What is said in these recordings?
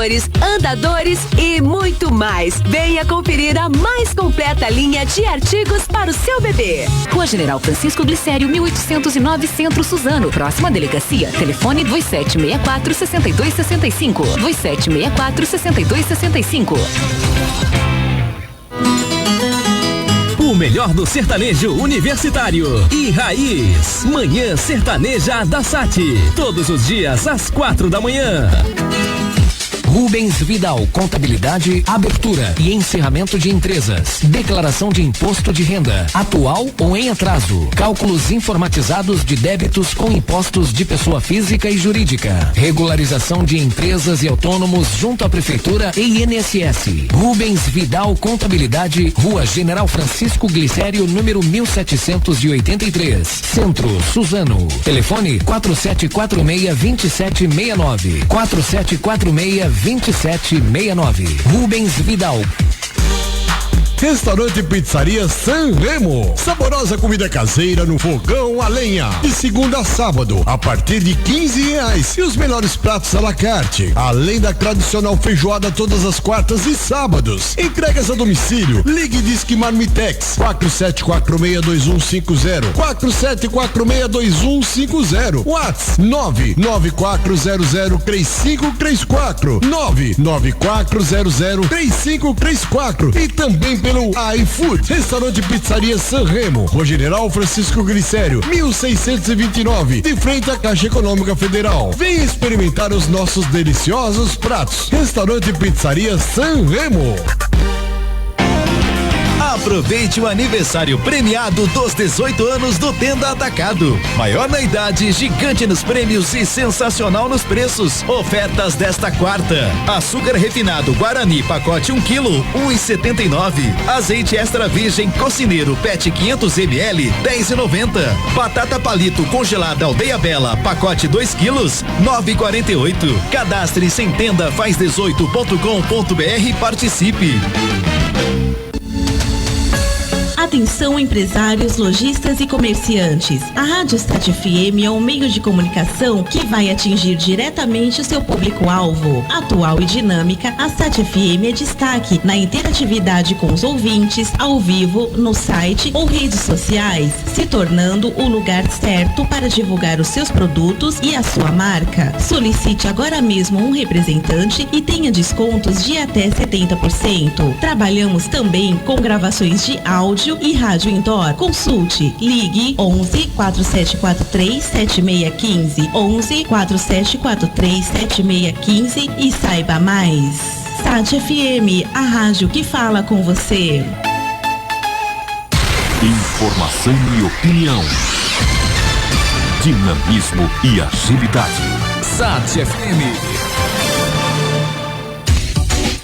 brincadores, andadores e muito mais. Venha conferir a mais completa linha de artigos para o seu bebê. Rua General Francisco Glicério, 1809, Centro Suzano. Próxima delegacia. Telefone 2764-6265. 2764-6265. O melhor do sertanejo universitário e raiz. Manhã Sertaneja da Sati. Todos os dias às 4h. Rubens Vidal, contabilidade, abertura e encerramento de empresas, declaração de imposto de renda, atual ou em atraso, cálculos informatizados de débitos com impostos de pessoa física e jurídica, regularização de empresas e autônomos junto à Prefeitura e INSS. Rubens Vidal, contabilidade, Rua General Francisco Glicério, número 1783, Centro, Suzano. Telefone 4746-2769, 4746-2769. Rubens Vidal. Restaurante Pizzaria San Remo. Saborosa comida caseira no fogão a lenha. De segunda a sábado, a partir de R$15. E os melhores pratos à la carte. Além da tradicional feijoada todas as quartas e sábados. Entregas a domicílio. Ligue Disque Marmitex 47462150. 47462150. WhatsApp 994003534. 994003534. E também pelo iFood. Restaurante Pizzaria San Remo, Rua General Francisco Glicério, 1629, de frente à Caixa Econômica Federal. Venha experimentar os nossos deliciosos pratos. Restaurante Pizzaria San Remo. Aproveite o aniversário premiado dos 18 anos do Tenda Atacado. Maior na idade, gigante nos prêmios e sensacional nos preços. Ofertas desta quarta: açúcar refinado Guarani, pacote 1 kg, 1,79. Azeite extra virgem Cocineiro PET 500 ml, 10,90. Batata palito congelada Aldeia Bela, pacote 2 kg, 9,48. Cadastre-se em tenda faz18.com.br e participe. Atenção empresários, lojistas e comerciantes. A Rádio Sat FM é um meio de comunicação que vai atingir diretamente o seu público-alvo. Atual e dinâmica, a Sat FM é destaque na interatividade com os ouvintes, ao vivo, no site ou redes sociais, se tornando o lugar certo para divulgar os seus produtos e a sua marca. Solicite agora mesmo um representante e tenha descontos de até 70%. Trabalhamos também com gravações de áudio e rádio indoor. Consulte, ligue 11 4743 7615, 11 4743 7615 e saiba mais. Sat FM, a rádio que fala com você. Informação e opinião. Dinamismo e agilidade. Sat FM.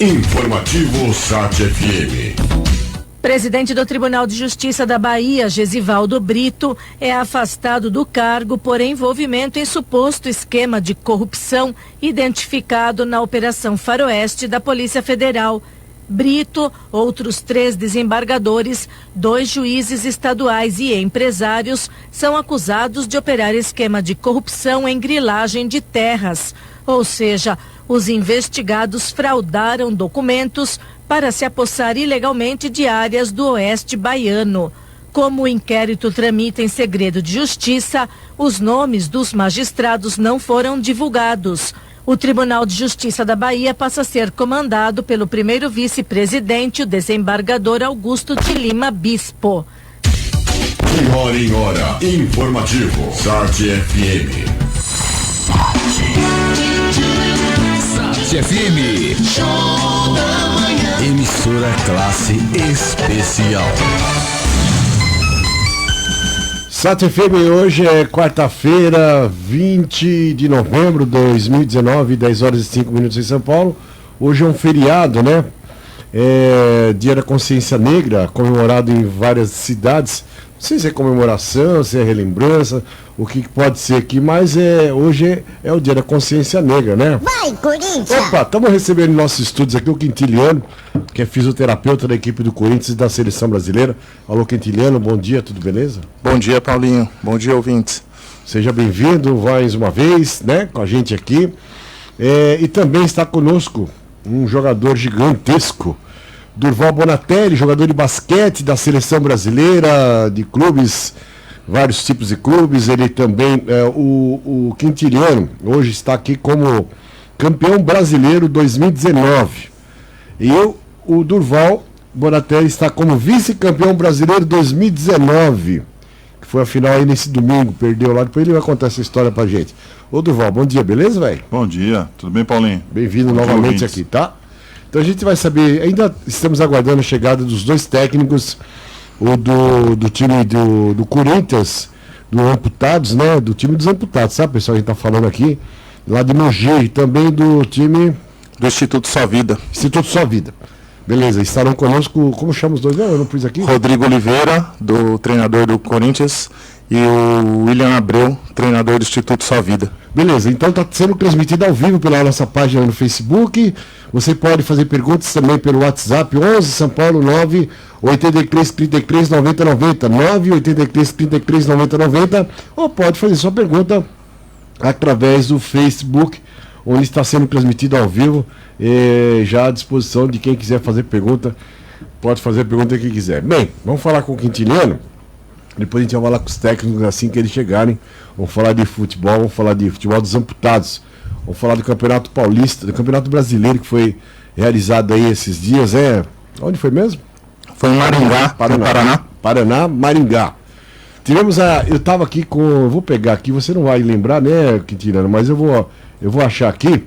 Informativo Sat FM. Presidente do Tribunal de Justiça da Bahia, Gesivaldo Brito, é afastado do cargo por envolvimento em suposto esquema de corrupção identificado na Operação Faroeste da Polícia Federal. Brito, outros 3 desembargadores, 2 juízes estaduais e empresários são acusados de operar esquema de corrupção em grilagem de terras, ou seja, os investigados fraudaram documentos para se apossar ilegalmente de áreas do oeste baiano. Como o inquérito tramita em segredo de justiça, os nomes dos magistrados não foram divulgados. O Tribunal de Justiça da Bahia passa a ser comandado pelo primeiro vice-presidente, o desembargador Augusto de Lima Bispo. De hora em hora, informativo, Sat FM. Sat FM. Show da manhã. Emissora classe especial. Sat FM, hoje é quarta-feira, 20 de novembro de 2019, 10 horas e 5 minutos em São Paulo. Hoje é um feriado, né? É Dia da Consciência Negra, comemorado em várias cidades. Não sei se é comemoração, se é relembrança, o que pode ser aqui, mas hoje é o Dia da Consciência Negra, né? Vai, Corinthians! Opa, estamos recebendo em nossos estúdios aqui o Quintiliano, que é fisioterapeuta da equipe do Corinthians e da Seleção Brasileira. Alô, Quintiliano, bom dia, tudo beleza? Bom dia, Paulinho, bom dia, ouvintes. Seja bem-vindo mais uma vez, né, com a gente aqui. E também está conosco um jogador gigantesco, Durval Bonatelli, jogador de basquete da seleção brasileira, de clubes, vários tipos de clubes. Ele também, o Quintiliano, hoje está aqui como campeão brasileiro 2019. E o Durval Bonatelli está como vice-campeão brasileiro 2019, que foi a final aí nesse domingo, perdeu lá, depois ele vai contar essa história pra gente. Ô Durval, bom dia, beleza, velho? Bom dia, tudo bem, Paulinho? Bem-vindo novamente aqui, tá? Então a gente vai saber, ainda estamos aguardando a chegada dos dois técnicos, o do time do Corinthians, do Amputados, né? Do time dos Amputados, sabe, pessoal? A gente tá falando aqui, lá de Mogi, e também do time... Do Instituto Sua Vida. Instituto Sua Vida. Beleza, estarão conosco, como chama os dois? Não, eu não pus aqui. Rodrigo Oliveira, do treinador do Corinthians, e o William Abreu, treinador do Instituto Sua Vida. Beleza, então está sendo transmitido ao vivo pela nossa página no Facebook. Você pode fazer perguntas também pelo WhatsApp 11 São Paulo 9 83 33 90 90 9 83 33 90 90, ou pode fazer sua pergunta através do Facebook, onde está sendo transmitido ao vivo, já à disposição de quem quiser fazer pergunta, pode fazer a pergunta que quiser. Bem, vamos falar com o Quintiliano, depois a gente vai falar com os técnicos assim que eles chegarem, vamos falar de futebol, vamos falar de futebol dos amputados, vamos falar do Campeonato Paulista, do Campeonato Brasileiro que foi realizado aí esses dias, onde foi mesmo? Foi em Maringá, Paraná, Maringá. Tivemos eu estava aqui eu vou pegar aqui, você não vai lembrar, né, Quintiliano, mas eu vou achar aqui.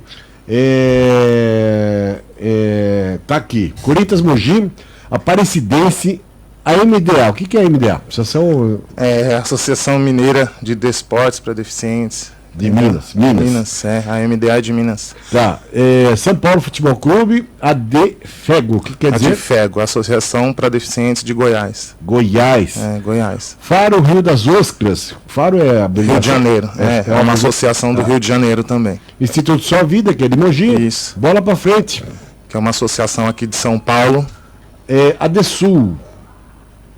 Tá aqui. Corinthians Mogi, Aparecidense, a MDA. O que é a MDA? Associação Mineira de Desportos para Deficientes. De Minas. Minas, a MDA de Minas. Tá. São Paulo Futebol Clube, ADFEGO. O que quer dizer? ADFEGO, Associação para Deficientes de Goiás. Goiás. Goiás. Faro Rio das Ostras. Faro é a Rio de Janeiro. É uma associação do Rio de Janeiro também. Instituto Sua Vida, que é de Mogi. Isso. Bola pra frente. Que é uma associação aqui de São Paulo. ADSul.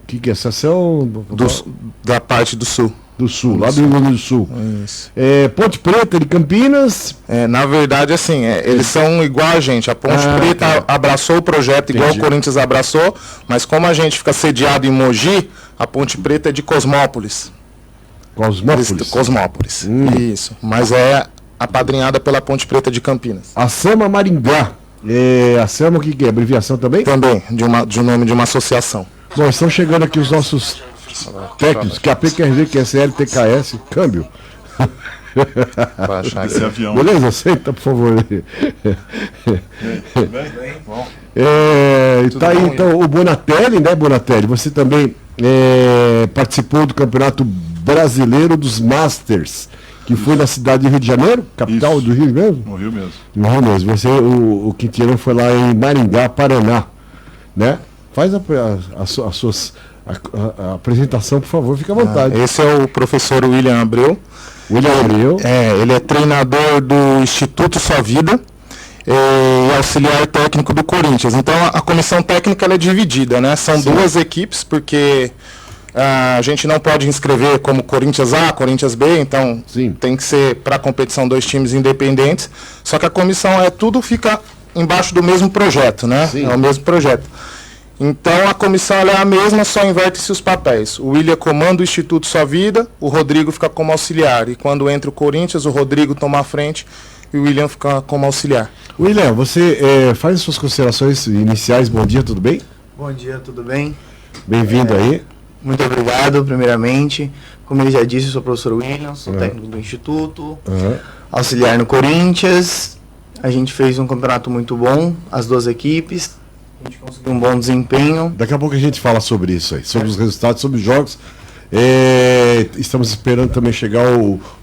O que é associação? Da parte do Sul. Do Sul, lá do Rio Grande do Sul. Isso. Ponte Preta de Campinas. Na verdade, assim, eles são igual a gente. A Ponte Preta abraçou o projeto igual o Corinthians abraçou, mas como a gente fica sediado em Mogi, a Ponte Preta é de Cosmópolis. Cosmópolis. Isso. Mas é apadrinhada pela Ponte Preta de Campinas. A Sama Maringá. A Sama, o que é? Abreviação também? Também, de um nome de uma associação. Bom, estão chegando aqui os nossos técnicos, que é a PQRV, que é CLTKS, câmbio. Esse avião. Beleza? Senta, por favor. Tá aí então o Bonatelli, né, Bonatelli? Você também participou do Campeonato Brasileiro dos Masters, que foi na cidade do Rio de Janeiro, capital do Rio mesmo? No Rio mesmo. No Rio mesmo. Você, o Quintiliano foi lá em Maringá, Paraná, né? Faz a apresentação, por favor, fica à vontade. Esse é o professor William Abreu. Ele é treinador do Instituto Sua Vida e auxiliar técnico do Corinthians. Então a comissão técnica ela é dividida, né? São duas equipes, porque a gente não pode inscrever como Corinthians A, Corinthians B, então tem que ser para a competição dois times independentes. Só que a comissão tudo fica embaixo do mesmo projeto, né? É o mesmo projeto. Então a comissão é a mesma, só inverte-se os papéis. O William comanda o Instituto Sua Vida, o Rodrigo fica como auxiliar. E quando entra o Corinthians, o Rodrigo toma a frente e o William fica como auxiliar. William, você faz as suas considerações iniciais. Bom dia, tudo bem? Bom dia, tudo bem? Bem-vindo aí. Muito obrigado, primeiramente. Como ele já disse, eu sou o professor William, sou técnico do Instituto, auxiliar no Corinthians. A gente fez um campeonato muito bom, as duas equipes. A gente conseguiu um bom desempenho. Daqui a pouco a gente fala sobre isso aí, sobre os resultados, sobre os jogos. Estamos esperando também chegar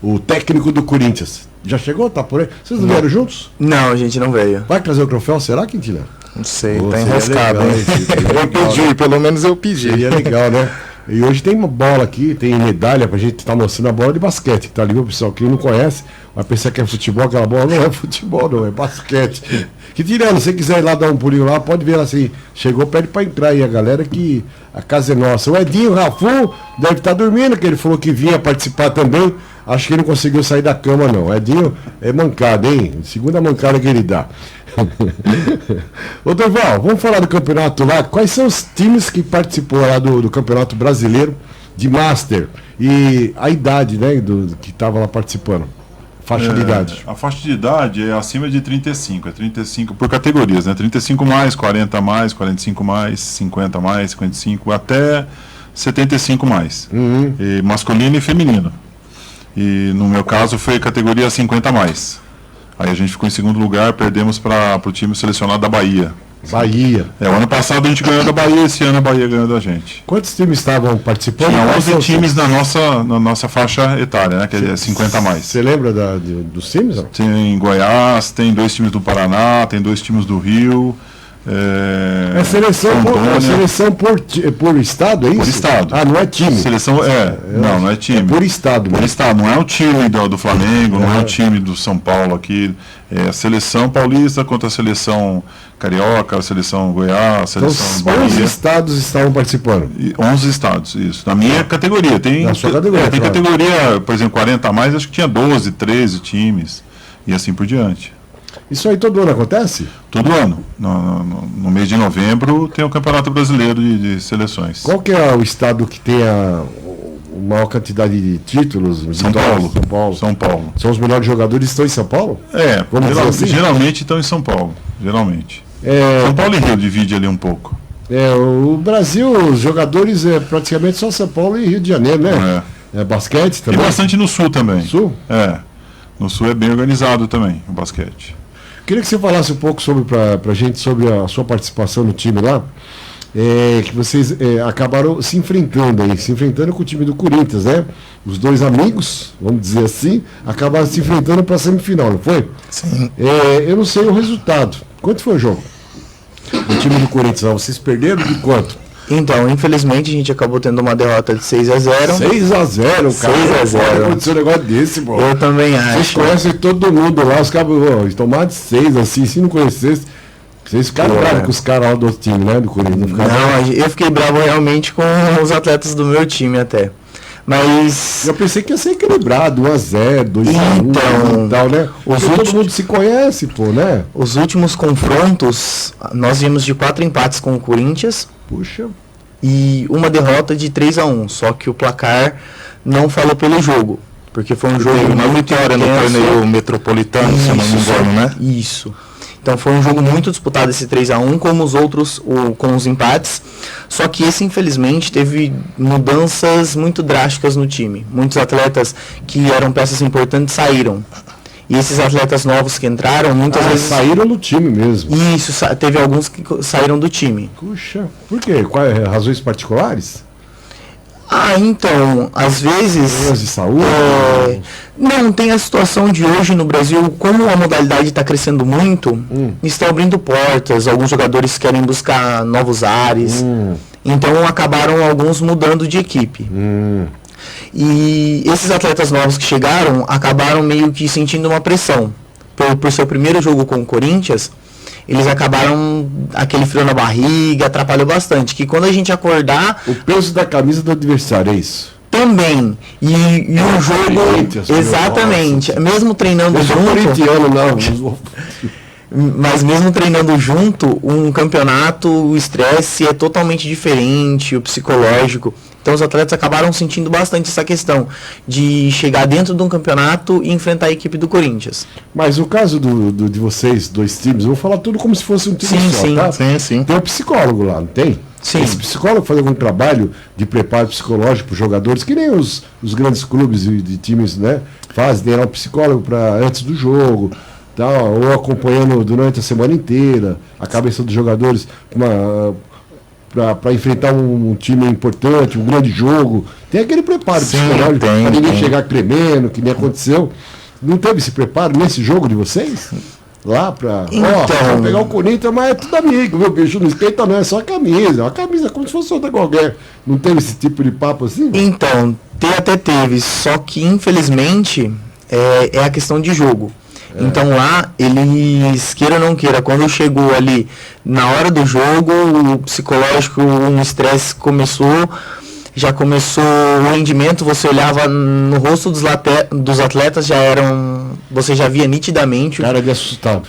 o técnico do Corinthians. Já chegou? Tá por aí? Vocês não vieram juntos? Não, a gente não veio. Vai trazer o troféu? Será, Quintiliano? Não sei, tá enroscado. Eu pedi, pelo menos eu pedi. Seria legal, né? E hoje tem uma bola aqui, tem medalha pra gente estar mostrando a bola de basquete, que tá ali, o pessoal que não conhece, vai pensar que é futebol, aquela bola não é futebol, não, é basquete. Quintiliano, se você quiser ir lá dar um pulinho lá, pode ver assim, chegou, pede pra entrar aí a galera que a casa é nossa. O Edinho Rafu deve estar dormindo, que ele falou que vinha participar também acho que ele não conseguiu sair da cama, não. Edinho é mancada, hein? Segunda mancada que ele dá. Ô, Durval, vamos falar do campeonato lá. Quais são os times que participou lá do Campeonato Brasileiro de Master? E a idade, né, que estava lá participando? Faixa de idade. A faixa de idade é acima de 35. É 35 por categorias, né? 35 mais, 40 mais, 45 mais, 50 mais, 55, até 75 mais. E masculino e feminino. E no meu caso foi categoria 50 mais. Aí a gente ficou em segundo lugar, perdemos para o time selecionado da Bahia. Bahia. O ano passado a gente ganhou da Bahia, esse ano a Bahia ganhou da gente. Quantos times estavam participando? Tinha 11 times na nossa faixa etária, né? Que é 50 a mais. Você lembra dos times? Não? Tem Goiás, tem 2 times do Paraná, tem 2 times do Rio. É seleção por estado, é isso? Por estado. Ah, não é time. Seleção não é time. É por estado. Por estado, não é o time do Flamengo, não é o time do São Paulo aqui. É a seleção paulista contra a seleção carioca, a seleção Goiás, a seleção Bahia. 11 estados estavam participando. 11 estados, isso. Na minha categoria. Na sua categoria, tem categoria, por exemplo, 40 a mais, acho que tinha 12, 13 times. E assim por diante. Isso aí todo ano acontece? Todo ano. No mês de novembro tem o Campeonato Brasileiro de Seleções. Qual que é o estado que tem a maior quantidade de títulos? São Paulo. São os melhores jogadores que estão em São Paulo? Geralmente estão em São Paulo. Geralmente. São Paulo e Rio divide ali um pouco. O Brasil, os jogadores é praticamente só São Paulo e Rio de Janeiro, né? É basquete também? Tem bastante no Sul também. Sul? No Sul é bem organizado também, o basquete. Queria que você falasse um pouco pra gente sobre a sua participação no time lá, que vocês acabaram se enfrentando com o time do Corinthians, né? Os dois amigos, vamos dizer assim, acabaram se enfrentando para a semifinal, não foi? Sim. Eu não sei o resultado. Quanto foi o jogo? O time do Corinthians, vocês perderam de quanto? Então, infelizmente, a gente acabou tendo uma derrota de 6-0. 6-0, cara. 6-0. Aconteceu um negócio desse, pô. Eu também acho. Vocês conhecem todo mundo lá, os caras tomaram de 6, assim, se não conhecesse. Vocês ficaram bravos com os caras lá do outro time, né? Do Corinthians. Não, eu fiquei bravo realmente com os atletas do meu time até. Mas. Eu pensei que ia ser equilibrado, 1-0, 2-1 e tal, né? Todo mundo se conhece, pô, né? Os últimos confrontos, nós viemos de 4 empates com o Corinthians. Puxa. E uma derrota de 3-1. Só que o placar não falou pelo jogo. Porque foi um jogo. Uma vitória no torneio metropolitano, se eu não me engano, né? Isso. Então foi um jogo muito disputado esse 3-1, como os outros, com os empates. Só que esse, infelizmente, teve mudanças muito drásticas no time. Muitos atletas que eram peças importantes saíram. E esses atletas novos que entraram, muitas vezes... saíram do time mesmo. Isso, teve alguns que saíram do time. Puxa, por quê? Quais razões particulares? Então, às vezes... Problemas de saúde? Não, tem a situação de hoje no Brasil, como a modalidade está crescendo muito, está abrindo portas, alguns jogadores querem buscar novos ares, então acabaram alguns mudando de equipe. E esses atletas novos que chegaram, acabaram meio que sentindo uma pressão. Por seu primeiro jogo com o Corinthians, eles acabaram, aquele frio na barriga, atrapalhou bastante. Que quando a gente acordar... O peso da camisa do adversário, é isso? Também. E o jogo... Exatamente. Mesmo treinando junto... Mas mesmo treinando junto, um campeonato, o estresse é totalmente diferente, o psicológico. Então os atletas acabaram sentindo bastante essa questão de chegar dentro de um campeonato e enfrentar a equipe do Corinthians. Mas o caso de vocês, dois times, eu vou falar tudo como se fosse um time só, tá? Sim. Tem um psicólogo lá, não tem? Sim. Esse psicólogo faz algum trabalho de preparo psicológico para os jogadores, que nem os grandes clubes de times, né? Fazem, tem lá um psicólogo antes do jogo, tal, ou acompanhando durante a semana inteira a cabeça dos jogadores, para enfrentar um time importante, um grande jogo. Tem aquele preparo psicológico para ninguém chegar tremendo, que nem aconteceu. Não teve esse preparo nesse jogo de vocês? Lá para pegar o Corinthians, mas é tudo amigo, meu bicho, não esquenta não, é só a camisa. A camisa é como se fosse outra qualquer. Não teve esse tipo de papo assim? Então, até teve, só que infelizmente é a questão de jogo. Então lá, eles, queira ou não queira, quando chegou ali na hora do jogo, o psicológico, o estresse começou, já começou o rendimento, você olhava no rosto dos atletas, você já via nitidamente. Cara de assustado.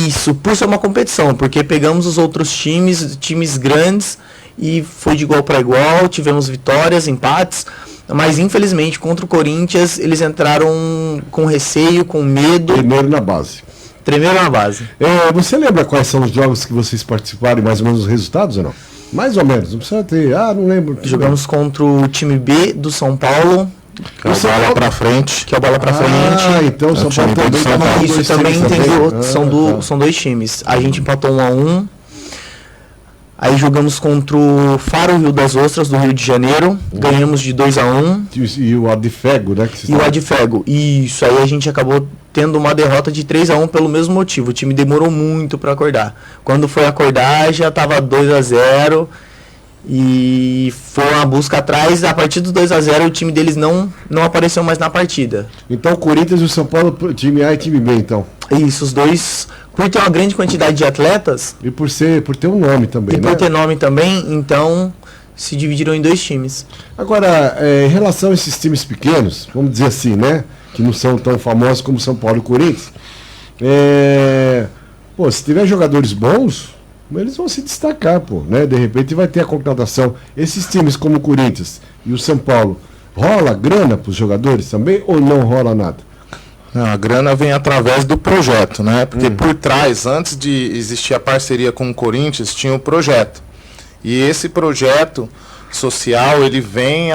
Isso, por ser uma competição, porque pegamos os outros times grandes, e foi de igual para igual, tivemos vitórias, empates, mas infelizmente contra o Corinthians eles entraram com receio, com medo. Tremeram na base. Você lembra quais são os jogos que vocês participaram e mais ou menos os resultados ou não? Mais ou menos, não precisa ter, não lembro. Jogamos contra o time B do São Paulo. Que é o Bola pra Frente. Então o São Paulo também. Isso também são dois times. A gente empatou 1-1. Aí jogamos contra o Faro Rio das Ostras, do Rio de Janeiro. Ganhamos de 2-1. E o Adfego, né? O Adfego. Isso, aí a gente acabou tendo uma derrota de 3-1 pelo mesmo motivo. O time demorou muito para acordar. Quando foi acordar, já estava 2-0. E foi uma busca atrás. A partir do 2-0, o time deles não apareceu mais na partida. Então o Corinthians e o São Paulo, time A e time B, então. Isso, os dois... Por ter uma grande quantidade de atletas... E por ter um nome também, por ter nome também, então se dividiram em dois times. Agora, em relação a esses times pequenos, vamos dizer assim, né? Que não são tão famosos como São Paulo e Corinthians. Se tiver jogadores bons, eles vão se destacar, né? De repente vai ter a contratação. Esses times como o Corinthians e o São Paulo, rola grana para os jogadores também ou não rola nada? Não, a grana vem através do projeto, né? Porque por trás, antes de existir a parceria com o Corinthians, tinha o projeto. E esse projeto social, ele vem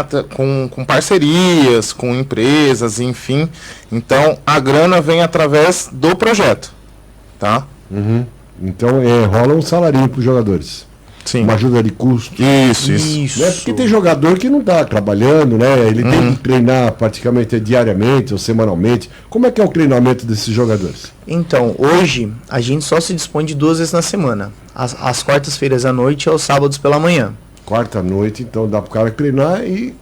com parcerias, com empresas, enfim. Então, a grana vem através do projeto, tá? Então, rola um salarinho para os jogadores. Sim. Uma ajuda de custo. Isso. Né? Porque tem jogador que não está trabalhando, né? Ele tem que treinar praticamente diariamente ou semanalmente. Como é que é o treinamento desses jogadores? Então, hoje a gente só se dispõe de 2 vezes na semana. Às quartas-feiras à noite e aos sábados pela manhã. Quarta à noite, então dá para o cara treinar e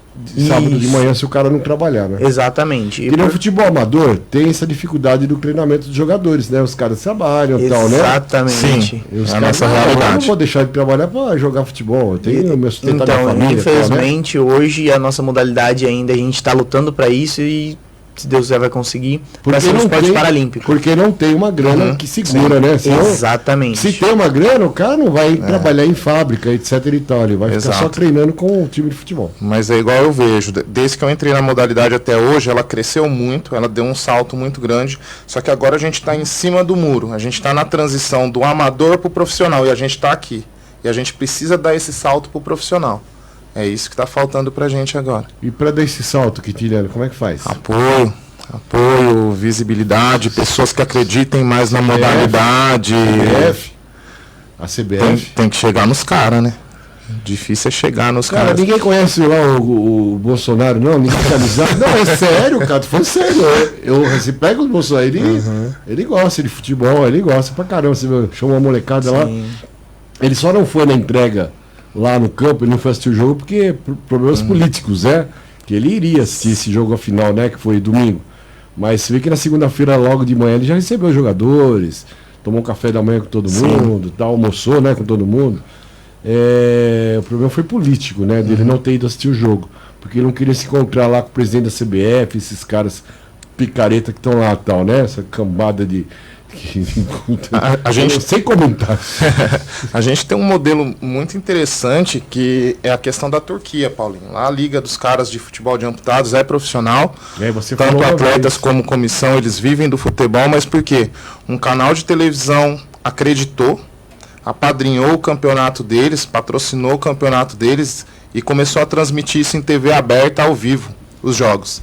sábado de manhã se o cara não trabalhar, né? Exatamente. E no futebol amador tem essa dificuldade do treinamento dos jogadores, né? Os caras trabalham e tal, né? Exatamente. Sim, a nossa realidade. Eu não vou deixar de trabalhar para jogar futebol. Eu tenho meu sustento da família. Infelizmente, tal, né? Hoje a nossa modalidade ainda, a gente está lutando para isso e se Deus quiser vai conseguir, para ser um esporte paralímpico. Porque não tem uma grana que segura, né? Senão, exatamente. Se tem uma grana, o cara não vai trabalhar em fábrica, etc e tal. Ele vai ficar só treinando com o time de futebol. Mas é igual eu vejo. Desde que eu entrei na modalidade até hoje, ela cresceu muito, ela deu um salto muito grande. Só que agora a gente está em cima do muro. A gente está na transição do amador para o profissional. E a gente está aqui. E a gente precisa dar esse salto para o profissional. É isso que está faltando para a gente agora. E para dar esse salto, Quintiliano, como é que faz? Apoio, visibilidade, pessoas que acreditem mais na modalidade. A CBF. Tem que chegar nos caras, né? Difícil é chegar nos caras. Cara, ninguém conhece lá o Bolsonaro, não? Ninguém tá avisado. Não, é sério, cara. Tô falando sério. Você pega o Bolsonaro, ele gosta de futebol, ele gosta pra caramba. Você chamou uma molecada lá. Ele só não foi na entrega lá no campo, ele não foi assistir o jogo porque problemas políticos, né? Que ele iria assistir esse jogo à final, né? Que foi domingo. Mas você vê que na segunda-feira, logo de manhã, ele já recebeu os jogadores, tomou um café da manhã com todo mundo, almoçou, né, com todo mundo. O problema foi político, né? Dele não ter ido assistir o jogo. Porque ele não queria se encontrar lá com o presidente da CBF, esses caras picareta que estão lá e tal, né? Essa cambada de... A gente sem comentar. A gente tem um modelo muito interessante que é a questão da Turquia, Paulinho. Lá a Liga dos Caras de Futebol de Amputados é profissional. Tanto atletas como comissão, eles vivem do futebol, mas por quê? Um canal de televisão acreditou, apadrinhou o campeonato deles, patrocinou o campeonato deles e começou a transmitir isso em TV aberta ao vivo, os jogos.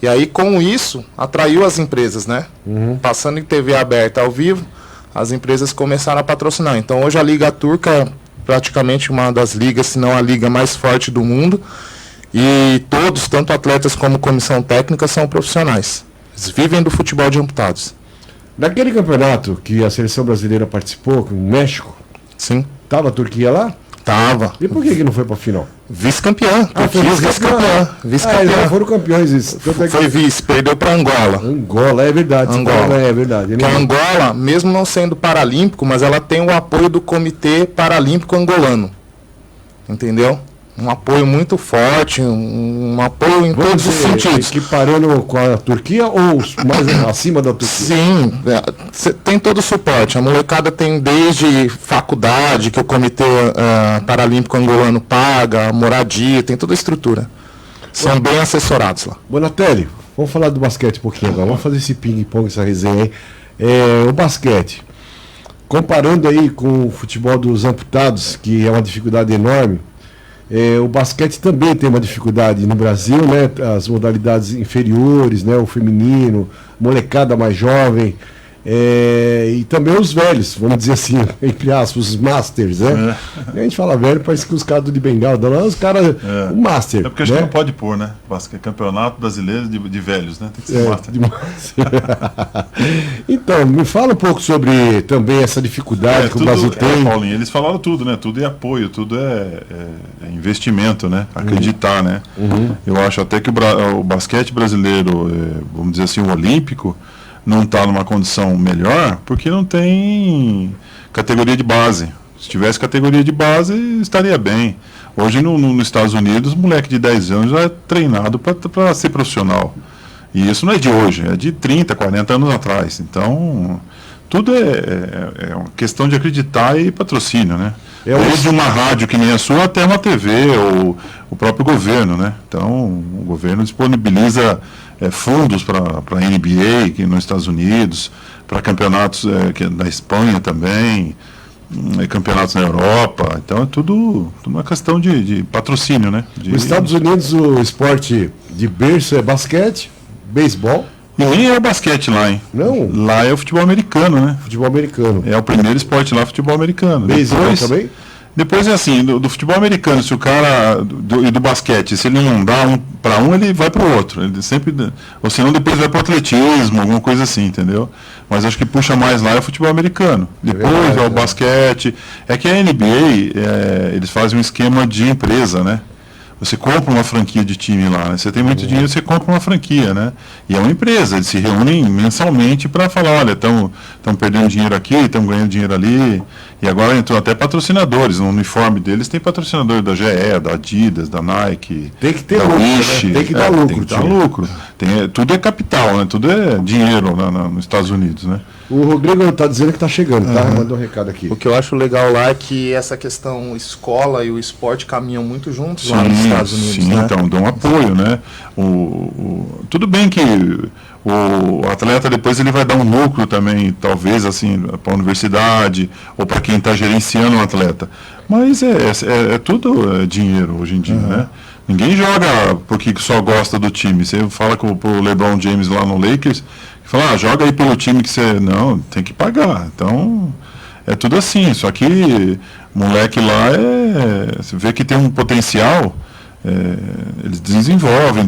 E aí, com isso, atraiu as empresas, né? Passando em TV aberta ao vivo, as empresas começaram a patrocinar. Então, hoje a Liga Turca é praticamente uma das ligas, se não a liga mais forte do mundo. E todos, tanto atletas como comissão técnica, são profissionais. Eles vivem do futebol de amputados. Naquele campeonato que a seleção brasileira participou, no México, sim, estava a Turquia lá? Tava. E por que não foi para a final? Vice-campeã. Vice-campeã. Eles foram campeões. Isso. Foi vice, perdeu para Angola. Angola, é verdade. Angola. É verdade. Que a Angola, mesmo não sendo paralímpico, mas ela tem o apoio do Comitê Paralímpico Angolano. Entendeu? um apoio muito forte, um apoio em todos os sentidos. Equiparando com a Turquia ou mais acima da Turquia? Sim, tem todo o suporte. A molecada tem desde faculdade, que o Comitê Paralímpico Angolano paga, moradia, tem toda a estrutura. São bem assessorados lá. Bonatelli, vamos falar do basquete um pouquinho agora. Vamos fazer esse ping-pong, essa resenha aí. O basquete, comparando aí com o futebol dos amputados, que é uma dificuldade enorme, o basquete também tem uma dificuldade no Brasil, né? As modalidades inferiores, né? O feminino, molecada mais jovem, e também os velhos, vamos dizer assim, entre aspas, os masters, né? A gente fala velho, parece que os caras de bengala, os caras, o master. É porque acho que não pode pôr, né? Campeonato brasileiro de velhos, né? Tem que ser master. Então, me fala um pouco sobre também essa dificuldade que o Brasil tem. Paulinho, eles falaram tudo, né? Tudo é apoio, tudo é investimento, né? Acreditar, né? Eu acho até que o basquete brasileiro, vamos dizer assim, o olímpico, não está numa condição melhor porque não tem categoria de base. Se tivesse categoria de base, estaria bem. Hoje nos Estados Unidos, moleque de 10 anos já é treinado para ser profissional. E isso não é de hoje, é de 30, 40 anos atrás. Então, tudo é uma questão de acreditar e patrocínio, né? Desde uma rádio que nem a sua até uma TV, ou o próprio governo, né? Então, o governo disponibiliza fundos para a NBA que nos Estados Unidos, para campeonatos da Espanha também, campeonatos na Europa. Então é tudo uma questão de patrocínio, né? Nos Estados Unidos o esporte de berço é basquete, beisebol. E nem é o basquete lá, hein? Não? Lá é o futebol americano, né? Futebol americano. É o primeiro esporte lá, futebol americano. Beisebol também? Depois é assim, do futebol americano, se o cara, e do basquete, se ele não dá para um, ele vai para o outro. Ele sempre, ou senão depois vai para o atletismo, alguma coisa assim, entendeu? Mas acho que puxa mais lá é o futebol americano. Depois é o basquete. É que a NBA, eles fazem um esquema de empresa, né? Você compra uma franquia de time lá, né? Você tem muito dinheiro, você compra uma franquia, né? E é uma empresa, eles se reúnem mensalmente para falar, olha, estão perdendo dinheiro aqui, estão ganhando dinheiro ali. E agora entrou até patrocinadores, no uniforme deles tem patrocinadores da GE, da Adidas, da Nike, tem que ter da lucro, Wish, né? Tem que dar lucro. Tem que dar lucro. Tudo é capital, né? Tudo é dinheiro nos Estados Unidos, né? O Rodrigo está dizendo que está chegando, tá? Mandou um recado aqui. O que eu acho legal lá é que essa questão escola e o esporte caminham muito juntos lá nos Estados Unidos. Sim, né? Então dão apoio, né? Tudo bem que o atleta depois ele vai dar um lucro também, talvez assim, para a universidade ou para quem está gerenciando o atleta. Mas é tudo dinheiro hoje em dia, né? Ninguém joga porque só gosta do time. Você fala com o LeBron James lá no Lakers, fala, joga aí pelo time que você... Não, tem que pagar. Então, é tudo assim. Só que moleque lá você vê que tem um potencial, eles desenvolvem,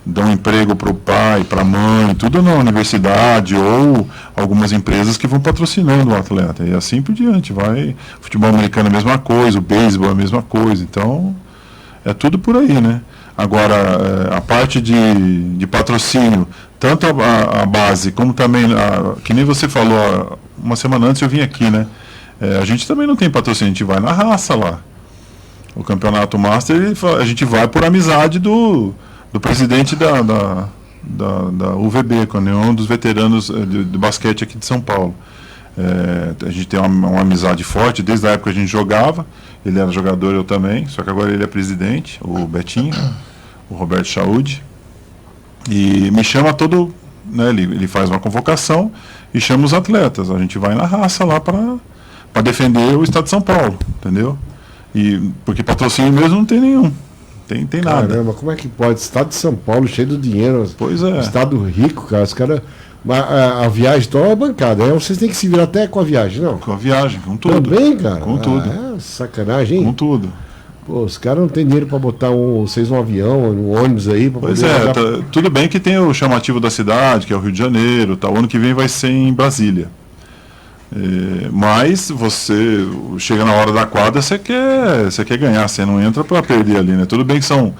dão emprego para o pai, para a mãe, tudo na universidade ou algumas empresas que vão patrocinando o atleta. E assim por diante. Futebol americano é a mesma coisa, o beisebol é a mesma coisa. Então, é tudo por aí, né? Agora, a parte de patrocínio, tanto a base como também, que nem você falou, uma semana antes eu vim aqui, né? A gente também não tem patrocínio, a gente vai na raça lá. O campeonato master, a gente vai por amizade do presidente da UVB, que é um dos veteranos de basquete aqui de São Paulo. A gente tem uma amizade forte, desde a época que a gente jogava. Ele era jogador, eu também, só que agora ele é presidente, o Betinho, o Roberto Chaud. E me chama né, ele faz uma convocação e chama os atletas. A gente vai na raça lá para defender o estado de São Paulo, entendeu? Porque patrocínio mesmo não tem nenhum. Tem nada. Caramba, como é que pode? Estado de São Paulo cheio de dinheiro. Pois é. Estado rico, cara. Os caras. A viagem toda é bancada. Vocês têm que se virar até com a viagem, não? Com a viagem, com tudo. Também, cara? Com tudo. Sacanagem, hein? Com tudo. Pô, os caras não tem dinheiro para botar vocês um avião, um ônibus aí. Pois tudo bem que tem o chamativo da cidade, que é o Rio de Janeiro, tá? O ano que vem vai ser em Brasília. Mas você chega na hora da quadra, você quer ganhar, você não entra para perder ali, né? Tudo bem que são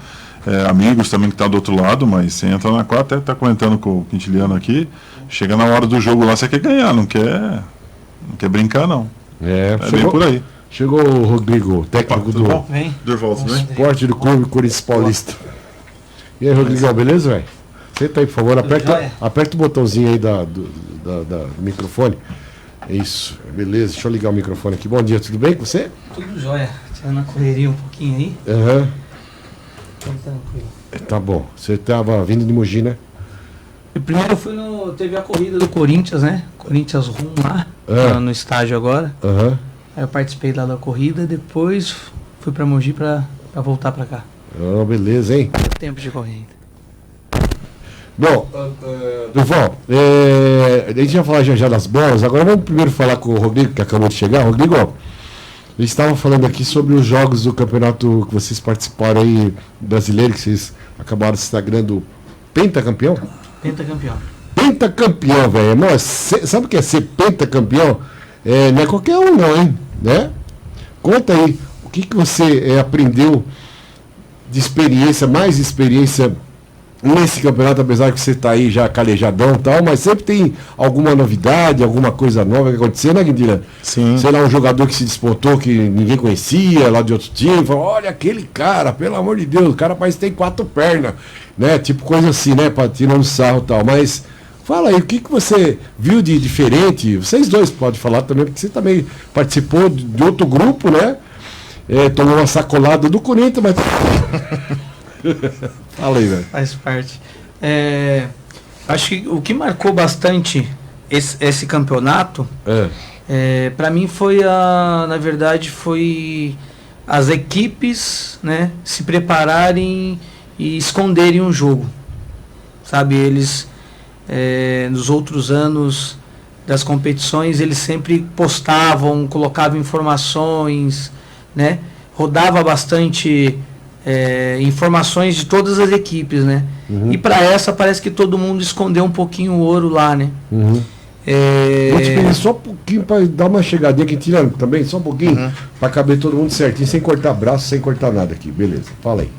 amigos também que estão do outro lado, mas você entra na quadra, até tá comentando com o Quintiliano aqui, chega na hora do jogo lá, você quer ganhar, não quer brincar não. É bem por aí. Chegou o Rodrigo, técnico do Esporte do Clube Corinthians Paulista. E aí, Rodrigão, beleza, velho? Senta aí, por favor, aperta o botãozinho aí do microfone. Isso, beleza, deixa eu ligar o microfone aqui. Bom dia, tudo bem com você? Tudo jóia, tirando a correria um pouquinho aí. Aham. Tranquilo. Tá bom, você tava vindo de Mogi, né? Primeiro teve a corrida do Corinthians, né? Corinthians rumo lá, no estágio agora. Aí eu participei lá da corrida, depois fui pra Mogi pra voltar pra cá. Beleza, hein? Tempo de corrida. Bom, Durval, a gente vai falar já das bolas, agora vamos primeiro falar com o Rodrigo, que acabou de chegar. Rodrigo, eles estavam falando aqui sobre os jogos do campeonato que vocês participaram aí, brasileiro, que vocês acabaram se sagrando pentacampeão? Pentacampeão. Pentacampeão, velho. Sabe o que é ser pentacampeão? Não é qualquer um não, hein? Né? Conta aí, o que você aprendeu de experiência, mais experiência nesse campeonato, apesar que você está aí já calejadão e tal, mas sempre tem alguma novidade, alguma coisa nova que aconteceu, né, Guilherme? Sim. Sei lá, um jogador que se despontou que ninguém conhecia, lá de outro time, falou, olha aquele cara, pelo amor de Deus, o cara parece que tem 4 pernas, né? Tipo coisa assim, né? Pra tirar no sarro e tal, mas fala aí, o que você viu de diferente? Vocês dois podem falar também, porque você também participou de outro grupo, né? Tomou uma sacolada do Corinthians, mas... Fala aí, velho. Faz parte. Acho que o que marcou bastante esse campeonato, para mim foi na verdade, foi as equipes, né, se prepararem e esconderem um jogo. Sabe, eles nos outros anos das competições, eles sempre postavam, colocavam informações, né, rodava bastante informações de todas as equipes, né? E para essa parece que todo mundo escondeu um pouquinho o ouro lá, né? Vou te pedir só um pouquinho para dar uma chegadinha aqui, tirando também, só um pouquinho, para caber todo mundo certinho, sem cortar braço, sem cortar nada aqui, beleza? Fala aí.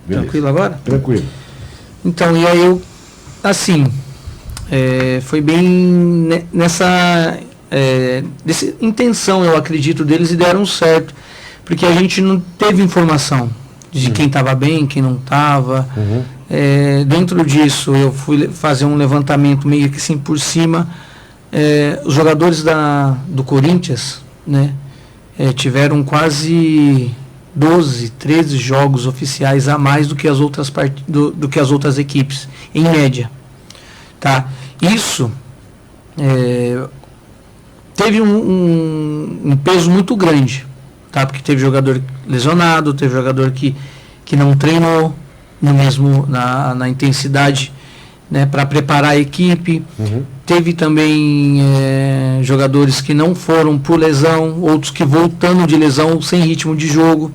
Beleza. Tranquilo agora? Tranquilo. Então, e aí eu, assim, foi bem nessa intenção, eu acredito, deles, e deram certo, porque a gente não teve informação de quem estava bem, quem não estava. Dentro disso, eu fui fazer um levantamento meio que assim por cima. Os jogadores do Corinthians, né, tiveram quase 12, 13 jogos oficiais a mais do que as outras do que as outras equipes, em média. Tá? Isso teve um peso muito grande. Tá? Porque teve jogador lesionado, teve jogador que não treinou na intensidade, né, para preparar a equipe. Teve também jogadores que não foram por lesão, outros que voltando de lesão sem ritmo de jogo.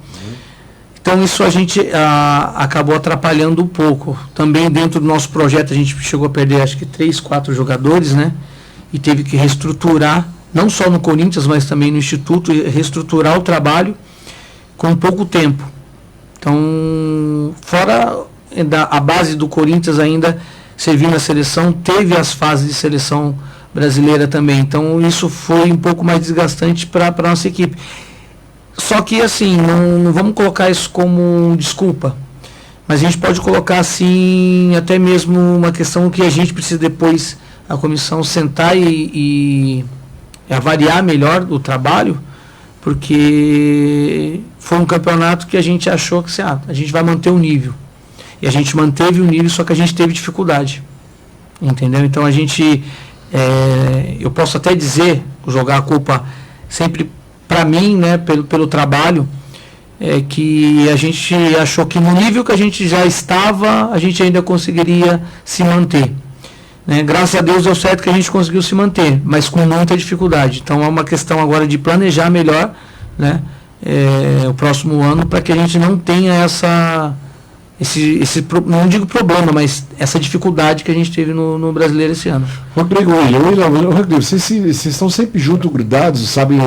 Então isso a gente acabou atrapalhando um pouco. Também dentro do nosso projeto a gente chegou a perder acho que 3, 4 jogadores, né? E teve que reestruturar, não só no Corinthians, mas também no Instituto, reestruturar o trabalho com pouco tempo. Então, fora a base do Corinthians ainda servindo a seleção, teve as fases de seleção brasileira também. Então, isso foi um pouco mais desgastante para a nossa equipe. Só que, assim, não vamos colocar isso como desculpa. Mas a gente pode colocar, assim, até mesmo uma questão que a gente precisa depois, a comissão, sentar e avaliar melhor o trabalho, porque foi um campeonato que a gente achou que a gente vai manter o nível. E a gente manteve o nível, só que a gente teve dificuldade. Entendeu? Então a gente, eu posso até dizer, jogar a culpa sempre para mim, né, pelo trabalho, que a gente achou que no nível que a gente já estava, a gente ainda conseguiria se manter. Né? Graças a Deus deu certo que a gente conseguiu se manter, mas com muita dificuldade. Então é uma questão agora de planejar melhor, né, o próximo ano, para que a gente não tenha não digo problema, mas essa dificuldade que a gente teve no Brasileiro esse ano. Rodrigo, vocês estão sempre juntos, grudados, sabem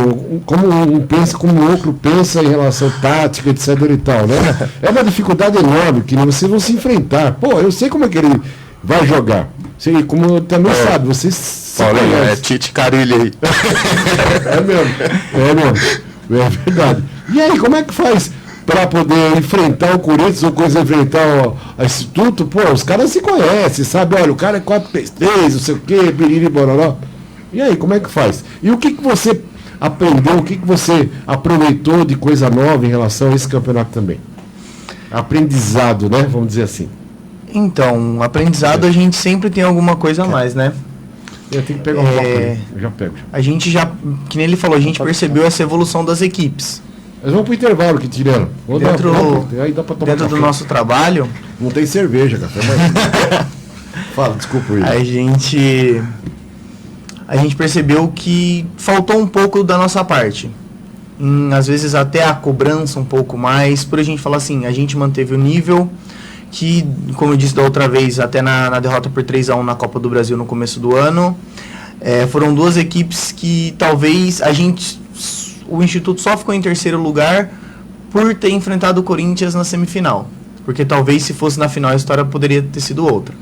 como um pensa, como o outro pensa em relação à tática, etc e tal, né? É uma dificuldade enorme que vocês vão se enfrentar. Pô, eu sei como é que ele vai jogar. Sei, como também sabe, vocês... Olha aí, Tite Carilli aí. É mesmo. É verdade. E aí, como é que faz para poder enfrentar o Corinthians ou coisa enfrentar o Instituto? Pô, os caras se conhecem, sabe? Olha, o cara é 4-3-3, não sei o quê, biriri, bororó. E aí, como é que faz? E o que você aprendeu, o que você aproveitou de coisa nova em relação a esse campeonato também? Aprendizado, né? Vamos dizer assim. Então, aprendizado a gente sempre tem alguma coisa a mais, né? Eu tenho que pegar um copo aí. Eu já pego. A gente já, que nem ele falou, a gente percebeu essa evolução das equipes. Mas vamos pro intervalo aqui, Tiriano. Aí dá pra tomar dentro do nosso trabalho. Não tem cerveja, café, mas... Fala, desculpa aí. A gente percebeu que faltou um pouco da nossa parte. Às vezes até a cobrança um pouco mais, por a gente falar assim, a gente manteve o nível que, como eu disse da outra vez, até na derrota por 3-1 na Copa do Brasil no começo do ano, foram duas equipes que talvez o Instituto só ficou em terceiro lugar por ter enfrentado o Corinthians na semifinal, porque talvez se fosse na final a história poderia ter sido outra,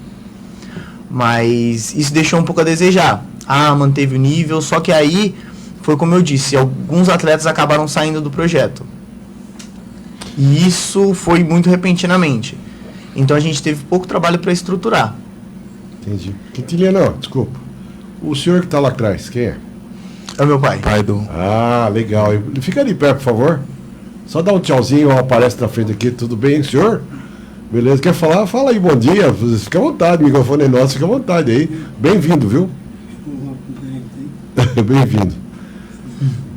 mas isso deixou um pouco a desejar. Manteve o nível, só que aí foi como eu disse, alguns atletas acabaram saindo do projeto, e isso foi muito repentinamente. Então a gente teve pouco trabalho para estruturar. Entendi. Quintiliano, desculpa. O senhor que está lá atrás, quem é? É o meu pai. Pai do... Legal. Fica ali perto, por favor. Só dá um tchauzinho, aparece na frente aqui. Tudo bem, senhor? Beleza, quer falar? Fala aí, bom dia. Fica à vontade, o microfone é nosso, fica à vontade aí. Bem-vindo, viu? Bem-vindo.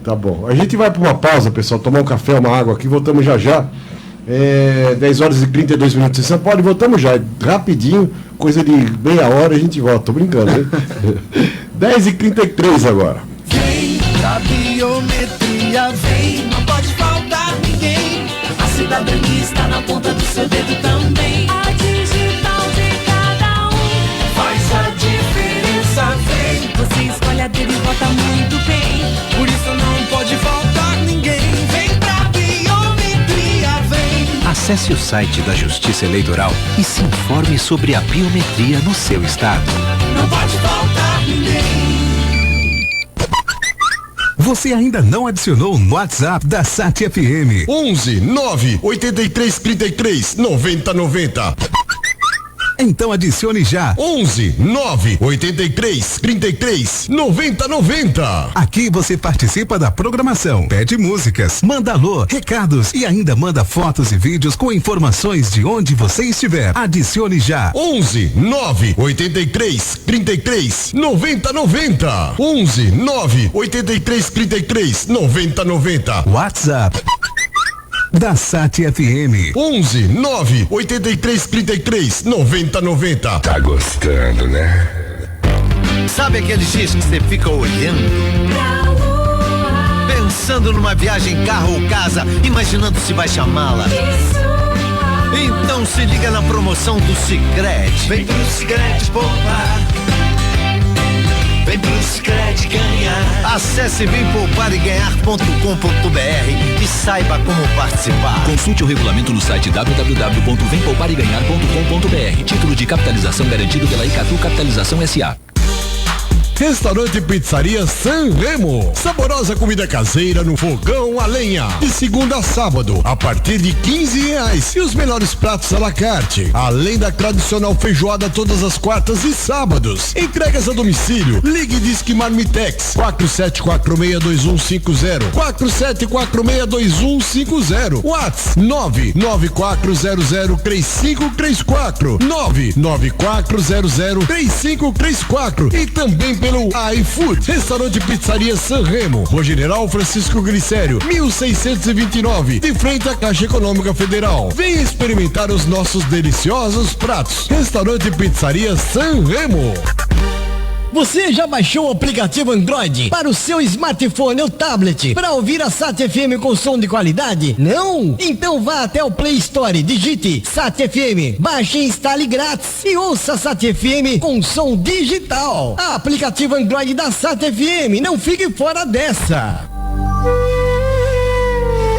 Tá bom. A gente vai para uma pausa, pessoal, tomar um café, uma água aqui, voltamos já já. 10 horas e 32 minutos em São Paulo, e voltamos já, rapidinho, coisa de meia hora a gente volta, tô brincando, hein? 10h33 agora. Vem pra biometria, vem, não pode faltar ninguém. A cidadania está na ponta do seu dedo também. A digital de cada um faz a diferença, vem. Você escolhe a dele e vota muito bem. Por isso não pode faltar ninguém. Vem pra biometria, vem. Acesse o site da Justiça Eleitoral e se informe sobre a biometria no seu estado. Não pode faltar ninguém. Você ainda não adicionou no WhatsApp da Sat FM? 11 9 83 33 90 90. Então adicione já. 11 9 83 33 90 90. Aqui você participa da programação, pede músicas, manda alô, recados e ainda manda fotos e vídeos com informações de onde você estiver. Adicione já. 11 9 83 33 90 90. 11 9 83 33 90 90. WhatsApp da Sat FM. 11 9 83 33 90 90. Tá gostando, né? Sabe aqueles dias que você fica olhando, pensando numa viagem, carro ou casa, imaginando se vai chamá-la? Então se liga na promoção do Sicredi. Vem pro Sicredi poupar. Vem pro Sicredi ganhar. Acesse vempoupareganhar.com.br e saiba como participar. Consulte o regulamento no site www.vempoupareganhar.com.br. Título de capitalização garantido pela Icatu Capitalização S.A. Restaurante e Pizzaria San Remo. Saborosa comida caseira no fogão a lenha. De segunda a sábado, a partir de R$15. E os melhores pratos à la carte. Além da tradicional feijoada todas as quartas e sábados. Entregas a domicílio. Ligue e Disque Marmitex. 47462150. 47462150. WhatsApp 994003534. 994003534. E também pelo iFood. Restaurante e Pizzaria San Remo. Rua General Francisco Glicério, 1629, de frente à Caixa Econômica Federal. Venha experimentar os nossos deliciosos pratos. Restaurante e Pizzaria San Remo. Você já baixou o aplicativo Android para o seu smartphone ou tablet para ouvir a Sat FM com som de qualidade? Não? Então vá até o Play Store, digite Sat FM, baixe e instale grátis e ouça a Sat FM com som digital. Aplicativo Android da Sat FM, não fique fora dessa.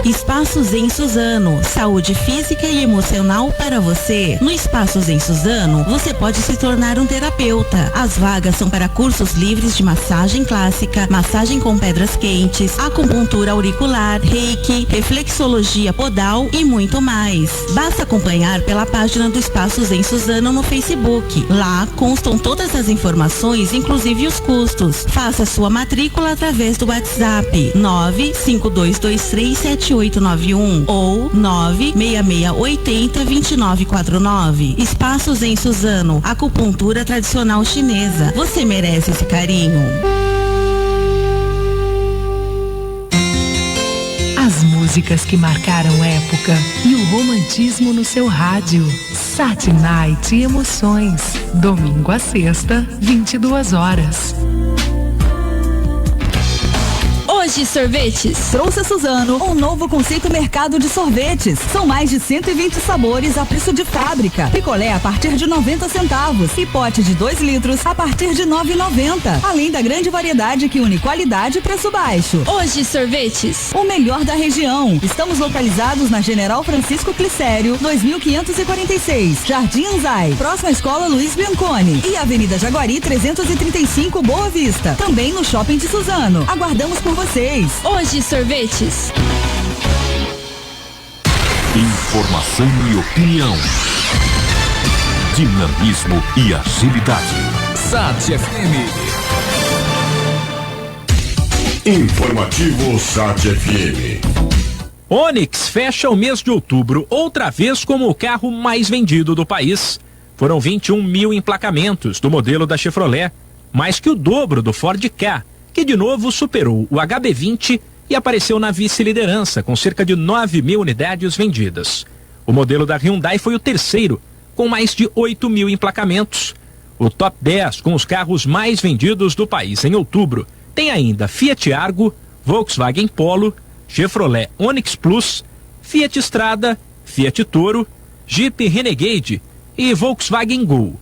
Espaço Zen Suzano, saúde física e emocional para você. No Espaço Zen Suzano, você pode se tornar um terapeuta. As vagas são para cursos livres de massagem clássica, massagem com pedras quentes, acupuntura auricular, reiki, reflexologia podal e muito mais. Basta acompanhar pela página do Espaço Zen Suzano no Facebook. Lá constam todas as informações, inclusive os custos. Faça sua matrícula através do WhatsApp 952237891 ou 96680-2949. Espaço Zen Suzano, acupuntura tradicional chinesa. Você merece esse carinho. As músicas que marcaram época e o romantismo no seu rádio. Sat Night Emoções. Domingo a sexta, 22 horas. Hoje Sorvetes trouxe a Suzano um novo conceito mercado de sorvetes. São mais de 120 sabores a preço de fábrica. Picolé a partir de 90 centavos e pote de 2 litros a partir de 9,90. Além da grande variedade que une qualidade e preço baixo. Hoje Sorvetes, o melhor da região. Estamos localizados na General Francisco Clicério, 2546, Jardim Anzai, próxima à Escola Luiz Bianconi e Avenida Jaguari 335, Boa Vista. Também no Shopping de Suzano. Aguardamos por vocês. Hoje Sorvetes. Informação e opinião. Dinamismo e agilidade. Sat FM. Informativo Sat FM. Onix fecha o mês de outubro outra vez como o carro mais vendido do país. Foram 21 mil emplacamentos do modelo da Chevrolet, mais que o dobro do Ford Ka, que de novo superou o HB20 e apareceu na vice-liderança com cerca de 9 mil unidades vendidas. O modelo da Hyundai foi o terceiro, com mais de 8 mil emplacamentos. O top 10 com os carros mais vendidos do país em outubro tem ainda Fiat Argo, Volkswagen Polo, Chevrolet Onix Plus, Fiat Strada, Fiat Toro, Jeep Renegade e Volkswagen Gol.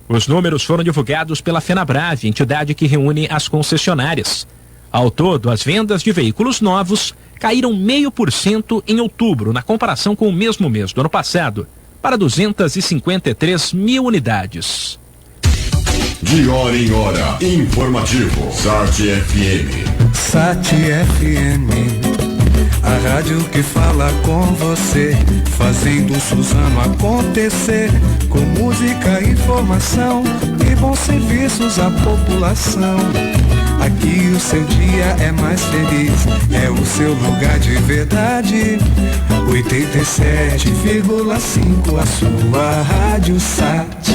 Os números foram divulgados pela Fenabrave, entidade que reúne as concessionárias. Ao todo, as vendas de veículos novos caíram 0,5% em outubro, na comparação com o mesmo mês do ano passado, para 253 mil unidades. De hora em hora, informativo. Sat FM. Sat FM, a rádio que fala com você, fazendo Suzano acontecer, com música, informação e bons serviços à população. Aqui o seu dia é mais feliz, é o seu lugar de verdade. 87,5 a sua Rádio Sat.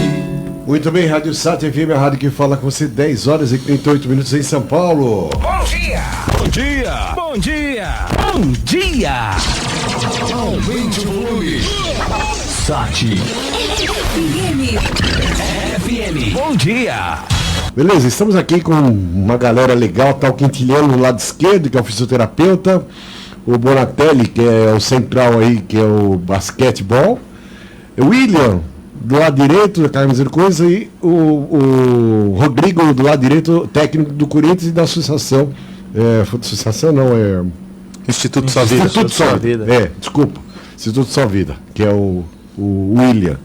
Muito bem, Rádio Sat FM, a rádio que fala com você, 10 horas e 38 minutos em São Paulo. Bom dia! Bom dia! Bom dia! Bom dia! Aumente o volume. Sat FM. Bom dia! Beleza, estamos aqui com uma galera legal, tá o Quintiliano no lado esquerdo, que é o fisioterapeuta, o Bonatelli, que é o central aí, que é o basquetebol, o William do lado direito, da camisa de coisa, e o Rodrigo do lado direito, técnico do Corinthians e da associação, associação não, Instituto Sua Vida. Instituto Sua Vida. Desculpa, Instituto Sua Vida, que é o William.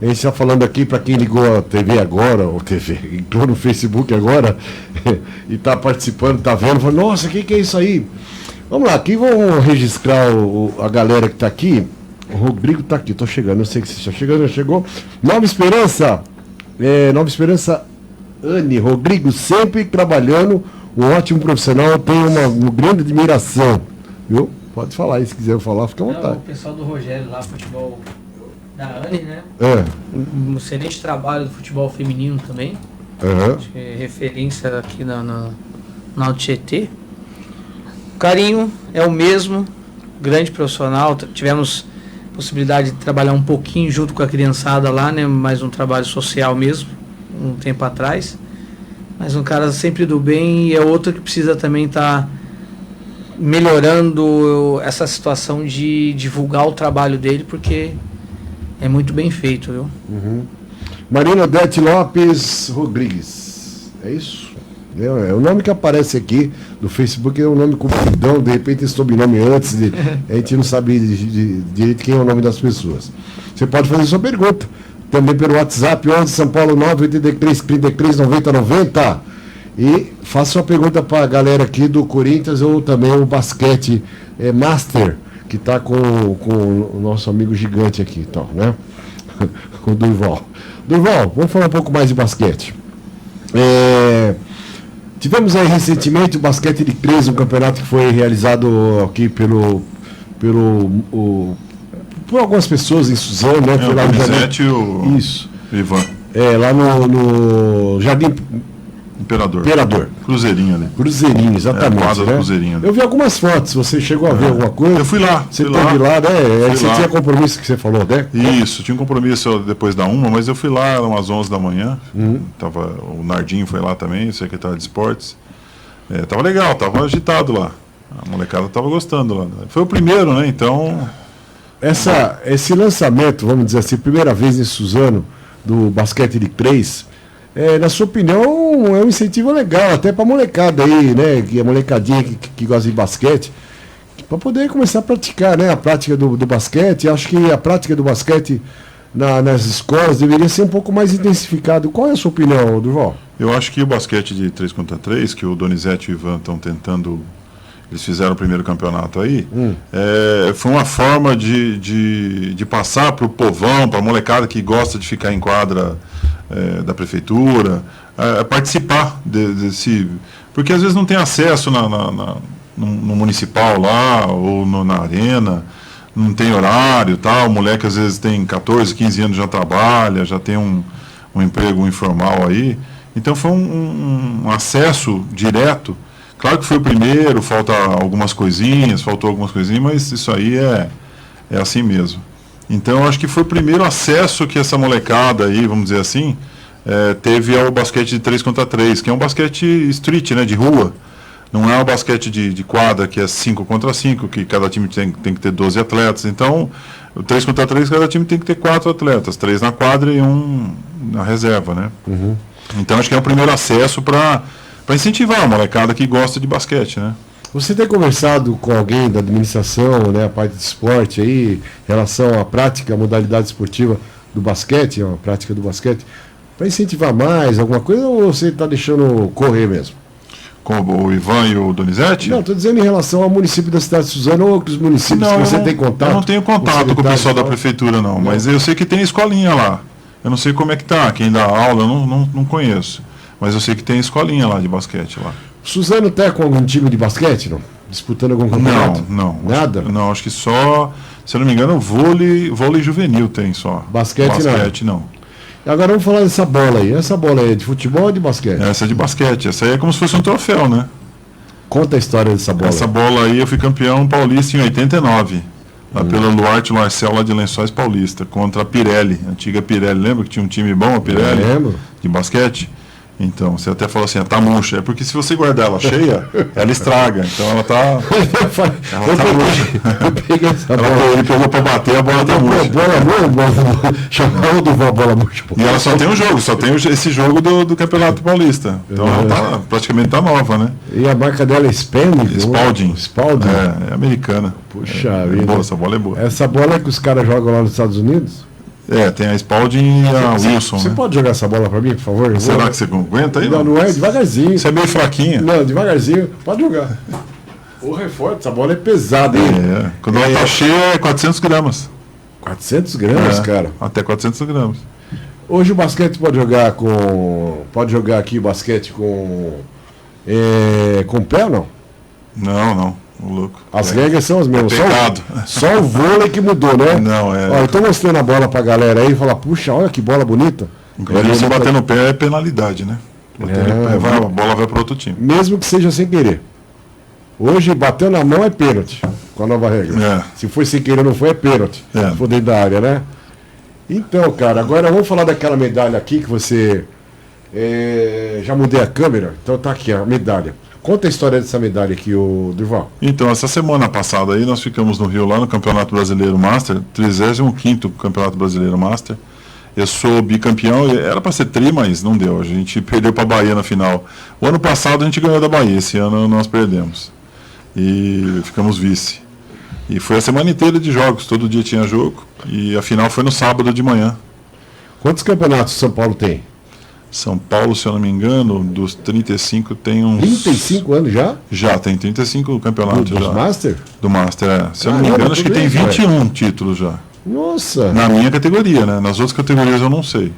A gente está falando aqui para quem ligou a TV agora, ou TV, entrou no Facebook agora e está participando, está vendo, falou, nossa, o que é isso aí? Vamos lá, aqui vamos registrar a galera que está aqui. O Rodrigo está aqui, estou chegando, eu sei que você está chegando, já chegou. Nova Esperança, Anne, Rodrigo, sempre trabalhando, um ótimo profissional, tenho uma grande admiração, viu? Pode falar aí, se quiser falar, fica à vontade. O pessoal do Rogério lá, futebol da Anne, né? Um excelente trabalho do futebol feminino também. Acho que é referência aqui na Tietê. Carinho é o mesmo, grande profissional, tivemos possibilidade de trabalhar um pouquinho junto com a criançada lá, né? Mais um trabalho social mesmo, um tempo atrás. Mas um cara sempre do bem e é outro que precisa também estar melhorando essa situação de divulgar o trabalho dele, porque é muito bem feito, viu? Marina Odete Lopes Rodrigues, é isso? O nome que aparece aqui no Facebook é um nome compridão, de repente esse sobrenome antes, a gente não sabe direito quem é o nome das pessoas. Você pode fazer sua pergunta também pelo WhatsApp 11 São Paulo 983 33 90 90 e faça sua pergunta para a galera aqui do Corinthians ou também o basquete Master, que está com o nosso amigo gigante aqui, então, né? Com o Durval. Durval, vamos falar um pouco mais de basquete. Tivemos aí recentemente o basquete de 13, um campeonato que foi realizado aqui por algumas pessoas em Suzano, né? Foi lá no Jardim. Isso. Ivan. Lá no Jardim Imperador. Cruzeirinho, né? Cruzeirinho, exatamente. Quadra do Cruzeirinho. Eu vi algumas fotos, você chegou a ver alguma coisa? Eu fui lá. Você esteve lá, né? Você tinha compromisso que você falou, né? Isso, tinha um compromisso depois da 1, mas eu fui lá umas 11 da manhã. Tava, o Nardinho foi lá também, o secretário de esportes. Tava legal, tava agitado lá. A molecada tava gostando lá. Foi o primeiro, né? Então... Esse lançamento, vamos dizer assim, primeira vez em Suzano, do basquete de 3, na sua opinião, é um incentivo legal, até para a molecada aí, né? A molecadinha que gosta de basquete, para poder começar a praticar, né? A prática do basquete. Acho que a prática do basquete nas escolas deveria ser um pouco mais intensificado. Qual é a sua opinião, Durval? Eu acho que o basquete de 3 contra 3, que o Donizete e o Ivan estão tentando... Eles fizeram o primeiro campeonato aí. Foi uma forma de passar para o povão, para a molecada que gosta de ficar em quadra da prefeitura, participar desse... Porque às vezes não tem acesso no municipal lá, ou na arena, não tem horário, tal. O moleque às vezes tem 14, 15 anos, já trabalha, já tem um emprego informal aí. Então foi um acesso direto. Claro que foi o primeiro, faltou algumas coisinhas, mas isso aí é assim mesmo. Então, acho que foi o primeiro acesso que essa molecada aí, vamos dizer assim, teve ao basquete de 3 contra 3, que é um basquete street, né, de rua. Não é um basquete de quadra, que é 5 contra 5, que cada time tem que ter 12 atletas. Então, o 3 contra 3, cada time tem que ter 4 atletas, 3 na quadra e 1 na reserva, né? Então, acho que é o primeiro acesso para incentivar a molecada que gosta de basquete, né? Você tem conversado com alguém da administração, né, a parte de esporte aí, em relação à prática, à modalidade esportiva do basquete, a prática do basquete, para incentivar mais alguma coisa, ou você está deixando correr mesmo? Com o Ivan e o Donizete? Não, estou dizendo em relação ao município da cidade de Suzano ou outros municípios que você tem contato. Eu não tenho contato com o pessoal da prefeitura, não, mas eu sei que tem escolinha lá. Eu não sei como é que tá, quem dá aula, eu não conheço. Mas eu sei que tem escolinha lá de basquete lá. Suzano está com algum time de basquete, não? Disputando algum campeonato? Não. Nada? Acho que só, se eu não me engano, vôlei juvenil tem só. Basquete não. Agora vamos falar dessa bola aí. Essa bola aí é de futebol ou de basquete? Essa é de basquete. Essa aí é como se fosse um troféu, né? Conta a história dessa bola. Essa bola aí eu fui campeão paulista em 89. Lá pela Luarte Marcel, lá de Lençóis Paulista, contra a Pirelli, a antiga Pirelli. Lembra que tinha um time bom, a Pirelli? Lembro. De basquete? Então, você até falou assim, tá murcha. É porque se você guardar ela cheia, ela estraga. Então ela tá murcha. Ele pegou pra bater, a bola tá murcha. Chamava do bola murcha. E ela só tem um jogo, só tem esse jogo do Campeonato Paulista. Então ela praticamente tá nova, né? E a marca dela é Spalding. Spalding? É americana. Puxa vida. Boa, essa bola é boa. Essa bola é que os caras jogam lá nos Estados Unidos? Tem a Spalding e a Wilson. Você pode jogar essa bola pra mim, por favor? Será que você aguenta aí? Não é, devagarzinho. Você é meio fraquinha. Não, devagarzinho, pode jogar. Porra, é forte, essa bola é pesada, hein? Quando ela tá cheia é 400 gramas. 400 gramas, cara? Até 400 gramas. Hoje o basquete pode jogar aqui o basquete com pé ou não? Não. Louco. As regras são as mesmas. Só o vôlei que mudou, né? Não, eu tô mostrando a bola pra galera aí e falar, puxa, olha que bola bonita. Inclusive, se bater no pé é penalidade, né? A bola vai para outro time. Mesmo que seja sem querer. Hoje, bateu na mão é pênalti, com a nova regra. Se foi sem querer não foi, é pênalti. Se for dentro da área, né? Então, cara, agora vamos falar daquela medalha aqui que você... já mudei a câmera, então tá aqui a medalha. Conta a história dessa medalha aqui, o Durval. Então, essa semana passada aí, nós ficamos no Rio, lá no Campeonato Brasileiro Master, 35º Campeonato Brasileiro Master. Eu sou bicampeão, era para ser tri, mas não deu. A gente perdeu para a Bahia na final. O ano passado a gente ganhou da Bahia, esse ano nós perdemos. E ficamos vice. E foi a semana inteira de jogos, todo dia tinha jogo. E a final foi no sábado de manhã. Quantos campeonatos São Paulo tem? São Paulo, se eu não me engano, dos 35 tem uns... 35 anos já? Já, tem 35 campeonatos. Do Master? Do Master, é. Se eu não me engano, acho que tem 21 títulos já. Nossa! Na minha categoria, né? Nas outras categorias eu não sei.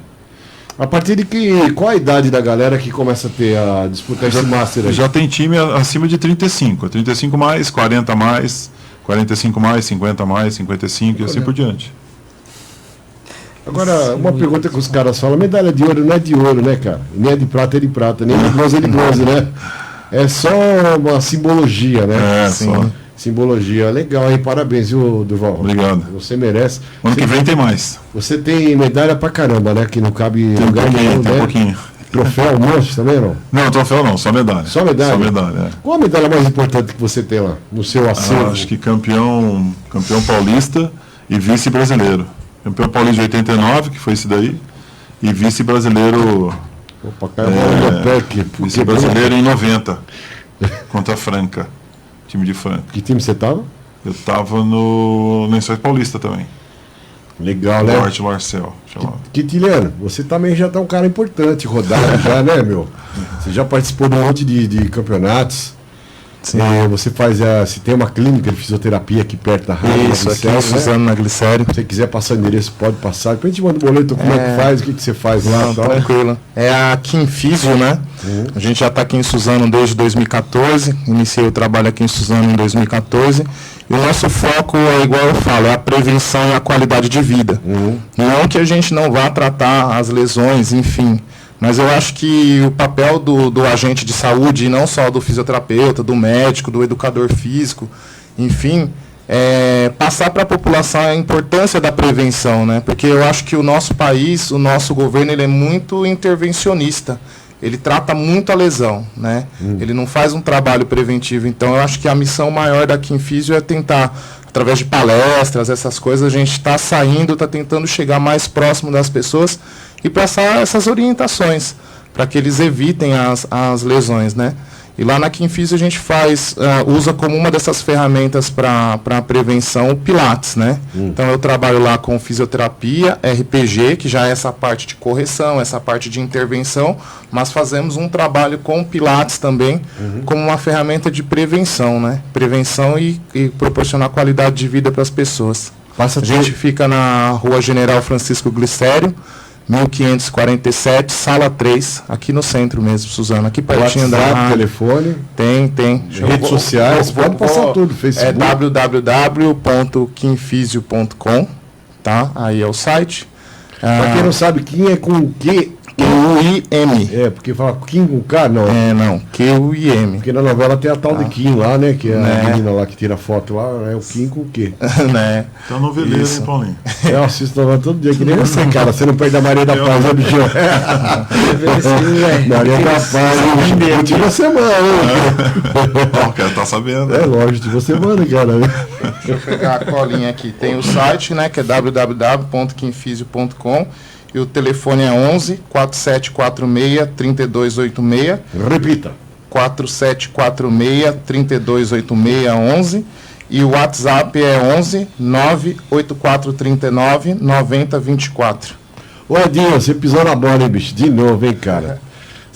A partir de qual a idade da galera que começa a disputar esse Master aí? Já tem time acima de 35. 35 mais, 40 mais, 45 mais, 50 mais, 55 e assim por diante. Agora, uma pergunta que os caras falam, medalha de ouro não é de ouro, né, cara? Nem é de prata, nem de bronze é de bronze, né? É só uma simbologia, né? É, sim. Simbologia. Legal, hein? Parabéns, viu, Durval? Obrigado. Você merece. Ano que vem tem mais. Você tem medalha pra caramba, né? Que não cabe tem lugar nenhum, tem né? um pouquinho. Troféu, monte também, não? Não, troféu não, só medalha. Só medalha? Só medalha, é. Qual a medalha mais importante que você tem lá, no seu acervo? Acho que campeão paulista e vice-brasileiro. Campeão paulista de 89, que foi esse daí, e vice-brasileiro... Opa, cara, vice-brasileiro em 90, contra a Franca, time de Franca. Que time você tava? Eu tava no Lençóis Paulista também. Legal, né? Norte Marcel. Quintiliano, você também já tá um cara importante, rodado já, né, meu? Você já participou de um monte de campeonatos. Sim. Você você tem uma clínica de fisioterapia aqui perto da rádio. Isso, aqui em Suzano, na Glicério. Se você quiser passar o endereço, pode passar. Depois a gente manda um boleto, como é que faz, o que você faz lá. Não, tranquilo. É a Quinfísio, né? A gente já está aqui em Suzano desde 2014. Iniciei o trabalho aqui em Suzano em 2014. E o nosso foco é, igual eu falo, é a prevenção e a qualidade de vida. Não que a gente não vá tratar as lesões, enfim. Mas eu acho que o papel do agente de saúde, e não só do fisioterapeuta, do médico, do educador físico, enfim, é passar para a população a importância da prevenção, né? Porque eu acho que o nosso país, o nosso governo, ele é muito intervencionista. Ele trata muito a lesão, né? Ele não faz um trabalho preventivo. Então, eu acho que a missão maior da Quinfísio é tentar, através de palestras, essas coisas, a gente está saindo, está tentando chegar mais próximo das pessoas e passar essas orientações para que eles evitem as lesões, né? E lá na Quinfísio a gente usa como uma dessas ferramentas para prevenção o Pilates, né? Então eu trabalho lá com fisioterapia, RPG, que já é essa parte de correção, essa parte de intervenção, mas fazemos um trabalho com Pilates também, como uma ferramenta de prevenção, né? Prevenção e proporcionar qualidade de vida para as pessoas. A gente fica na Rua General Francisco Glicério, 1547, sala 3, aqui no centro mesmo, Suzano, aqui pertinho da rádio. Telefone? Tem. Redes sociais, pode passar tudo, Facebook. É www.quinfisio.com, tá? Aí é o site. Pra quem não sabe, Kim é com Q. Q-U-I-M. É, porque fala Kim com K, não. Não, Q-U-I-M. Porque na novela tem a tal de Kim lá, né? Que é a menina lá que tira foto lá, é o Kim com Q. Né? Então noveleiro, hein, Paulinho? Eu assisto novela todo dia, que nem você, cara. Você não perde a Maria da Paz, né, bichão? Maria da Paz, última semana, O cara tá sabendo. É lógico, última semana, cara. Deixa eu pegar a colinha aqui. Tem o site, né? Que é www.quinfisio.com. E o telefone é 11 4746 3286. Repita. 4746 3286 11. E o WhatsApp é 11 98439 9024. Ô Edinho, você pisou na bola, hein, bicho? De novo, hein, cara?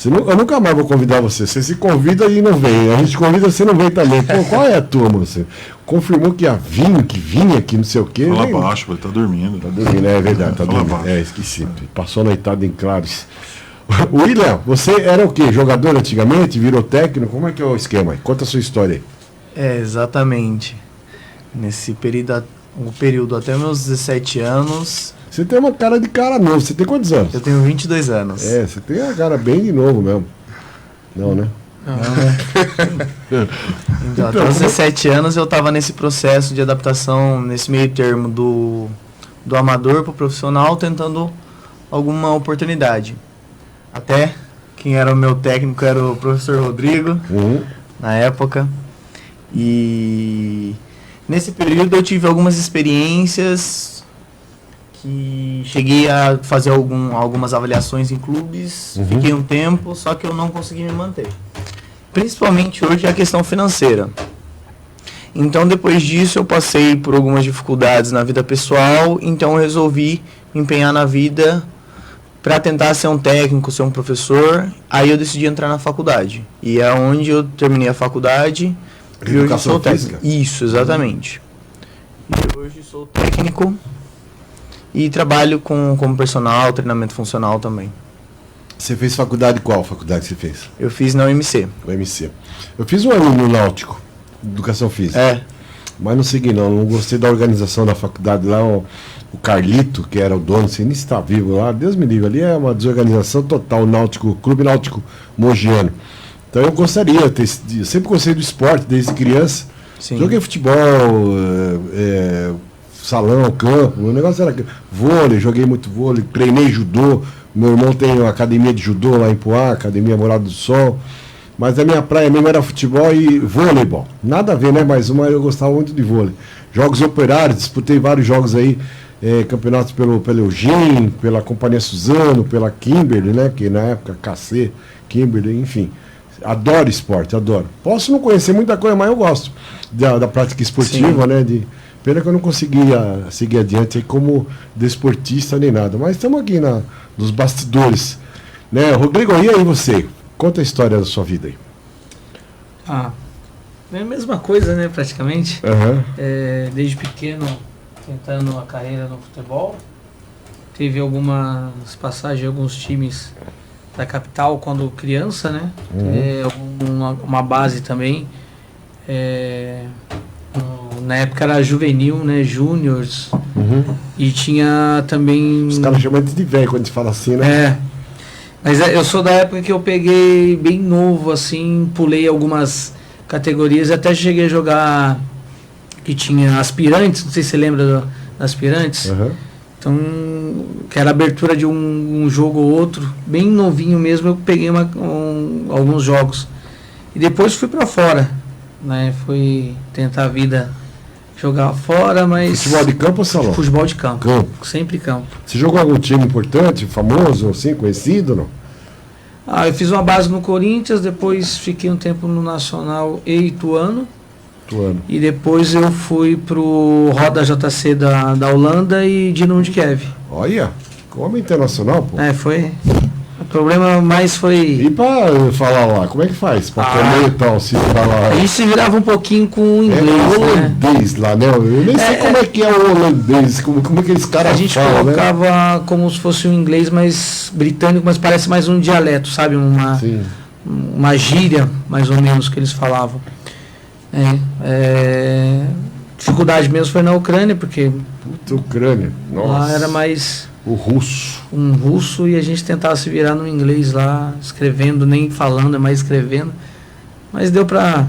Eu nunca mais vou convidar você. Você se convida e não vem. A gente convida, você não vem também. Pô, qual é a tua, você? Confirmou que vinha aqui, não sei o quê. Fala baixo, ele tá dormindo. Tá dormindo, é verdade, tá dormindo. Baixo. Esqueci. Passou a noitada em Claros. William, você era o quê? Jogador antigamente? Virou técnico? Como é que é o esquema aí? Conta a sua história aí. Exatamente. Nesse período até meus 17 anos... Você tem uma cara de cara novo. Você tem quantos anos? Eu tenho 22 anos. Você tem a cara bem de novo mesmo. Não, né? Não, né? Então, até os 17 anos eu estava nesse processo de adaptação, nesse meio termo do amador para o profissional, tentando alguma oportunidade. Até quem era o meu técnico era o professor Rodrigo, na época. E nesse período eu tive algumas experiências que cheguei a fazer algumas avaliações em clubes, fiquei um tempo, só que eu não consegui me manter. Principalmente hoje é a questão financeira. Então depois disso eu passei por algumas dificuldades na vida pessoal, então eu resolvi me empenhar na vida para tentar ser um técnico, ser um professor. Aí eu decidi entrar na faculdade. E é onde eu terminei a faculdade. E hoje sou técnico. Isso, exatamente. E hoje sou técnico e trabalho como personal, treinamento funcional também. Você fez faculdade, qual faculdade você fez? Eu fiz na UMC. UMC. Eu fiz um ano no Náutico, Educação Física. Mas não segui não gostei da organização da faculdade lá, o Carlito, que era o dono, você nem está vivo lá, Deus me livre, ali é uma desorganização total, o Náutico, Clube Náutico Mogiano. Então eu gostaria, eu sempre gostei do esporte desde criança. Sim. Joguei futebol, salão, campo, o negócio era vôlei, joguei muito vôlei, treinei judô, meu irmão tem uma academia de judô lá em Poá, Academia Morada do Sol, mas a minha praia mesmo era futebol e voleibol, nada a ver, né, mas eu gostava muito de vôlei. Jogos operários, disputei vários jogos aí, campeonatos pelo Eugene, pela Companhia Suzano, pela Kimberly, né, que na época KC, Kimberly, enfim. Adoro esporte, adoro. Posso não conhecer muita coisa, mas eu gosto da prática esportiva, né? Pena que eu não conseguia seguir adiante aí como desportista nem nada. Mas estamos aqui nos bastidores. Né? Rodrigo, e aí você? Conta a história da sua vida aí. É a mesma coisa, né, praticamente. Uhum. Desde pequeno, tentando a carreira no futebol. Teve algumas passagens em alguns times da capital quando criança, né? Uma base também. Na época era juvenil, né? Júniors. E tinha também... Os caras chamam de velho quando a gente fala assim, né? Mas eu sou da época que eu peguei bem novo, assim, pulei algumas categorias, até cheguei a jogar, que tinha aspirantes, não sei se você lembra das aspirantes. Então, que era a abertura de um jogo ou outro, bem novinho mesmo, eu peguei alguns jogos. E depois fui para fora, né? Fui tentar a vida jogar fora, mas... Futebol de campo ou salão? Futebol de campo. Sempre campo. Você jogou algum time importante, famoso, assim, conhecido, não? Eu fiz uma base no Corinthians, depois fiquei um tempo no Nacional e Ituano. E depois eu fui pro Roda JC da Holanda e Dinamo de Kiev. Olha, como internacional, pô. Foi. O problema mais foi... E pra falar lá, como é que faz? Pra comer e tal, se falar... A gente se virava um pouquinho com o inglês, holandês, né? Lá, né? Eu nem sei como é que é o holandês, como é que eles caras falam, a gente colocava, né? Como se fosse um inglês mais britânico, mas parece mais um dialeto, sabe? Uma gíria, mais ou menos, que eles falavam. Dificuldade mesmo foi na Ucrânia, porque... Ucrânia, nossa. Lá era mais... O russo. Um russo, e a gente tentava se virar no inglês lá, escrevendo, nem falando, mas escrevendo. Mas deu pra...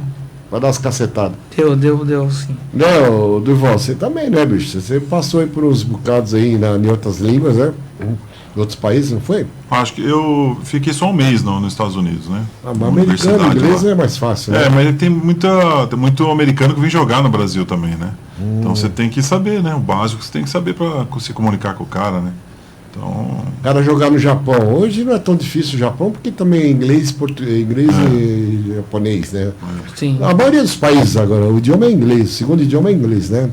Pra dar umas cacetadas. Deu, sim. Não, Durval, você também, né, bicho? Você passou aí por uns bocados aí em outras línguas, né? Em outros países, não foi? Acho que eu fiquei só um mês nos Estados Unidos, né? Mas americano, inglês é mais fácil, né? Mas tem muito americano que vem jogar no Brasil também, né? Então você tem que saber, né? O básico você tem que saber para se comunicar com o cara, né? Então... O cara jogar no Japão. Hoje não é tão difícil o Japão, porque também é inglês e japonês, né? Sim. A maioria dos países agora, o idioma é inglês, o segundo idioma é inglês, né?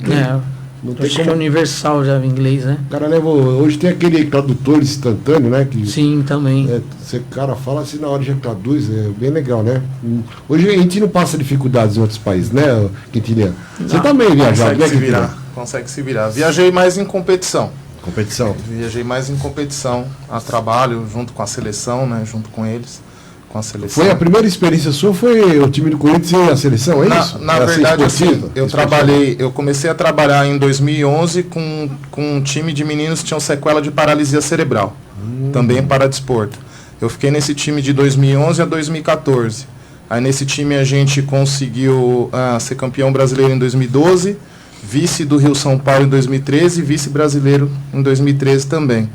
Não tem como... universal já em inglês, né? O cara leva... Hoje tem aquele tradutor instantâneo, né? Que, sim, também. O cara fala assim, na hora já traduz, é bem legal, né? Hoje a gente não passa dificuldades em outros países, né, Quintiliano? Você também viajou, né? Consegue se virar. Viajei mais em competição. Viajei mais em competição, a trabalho junto com a seleção, né? Junto com eles, com a seleção. Foi a primeira experiência sua, foi o time do Corinthians e a seleção, é isso? Na verdade, assim, eu comecei a trabalhar em 2011 com um time de meninos que tinham sequela de paralisia cerebral, também para desporto. Eu fiquei nesse time de 2011 a 2014. Aí nesse time a gente conseguiu ser campeão brasileiro em 2012, vice do Rio São Paulo em 2013 e vice brasileiro em 2013 também.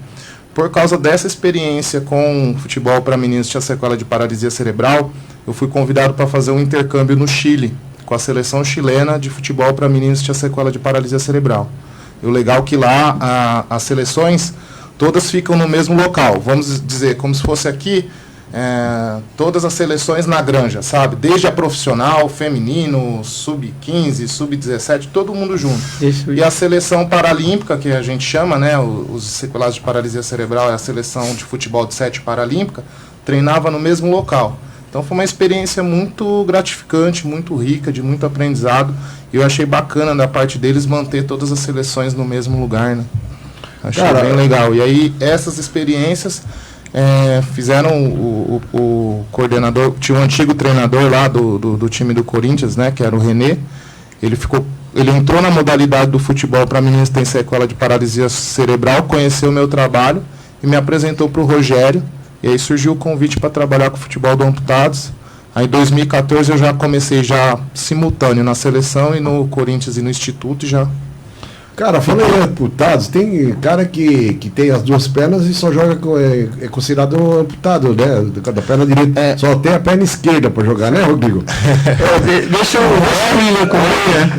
Por causa dessa experiência com futebol para meninos que tinha sequela de paralisia cerebral, eu fui convidado para fazer um intercâmbio no Chile, com a seleção chilena de futebol para meninos que tinha sequela de paralisia cerebral. E o legal é que lá as seleções todas ficam no mesmo local. Vamos dizer, como se fosse aqui, todas as seleções na granja, sabe? Desde a profissional, feminino, sub-15, sub-17, todo mundo junto. E a seleção paralímpica, que a gente chama, né? Os sequelados de paralisia cerebral, é a seleção de futebol de 7 paralímpica, treinava no mesmo local. Então foi uma experiência muito gratificante, muito rica, de muito aprendizado. E eu achei bacana da parte deles manter todas as seleções no mesmo lugar, né? Achei bem legal. E aí essas experiências fizeram o coordenador, tinha um antigo treinador lá do time do Corinthians, né? Que era o René. Ele entrou na modalidade do futebol para meninas que têm sequela de paralisia cerebral, conheceu o meu trabalho e me apresentou para o Rogério. E aí surgiu o convite para trabalhar com o futebol do amputados. Aí em 2014 eu já comecei simultâneo na seleção e no Corinthians e no Instituto já. Cara, falando em amputados, tem cara que tem as duas pernas e só joga é considerado um amputado, né? Da perna direita. Só tem a perna esquerda para jogar, né, Rodrigo? Deixa o William correr, né?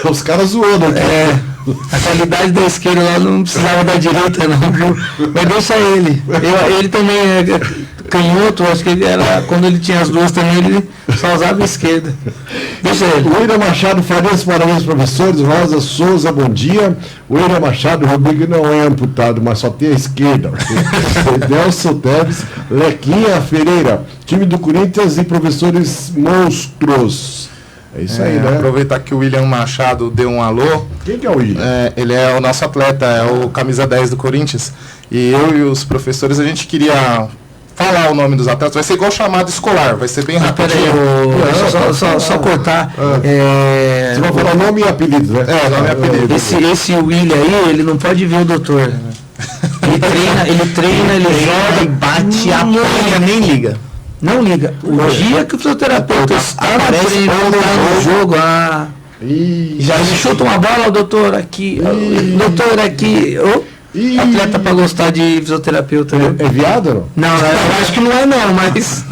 Os caras zoando aqui. A qualidade da esquerda lá não precisava da direita, não, viu? Mas deixa ele. Ele também é canhoto, acho que ele era. Quando ele tinha as duas também, ele só usava a esquerda. Deixa ele. O William Machado, parabéns, professores. Rosa Souza, bom dia. O William Machado, o Rodrigo não é amputado, mas só tem a esquerda. Nelson Teves, Lequinha Ferreira, time do Corinthians e professores monstros. É isso aí, né? Aproveitar que o William Machado deu um alô. Quem que é o William? Ele é o nosso atleta, é o camisa 10 do Corinthians. E eu e os professores, a gente queria falar o nome dos atletas. Vai ser igual chamado escolar, vai ser bem rapidinho. Só cortar. Você vai falar nome e apelido, né? Nome e apelido. Esse William aí, ele não pode ver o doutor. Ele treina, ele joga, bate, apanha, nem liga. Não liga. O dia que o fisioterapeuta está no jogo, já me chuta uma bola, doutor, aqui. Doutor, aqui. Atleta para gostar de fisioterapeuta. É viado ou não? Não, eu acho que não é não, mas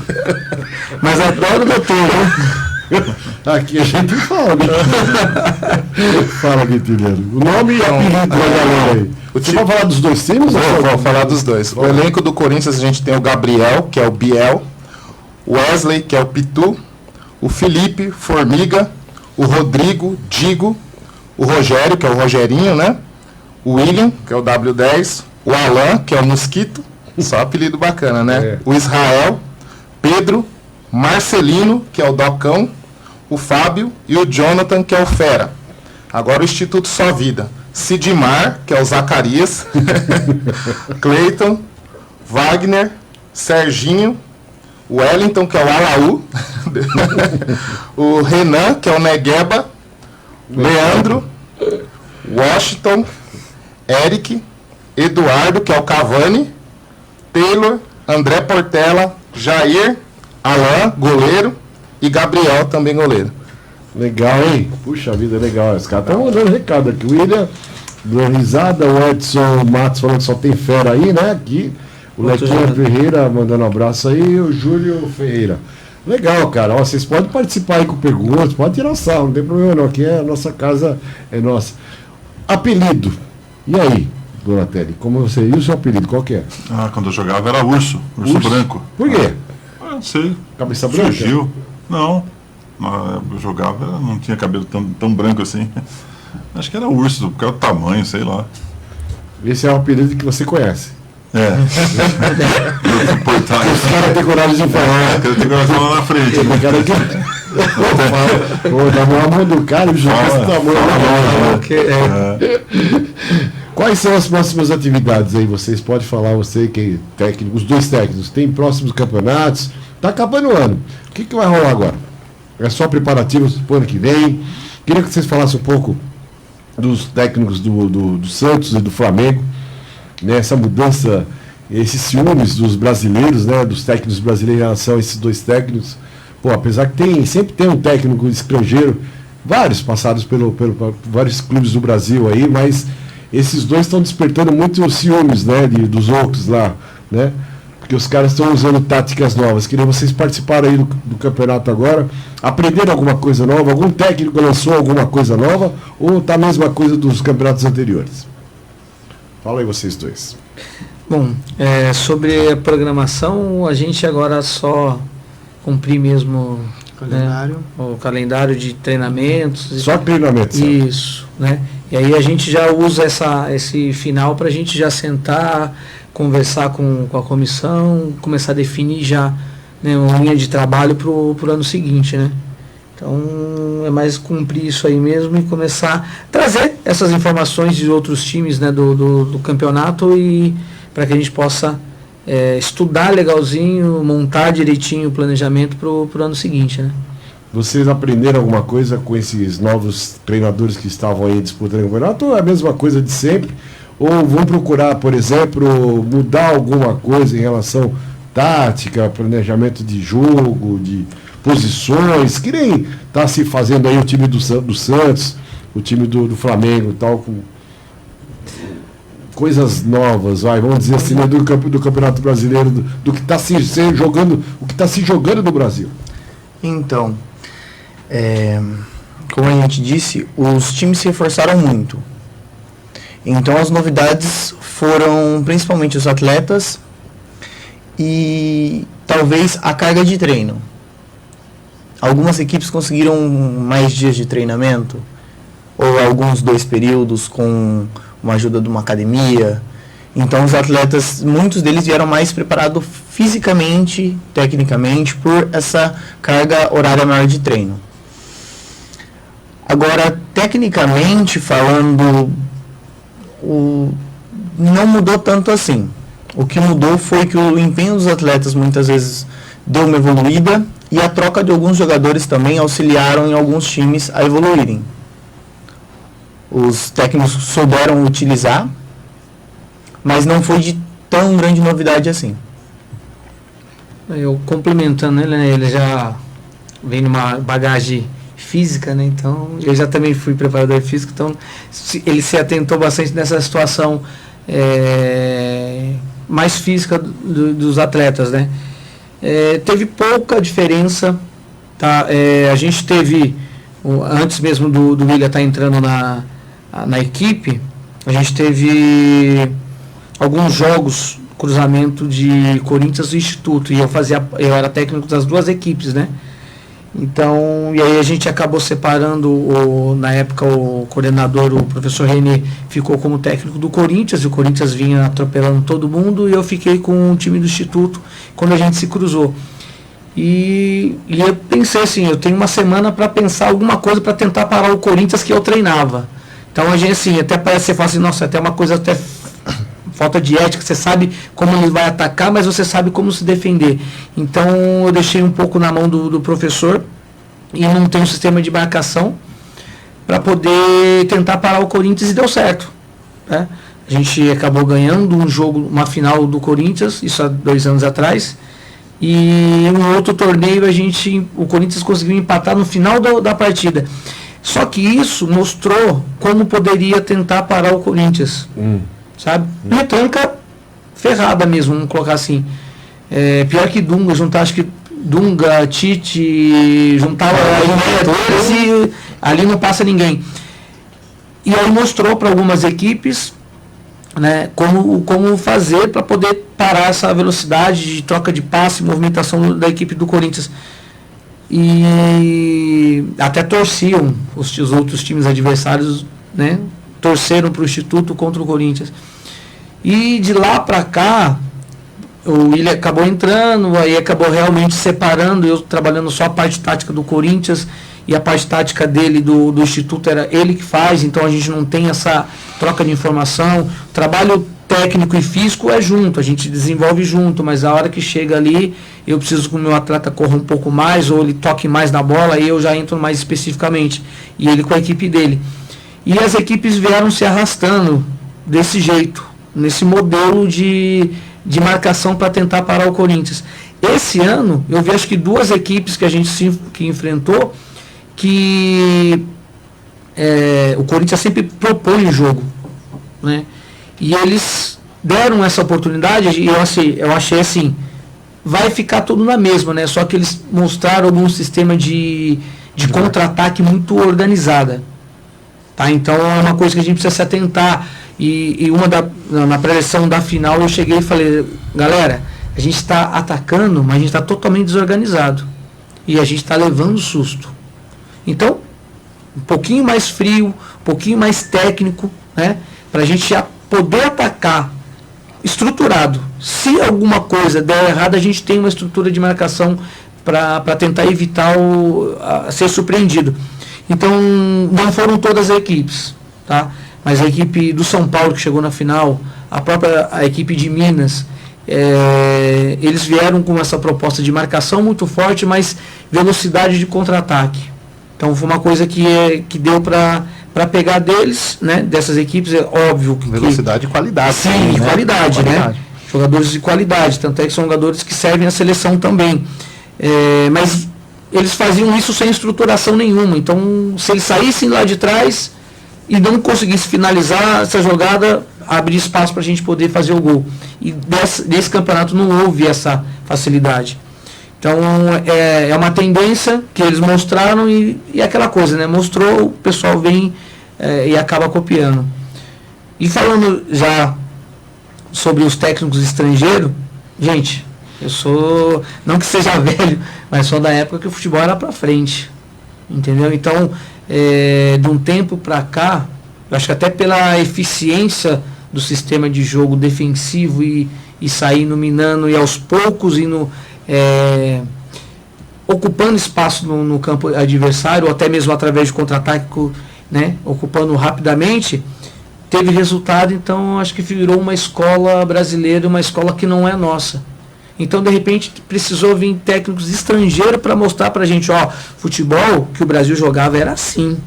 adoro o doutor, né? Aqui a gente fala, né? Fala, Guilherme. O nome e apelido da galera aí. Você vai falar dos dois times? Vou falar dos dois. O elenco do Corinthians, a gente tem o Gabriel, que é o Biel, o Wesley, que é o Pitu, o Felipe, Formiga, o Rodrigo, Digo, o Rogério, que é o Rogerinho, né? O William, que é o W10, o Alan, que é o Mosquito, só apelido bacana, né? O Israel, Pedro, Marcelino, que é o Docão, o Fábio e o Jonathan, que é o Fera. Agora o Instituto Só Vida. Sidmar, que é o Zacarias, Cleiton, Wagner, Serginho, o Wellington, que é o Alaú, o Renan, que é o Negueba, Leandro, Washington, Eric, Eduardo, que é o Cavani, Taylor, André Portela, Jair, Alain, goleiro, e Gabriel, também goleiro. Legal, hein? Puxa vida, legal. Os caras estão mandando recado aqui. O William dando risada, o Edson Matos falando que só tem fera aí, né? Aqui. O Lequinha Ferreira mandando um abraço aí, e o Júlio Ferreira. Legal, cara. Ó, vocês podem participar aí com perguntas, pode tirar sarro, não tem problema não. Aqui é a nossa casa, é nossa. Apelido. E aí, dona Teli, como você. E o seu apelido, qual que é? Quando eu jogava era Urso branco. Por quê? Não sei. Cabeça branca? Surgiu. Não. Eu jogava, não tinha cabelo tão branco assim. Acho que era Urso, por causa do tamanho, sei lá. Esse é o apelido que você conhece. Os caras têm coragem de falar. Os caras têm coragem de falar na frente. O cara que. Dá a mão do cara, o jogo esse tamanho. Quais são as próximas atividades aí? Vocês podem falar, você que técnico, os dois técnicos, tem próximos campeonatos, tá acabando o ano. O que vai rolar agora? É só preparativos para o ano que vem. Queria que vocês falassem um pouco dos técnicos do Santos e do Flamengo, né, essa mudança, esses ciúmes dos brasileiros, né, dos técnicos brasileiros em relação a esses dois técnicos. Pô, apesar que sempre tem um técnico estrangeiro, vários passados pelo vários clubes do Brasil aí, mas esses dois estão despertando muito os ciúmes, né, dos outros lá, né? porque os caras estão usando táticas novas. Queria vocês participarem aí do campeonato agora, aprenderam alguma coisa nova, algum técnico lançou alguma coisa nova, ou tá a mesma coisa dos campeonatos anteriores? Fala aí vocês dois. Bom, sobre a programação, a gente agora só cumprir mesmo calendário. O calendário de treinamentos. Só treinamentos. Isso, né? E aí a gente já usa esse final para a gente já sentar, conversar com a comissão, começar a definir já, né, uma linha de trabalho para o ano seguinte, né? Então é mais cumprir isso aí mesmo e começar a trazer essas informações de outros times, né, do campeonato, e para que a gente possa estudar legalzinho, montar direitinho o planejamento para o ano seguinte, né? Vocês aprenderam alguma coisa com esses novos treinadores que estavam aí disputando o campeonato, ou é a mesma coisa de sempre? Ou vão procurar, por exemplo, mudar alguma coisa em relação tática, planejamento de jogo, de posições, que nem está se fazendo aí o time do Santos, o time do Flamengo e tal, com coisas novas, vamos dizer assim, né, do Campeonato Brasileiro, do que está se jogando, o que está se jogando no Brasil. Então, como a gente disse, os times se reforçaram muito. Então as novidades foram principalmente os atletas e talvez a carga de treino. Algumas equipes conseguiram mais dias de treinamento, ou alguns 2 períodos com uma ajuda de uma academia. Então os atletas, muitos deles vieram mais preparados fisicamente, tecnicamente, por essa carga horária maior de treino. Agora, tecnicamente falando, não mudou tanto assim. O que mudou foi que o empenho dos atletas muitas vezes deu uma evoluída, e a troca de alguns jogadores também auxiliaram em alguns times a evoluírem. Os técnicos souberam utilizar, mas não foi de tão grande novidade assim. Eu complementando ele, né, ele já vem numa bagagem física, né, então eu já também fui preparador físico, então ele se atentou bastante nessa situação mais física dos atletas, né. Teve pouca diferença, tá? A gente teve, antes mesmo do William estar entrando na equipe, a gente teve alguns jogos, cruzamento de Corinthians e Instituto, e eu era técnico das 2 equipes, né? Então, e aí a gente acabou separando, na época o coordenador, o professor René, ficou como técnico do Corinthians, e o Corinthians vinha atropelando todo mundo, e eu fiquei com o time do Instituto quando a gente se cruzou. E eu pensei assim, eu tenho uma semana para pensar alguma coisa para tentar parar o Corinthians que eu treinava. Então a gente, assim, até parece que você fala assim, nossa, até uma coisa até falta de ética, você sabe como ele vai atacar, mas você sabe como se defender. Então eu deixei um pouco na mão do professor e montei um sistema de marcação para poder tentar parar o Corinthians, e deu certo, né? A gente acabou ganhando um jogo, uma final do Corinthians, isso há 2 anos atrás, e um outro torneio o Corinthians conseguiu empatar no final da partida. Só que isso mostrou como poderia tentar parar o Corinthians. Sabe? Retranca ferrada mesmo, vamos colocar assim. Pior que Dunga, juntar, acho que Dunga, Tite, juntava e ali não passa ninguém. E aí mostrou para algumas equipes, né, como fazer para poder parar essa velocidade de troca de passe, movimentação da equipe do Corinthians. E até torciam os outros times adversários, né? Torceram para o Instituto contra o Corinthians. E de lá para cá, o William acabou entrando, aí acabou realmente separando, eu trabalhando só a parte tática do Corinthians, e a parte tática dele do Instituto era ele que faz, então a gente não tem essa troca de informação. O trabalho técnico e físico é junto, a gente desenvolve junto, mas a hora que chega ali, eu preciso que o meu atleta corra um pouco mais, ou ele toque mais na bola, aí eu já entro mais especificamente, e ele com a equipe dele. E as equipes vieram se arrastando desse jeito, nesse modelo de marcação para tentar parar o Corinthians. Esse ano, eu vi acho que 2 equipes que a gente que enfrentou, que o Corinthians sempre propõe o jogo, né? E eles deram essa oportunidade e eu achei assim, vai ficar tudo na mesma, né? Só que eles mostraram algum sistema de contra-ataque muito organizada. Tá? Então é uma coisa que a gente precisa se atentar. E na pré-eleição da final eu cheguei e falei, galera, a gente está atacando, mas a gente está totalmente desorganizado. E a gente está levando susto. Então, um pouquinho mais frio, um pouquinho mais técnico, né? Para a gente já poder atacar estruturado. Se alguma coisa der errado, a gente tem uma estrutura de marcação para tentar evitar ser surpreendido. Então, não foram todas as equipes, tá? Mas a equipe do São Paulo, que chegou na final, a equipe de Minas, eles vieram com essa proposta de marcação muito forte, mas velocidade de contra-ataque. Então, foi uma coisa que deu para pegar deles, né? Dessas equipes, é óbvio que... Velocidade e qualidade. Sim, né? qualidade, né? Jogadores de qualidade, tanto é que são jogadores que servem à seleção também. Mas eles faziam isso sem estruturação nenhuma. Então, se eles saíssem lá de trás e não conseguissem finalizar essa jogada, abrir espaço para a gente poder fazer o gol. E desse campeonato não houve essa facilidade. Então, é uma tendência que eles mostraram e aquela coisa, né? Mostrou, o pessoal vem e acaba copiando. E falando já sobre os técnicos estrangeiros, gente, eu sou, não que seja velho, mas sou da época que o futebol era para frente, entendeu? Então, de um tempo para cá, eu acho que até pela eficiência do sistema de jogo defensivo e sair minando e aos poucos indo ocupando espaço no campo adversário, ou até mesmo através de contra-ataque, né, ocupando rapidamente, teve resultado. Então acho que virou uma escola brasileira, uma escola que não é nossa. Então de repente precisou vir técnicos estrangeiros para mostrar pra gente, ó, futebol que o Brasil jogava era assim, não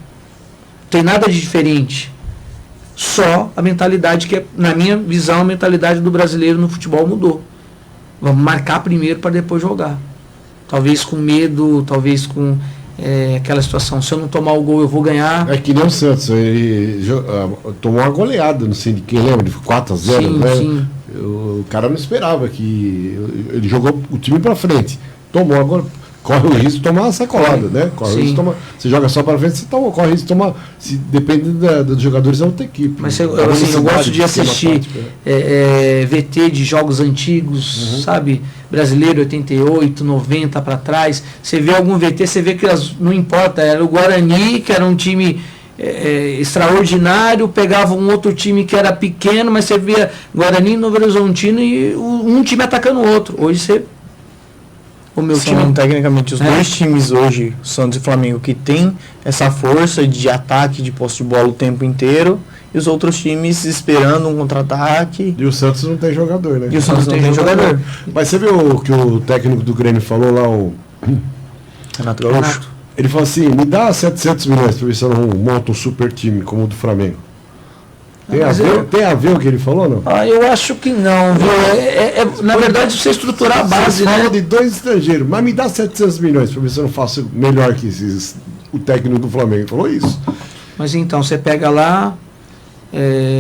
tem nada de diferente, só a mentalidade que, na minha visão, a mentalidade do brasileiro no futebol mudou. Vamos marcar primeiro para depois jogar. Talvez com medo, talvez com aquela situação, se eu não tomar o gol eu vou ganhar. É que nem o Santos, ele tomou uma goleada, não sei de quem lembra, de 4-0, né? Sim. O cara não esperava que ele jogou o time para frente, tomou agora, corre o risco de tomar uma sacolada, né? Corre o risco de tomar, você joga só para frente, você corre o risco de tomar, se depende dos jogadores, é outra equipe. Mas eu gosto de assistir VT de jogos antigos, sabe? Brasileiro 88, 90 para trás. Você vê algum VT, você vê que não importa, era o Guarani, que era um time extraordinário, pegava um outro time que era pequeno, mas você via Guarani, Novo Horizontino e um time atacando o outro. Hoje você... O meu time, tecnicamente, os dois times hoje, Santos e Flamengo, que tem essa força de ataque, de posse de bola o tempo inteiro, e os outros times esperando um contra-ataque. E o Santos não tem jogador, né? E o Santos não tem jogador. Mas você viu o que o técnico do Grêmio falou lá, o Renato Gaúcho? Ele falou assim, me dá 700 milhões para ver se eu não monto um super time como o do Flamengo. Tem a ver o que ele falou, não? Eu acho que não, viu? Na verdade, você estruturar a base, né? Fala de dois estrangeiros, mas me dá 700 milhões para ver se eu não faço melhor que o técnico do Flamengo. Ele falou isso. Mas então, você pega lá,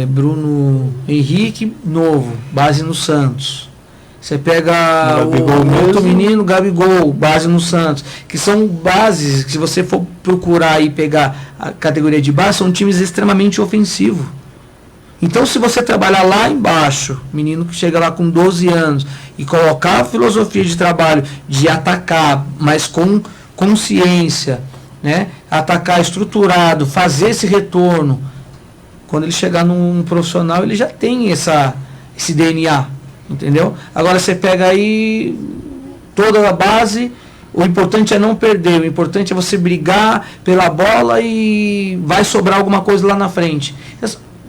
Bruno Henrique, novo, base no Santos. Você pega o outro menino, Gabigol, base no Santos. Que são bases que, se você for procurar e pegar a categoria de base, são times extremamente ofensivos. Então, se você trabalhar lá embaixo, menino que chega lá com 12 anos, e colocar a filosofia de trabalho de atacar, mas com consciência, né? Atacar estruturado, fazer esse retorno, quando ele chegar num profissional, ele já tem esse DNA, entendeu? Agora você pega aí toda a base, o importante é não perder, o importante é você brigar pela bola e vai sobrar alguma coisa lá na frente.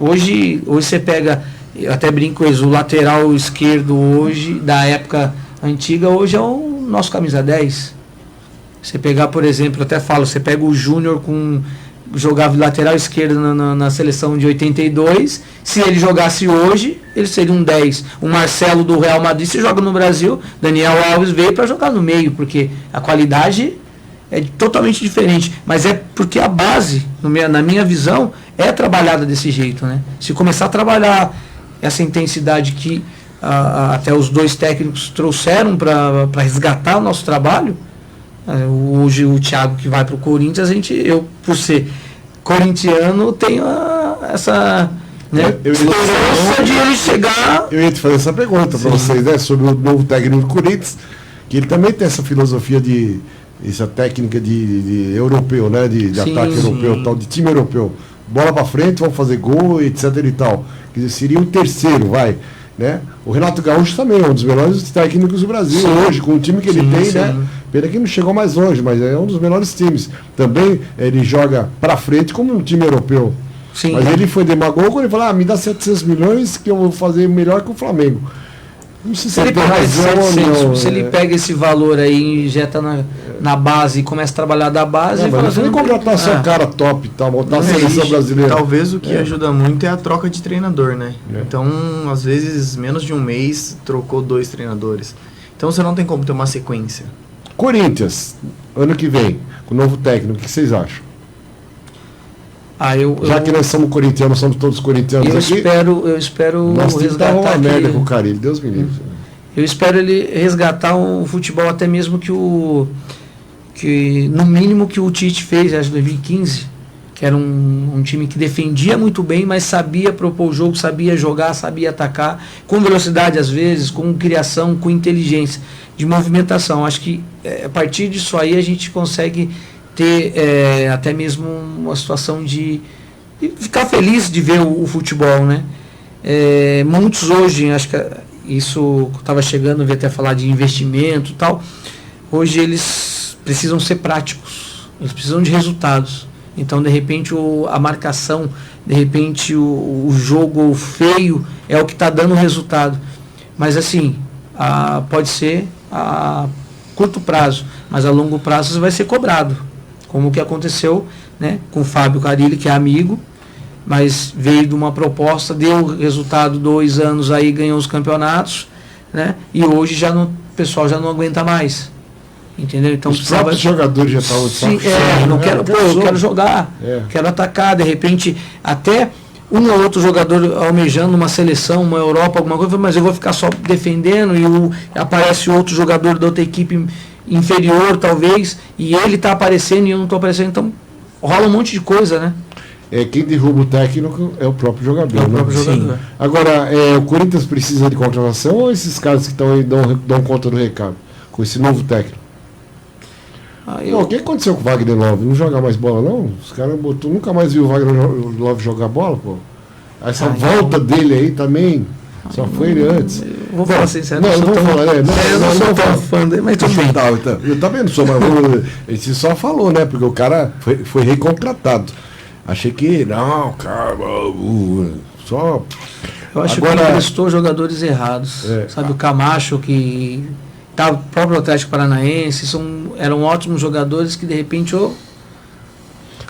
Hoje você pega, eu até brinco isso, o lateral esquerdo hoje, da época antiga, hoje é o nosso camisa 10. Você pegar, por exemplo, eu até falo, você pega o Júnior jogava lateral esquerdo na seleção de 82, se ele jogasse hoje, ele seria um 10. O Marcelo do Real Madrid, se joga no Brasil, Daniel Alves veio para jogar no meio, porque a qualidade é totalmente diferente, mas é porque a base, na minha visão, é trabalhada desse jeito, né? Se começar a trabalhar essa intensidade que até os dois técnicos trouxeram para resgatar o nosso trabalho. Hoje o Thiago que vai para o Corinthians, eu por ser corintiano tenho essa esperança de ele chegar. Eu ia te fazer essa pergunta para vocês, né, sobre o novo técnico do Corinthians, que ele também tem essa filosofia essa técnica de europeu, né, de ataque europeu, tal, de time europeu, bola para frente, vamos fazer gol, etc e tal. Quer dizer, seria o terceiro, né? O Renato Gaúcho também é um dos melhores técnicos do Brasil hoje, com o time que ele tem, né? Pena que não chegou mais longe, mas é um dos melhores times. Também ele joga para frente como um time europeu. Sim. Mas ele foi demagogo quando ele falou, me dá 700 milhões que eu vou fazer melhor que o Flamengo. Não sei se ele tem razão, se ele pega esse valor aí e injeta na base e começa a trabalhar da base, mas ele contratar só cara top e tal, montar a seleção brasileira. Talvez o que ajuda muito é a troca de treinador, né? Então, às vezes, menos de um mês, trocou 2 treinadores. Então você não tem como ter uma sequência. Corinthians, ano que vem, com o novo técnico, o que vocês acham? Já que nós somos corintianos, somos todos corintianos aqui. Eu espero resgatar uma merda com o Carille, Deus me livre. Eu espero ele resgatar um futebol até mesmo que no mínimo que o Tite fez, acho, em 2015, que era um time que defendia muito bem, mas sabia propor o jogo, sabia jogar, sabia atacar, com velocidade às vezes, com criação, com inteligência de movimentação. Acho que a partir disso aí a gente consegue ter até mesmo uma situação de ficar feliz de ver o futebol, né? Muitos hoje, acho que isso estava chegando, eu vi até falar de investimento e tal, hoje eles precisam ser práticos, eles precisam de resultados. Então, de repente, a marcação, de repente, o jogo feio é o que está dando resultado. Mas, assim, pode ser a curto prazo, mas a longo prazo você vai ser cobrado. Como o que aconteceu, né, com o Fábio Carille, que é amigo, mas veio de uma proposta, deu resultado 2 anos aí, ganhou os campeonatos, né, e hoje o pessoal já não aguenta mais. Entendeu? Então, os próprios jogadores já estavam eu quero jogar, quero atacar, de repente, até um ou outro jogador almejando uma seleção, uma Europa, alguma coisa, mas eu vou ficar só defendendo e aparece outro jogador da outra equipe inferior, talvez, e ele está aparecendo e eu não estou aparecendo, então rola um monte de coisa, né? Quem derruba o técnico é o próprio jogador. Agora, o Corinthians precisa de contratação ou esses caras que estão aí dão conta do recado com esse novo técnico? O que aconteceu com o Wagner Love? Não joga mais bola, não? Os caras nunca mais viu o Wagner Love jogar bola, pô. Essa volta dele aí também, só foi ele antes. Vou falar sincero, não vou falar, eu não sou tão fã dele, mas tudo bem. Eu também não sou, mas ele só falou, né? Porque o cara foi recontratado. Achei que, não, cara, só... Eu acho que ele prestou jogadores errados. Sabe, o Camacho, que... o próprio Atlético Paranaense, eram ótimos jogadores que de repente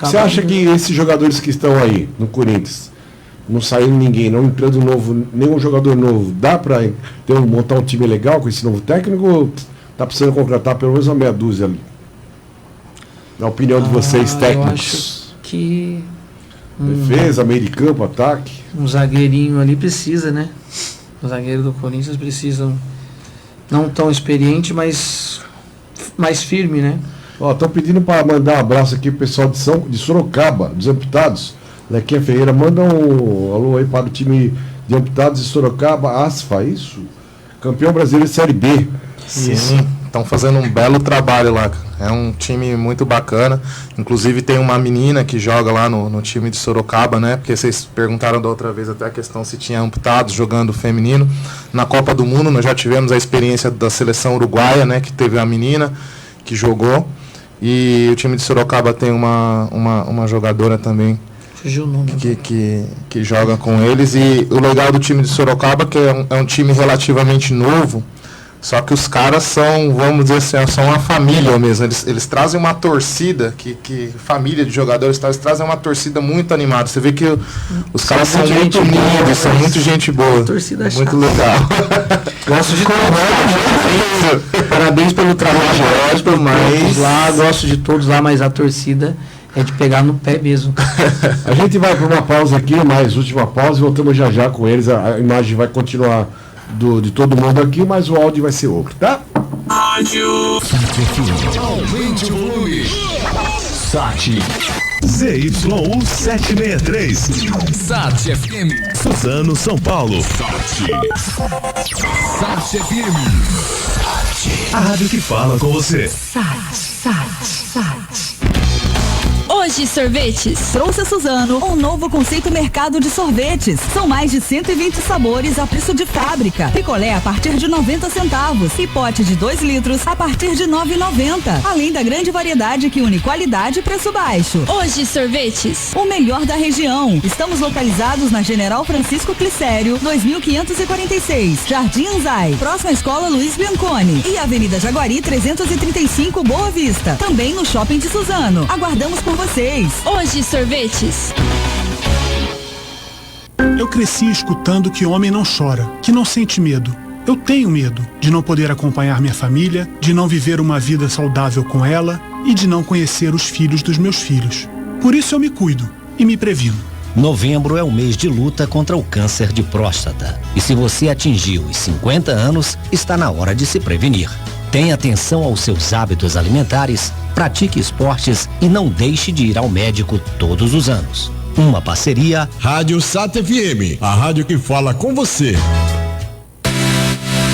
Você acha que esses jogadores que estão aí no Corinthians, não saindo ninguém, não entrando nenhum jogador novo, dá para montar um time legal com esse novo técnico ou tá precisando contratar pelo menos uma meia dúzia ali? Na opinião de vocês, técnicos. Eu acho que defesa, meio de campo, ataque. Um zagueirinho ali precisa, né? O zagueiro do Corinthians precisam. Não tão experiente, mas mais firme, né? Estão pedindo para mandar um abraço aqui pro pessoal de Sorocaba, dos amputados. Lequinha Ferreira, manda um alô aí para o time de amputados de Sorocaba, ASFA, isso? Campeão brasileiro de Série B. Sim, estão fazendo um belo trabalho lá. É um time muito bacana. Inclusive tem uma menina que joga lá no time de Sorocaba, né? Porque vocês perguntaram da outra vez até a questão se tinha amputados jogando feminino. Na Copa do Mundo nós já tivemos a experiência da seleção uruguaia, né? Que teve a menina que jogou. E o time de Sorocaba tem uma jogadora também fugiu o nome que joga com eles. E o legal do time de Sorocaba que é um time relativamente novo. Só que os caras são, vamos dizer assim, são uma família mesmo. Eles trazem uma torcida, família de jogadores, eles trazem uma torcida muito animada. Você vê que os caras são muito unidos, são muito gente boa. Torcida muito legal. Gosto de todos. Parabéns pelo trabalho, gosto lá, gosto de todos lá, mas a torcida é de pegar no pé mesmo. A gente vai para uma pausa aqui, mais última pausa, e voltamos já com eles. A imagem vai continuar de todo mundo aqui, mas o áudio vai ser outro, tá? Rádio Sat FM. Aumente o volume. Sat ZYU 763. Sat FM. Suzano, São Paulo. Sat FM. A rádio que fala com você. Sat. Hoje Sorvetes trouxe a Suzano um novo conceito mercado de sorvetes. São mais de 120 sabores a preço de fábrica. Picolé a partir de 90 centavos e pote de 2 litros a partir de 9,90. Além da grande variedade que une qualidade e preço baixo. Hoje Sorvetes, o melhor da região. Estamos localizados na General Francisco Clicério, 2546, Jardim Anzai, próxima à Escola Luiz Bianconi e Avenida Jaguari 335, Boa Vista. Também no Shopping de Suzano. Aguardamos por vocês. Hoje Sorvetes. Eu cresci escutando que homem não chora, que não sente medo. Eu tenho medo de não poder acompanhar minha família, de não viver uma vida saudável com ela e de não conhecer os filhos dos meus filhos. Por isso eu me cuido e me previno. Novembro é o mês de luta contra o câncer de próstata. E se você atingiu os 50 anos, está na hora de se prevenir. Tenha atenção aos seus hábitos alimentares, pratique esportes e não deixe de ir ao médico todos os anos. Uma parceria Rádio Sat FM, a rádio que fala com você.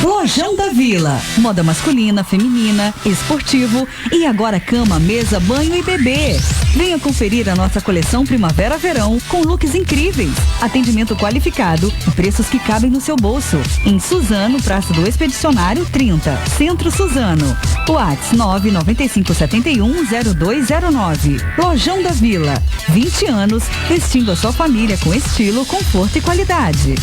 Lojão da Vila, moda masculina, feminina, esportivo e agora cama, mesa, banho e bebê. Venha conferir a nossa coleção Primavera-Verão com looks incríveis, atendimento qualificado e preços que cabem no seu bolso. Em Suzano, Praça do Expedicionário 30, Centro Suzano. WhatsApp 995710209. Lojão da Vila, 20 anos vestindo a sua família com estilo, conforto e qualidade.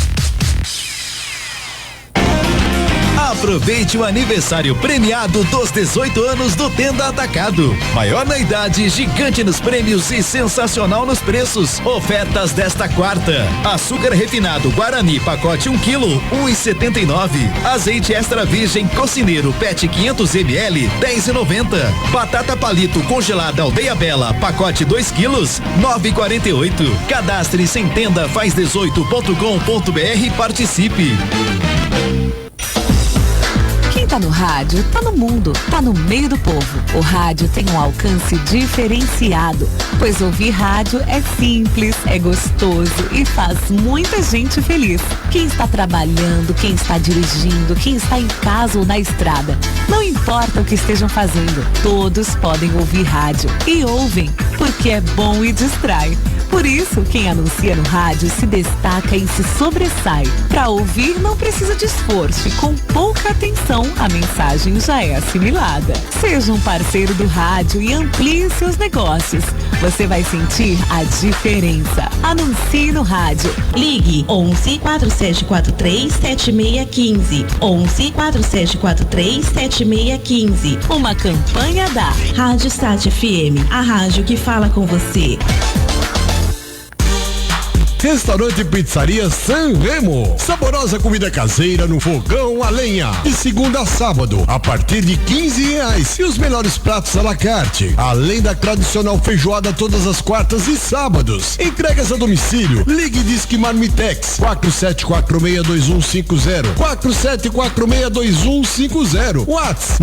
Aproveite o aniversário premiado dos 18 anos do Tenda Atacado. Maior na idade, gigante nos prêmios e sensacional nos preços. Ofertas desta quarta: açúcar refinado Guarani pacote 1 kg, 1,79. Azeite extra virgem Cocineiro PET 500 ml, 10,90. Batata palito congelada Aldeia Bela pacote 2 kg, 9,48. Cadastre-se em tenda faz18.com.br e participe. Quem tá no rádio, tá no mundo, tá no meio do povo. O rádio tem um alcance diferenciado, pois ouvir rádio é simples, é gostoso e faz muita gente feliz. Quem está trabalhando, quem está dirigindo, quem está em casa ou na estrada, não importa o que estejam fazendo, todos podem ouvir rádio e ouvem, porque é bom e distrai. Por isso, quem anuncia no rádio se destaca e se sobressai. Para ouvir não precisa de esforço e com pouca atenção a mensagem já é assimilada. Seja um parceiro do rádio e amplie seus negócios. Você vai sentir a diferença. Anuncie no rádio. Ligue 11 4743 7615. 11 4743 7615. Uma campanha da Rádio Sat FM, a rádio que fala com você. Restaurante e Pizzaria San Remo. Saborosa comida caseira no fogão a lenha. De segunda a sábado, a partir de R$15. E os melhores pratos à la carte. Além da tradicional feijoada todas as quartas e sábados. Entregas a domicílio. Ligue e Disque Marmitex 47462150. 47462150. WhatsApp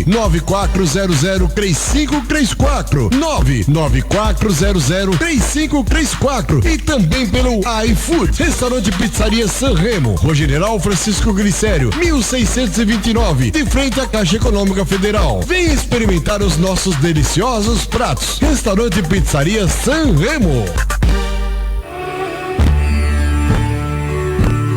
994003534. 994003534. E também pelo iFood. Restaurante Pizzaria San Remo, Rua General Francisco Glicério, 1629, de frente à Caixa Econômica Federal. Venha experimentar os nossos deliciosos pratos. Restaurante Pizzaria San Remo.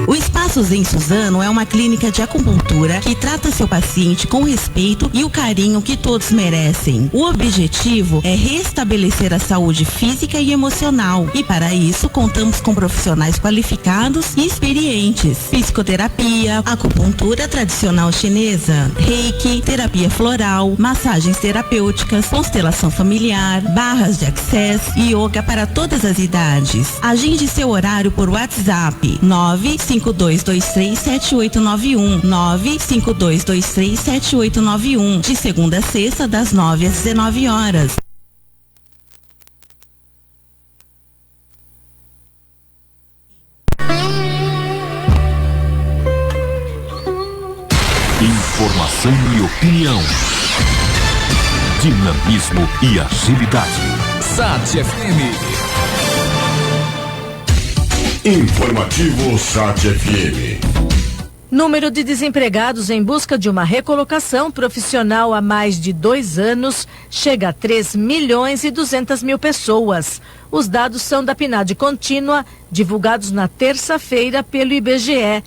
O Espaço Zen Suzano é uma clínica de acupuntura que trata seu paciente com respeito e o carinho que todos merecem. O objetivo é restabelecer a saúde física e emocional e para isso contamos com profissionais qualificados e experientes. Psicoterapia, acupuntura tradicional chinesa, reiki, terapia floral, massagens terapêuticas, constelação familiar, barras de access e yoga para todas as idades. Agende seu horário por WhatsApp 952237891 952237891 de segunda a sexta das 9 às 19 horas. Opinião, dinamismo e agilidade. Sat FM. Informativo Sat FM. Número de desempregados em busca de uma recolocação profissional há mais de 2 anos chega a 3.200.000 pessoas. Os dados são da PNAD contínua, divulgados na terça-feira pelo IBGE.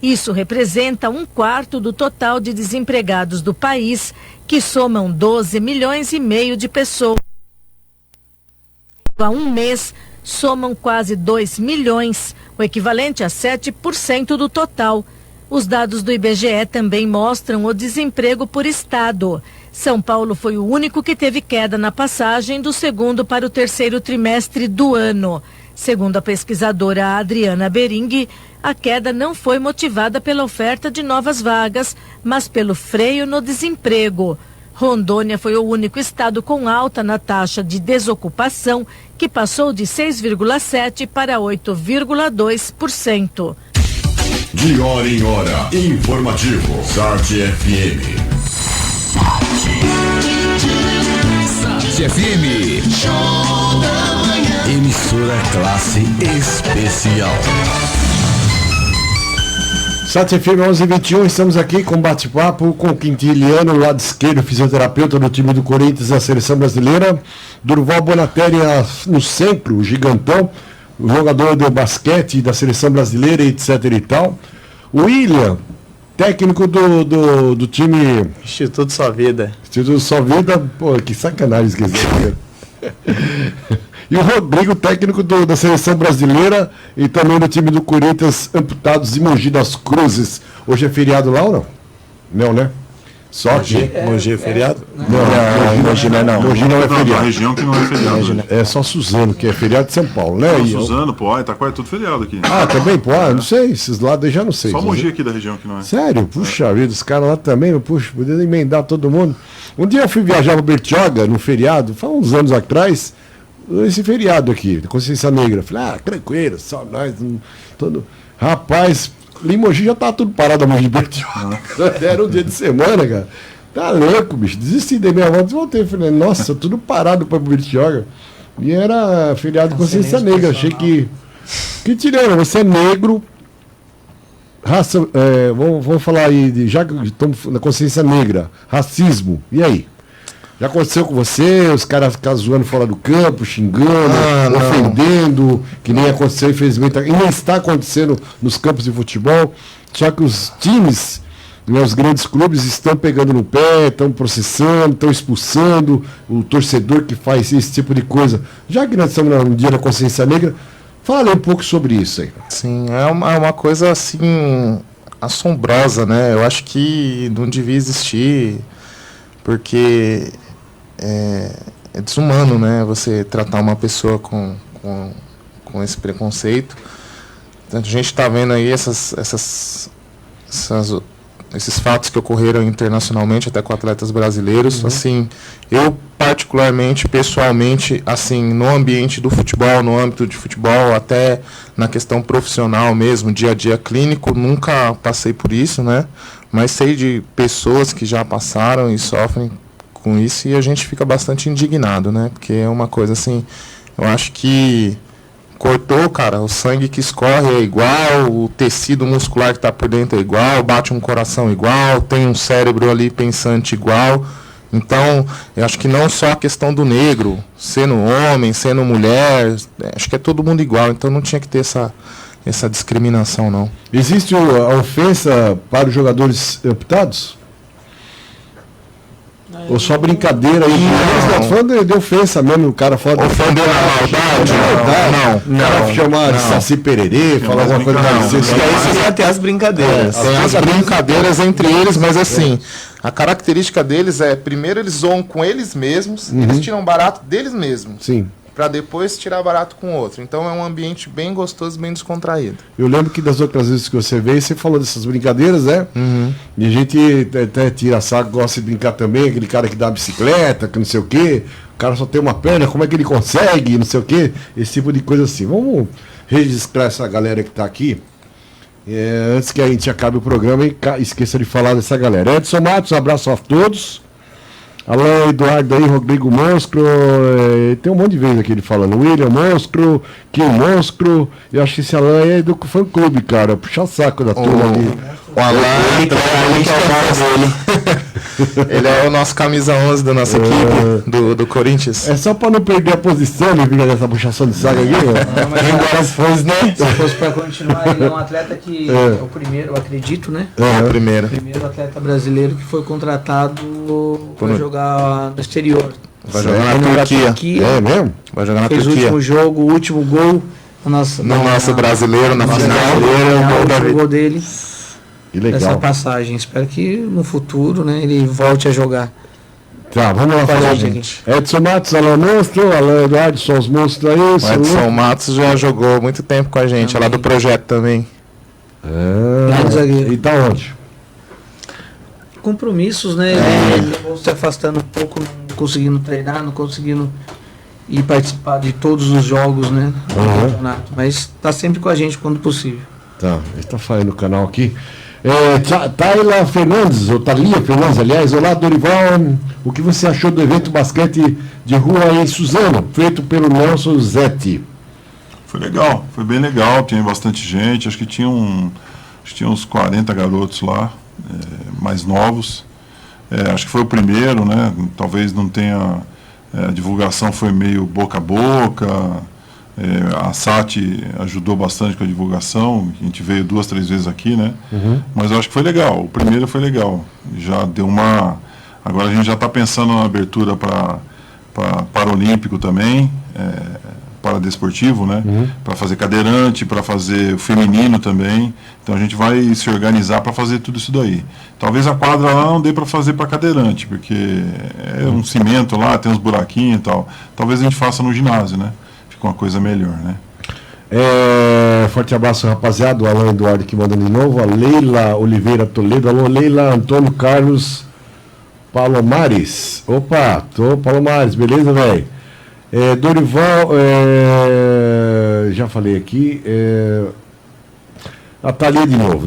Isso representa 1/4 do total de desempregados do país, que somam 12,5 milhões de pessoas. Há um mês, somam quase 2 milhões, o equivalente a 7% do total. Os dados do IBGE também mostram o desemprego por estado. São Paulo foi o único que teve queda na passagem do segundo para o terceiro trimestre do ano. Segundo a pesquisadora Adriana Bering, a queda não foi motivada pela oferta de novas vagas, mas pelo freio no desemprego. Rondônia foi o único estado com alta na taxa de desocupação, que passou de 6,7% para 8,2%. De hora em hora, informativo Sat FM. Sat FM. Show da manhã. Emissora classe especial. Sat FM 11:21, estamos aqui com bate-papo com o Quintiliano, lado esquerdo, fisioterapeuta do time do Corinthians da Seleção Brasileira, Durval Bonatelli no centro, o gigantão, o jogador de basquete da Seleção Brasileira, etc e tal. O William, técnico do time... Instituto Sua Vida. Instituto Sua Vida, pô, que sacanagem esquecer. E o Rodrigo, técnico da Seleção Brasileira e também do time do Corinthians, amputados de Mogi das Cruzes. Hoje é feriado lá ou não? Não, né? Só que... Mogi é feriado? Não, Mogi não é não. Mogi não é feriado. A região que não é feriado. É só Suzano, que é feriado de São Paulo, né? Não, Suzano, pô, Itaquá é tudo feriado aqui. Ah, também, pô, não sei, esses lados eu já não sei. Só Mogi aqui da região que não é. Sério? Puxa vida, os caras lá também, puxa, podia emendar todo mundo. Um dia eu fui viajar para Bertioga, no feriado, faz uns anos atrás, esse feriado aqui, da Consciência Negra. Falei, tranquilo, só nós, todo... Rapaz, Limogi já tá tudo parado a mão de Bertioga. Era um dia de semana, cara. Tá louco, bicho. Desisti da minha volta e voltei. Falei, nossa, tudo parado para Bertioga. E era feriado de Consciência Negra. Achei que tirando, você é negro, raça, vamos falar aí, já que estamos na Consciência Negra, racismo. E aí? Já aconteceu com você, os caras ficam zoando fora do campo, xingando, ofendendo, que nem aconteceu, infelizmente, e nem está acontecendo nos campos de futebol, só que os times, né, os grandes clubes estão pegando no pé, estão processando, estão expulsando o torcedor que faz esse tipo de coisa. Já que nós estamos no Dia da Consciência Negra, fale um pouco sobre isso aí. Sim, é uma coisa assim, assombrosa, né? Eu acho que não devia existir, porque é desumano, né? Você tratar uma pessoa com esse preconceito. A gente está vendo aí esses fatos que ocorreram internacionalmente, até com atletas brasileiros. Assim, eu particularmente, pessoalmente, assim, no ambiente do futebol, no âmbito de futebol, até na questão profissional mesmo, dia a dia clínico, nunca passei por isso, né? Mas sei de pessoas que já passaram e sofrem com isso, e a gente fica bastante indignado, né? Porque é uma coisa assim, eu acho que cortou, cara, o sangue que escorre é igual, o tecido muscular que está por dentro é igual, bate um coração igual, tem um cérebro ali pensante igual. Então, eu acho que não só a questão do negro, sendo homem, sendo mulher, acho que é todo mundo igual, então não tinha que ter essa discriminação, não. Existe a ofensa para os jogadores amputados? Ou só brincadeira aí? Não, falando de ofensa mesmo, o cara fala... Ofendeu na maldade? Não. O cara chamar de Saci Pererê, falar alguma coisa mais... Aí você vai ter as brincadeiras. Tem as brincadeiras entre eles, mas assim, a característica deles é, primeiro eles zoam com eles mesmos, eles tiram barato deles mesmos. Sim. Para depois tirar barato com o outro. Então é um ambiente bem gostoso, bem descontraído. Eu lembro que das outras vezes que você veio, você falou dessas brincadeiras, né? E a gente até tira saco, gosta de brincar também, aquele cara que dá bicicleta, que não sei o quê, o cara só tem uma perna, como é que ele consegue, não sei o quê, esse tipo de coisa assim. Vamos registrar essa galera que está aqui. Antes que a gente acabe o programa, esqueça de falar dessa galera. Edson Matos, um abraço a todos. Alain Eduardo aí, Rodrigo Monstro, tem um monte de vezes aqui ele falando. William Monstro, Kim Monstro. Eu acho que esse Alain é do fã clube, cara. Puxa saco da turma ali. O Alain, ele é o nosso camisa 11 da nossa equipe, do Corinthians. É só pra não perder a posição, né, filha dessa puxação de saco aqui, né? Se fosse pra continuar, ele é um atleta que é o primeiro, eu acredito, né? O primeiro atleta brasileiro que foi contratado para jogar no exterior. Vai jogar na Turquia. É mesmo? Vai jogar na Turquia. Fez o último jogo, o último gol no nosso brasileiro, na final. O gol dele. Que legal. Essa passagem. Espero que no futuro, né, ele volte a jogar. Tá, vamos lá falar, gente. Edson Matos, Alain Monstro, Alain Eduardo, são os monstros aí. O Edson Matos já jogou muito tempo com a gente, também. É lá do projeto também. E tá onde? Compromissos, né? Ele se afastando um pouco, não conseguindo treinar, não conseguindo ir participar de todos os jogos, né? Do campeonato. Mas tá sempre com a gente quando possível. Tá, ele tá falando no canal aqui. Tayla Fernandes, ou Thalia Fernandes, aliás, olá Dorival, o que você achou do evento basquete de rua em Suzano, feito pelo Nelson Zetti? Foi legal, foi bem legal, tinha bastante gente, acho que tinha uns 40 garotos lá, mais novos, acho que foi o primeiro, né, talvez não tenha, a divulgação foi meio boca a boca, a SAT ajudou bastante com a divulgação, a gente veio 2, 3 vezes aqui, né? Mas eu acho que foi legal, o primeiro foi legal, já deu uma... Agora a gente já está pensando na abertura para Paralímpico também, para desportivo, né? Para fazer cadeirante, para fazer o feminino também, então a gente vai se organizar para fazer tudo isso daí. Talvez a quadra lá não dê para fazer para cadeirante, porque é um cimento lá, tem uns buraquinhos e tal, talvez a gente faça no ginásio, né? Uma coisa melhor, né? Forte abraço, rapaziada. O Alain Eduardo que manda de novo. A Leila Oliveira Toledo. Alô, Leila Antônio Carlos Palomares. Opa, Palomares, beleza, velho? Dorival, já falei aqui. A Thalia de novo.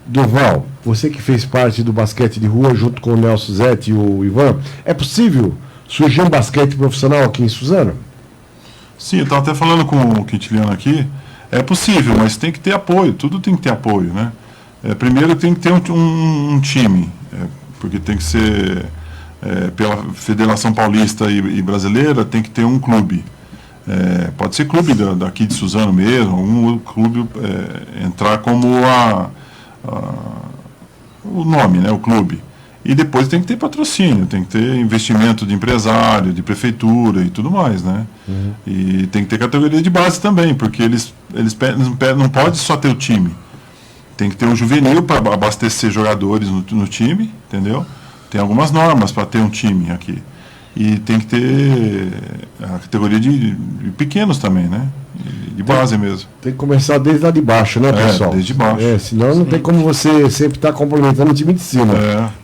Dorival, você que fez parte do basquete de rua junto com o Nelson Zetti e o Ivan, é possível surgir um basquete profissional aqui em Suzano? Sim, eu estava até falando com o Quintiliano aqui, é possível, mas tem que ter apoio, tudo tem que ter apoio, né? Primeiro tem que ter um time, porque tem que ser, pela Federação Paulista e Brasileira, tem que ter um clube. Pode ser clube daqui de Suzano mesmo, um clube entrar como o nome, né, o clube. E depois tem que ter patrocínio, tem que ter investimento de empresário, de prefeitura e tudo mais, né? E tem que ter categoria de base também, porque eles não pode só ter o time. Tem que ter um juvenil para abastecer jogadores no time, entendeu? Tem algumas normas para ter um time aqui. E tem que ter a categoria de pequenos também, né? De base mesmo. Tem que começar desde lá de baixo, né, pessoal? Desde baixo. Senão não tem como você sempre estar complementando o time de cima.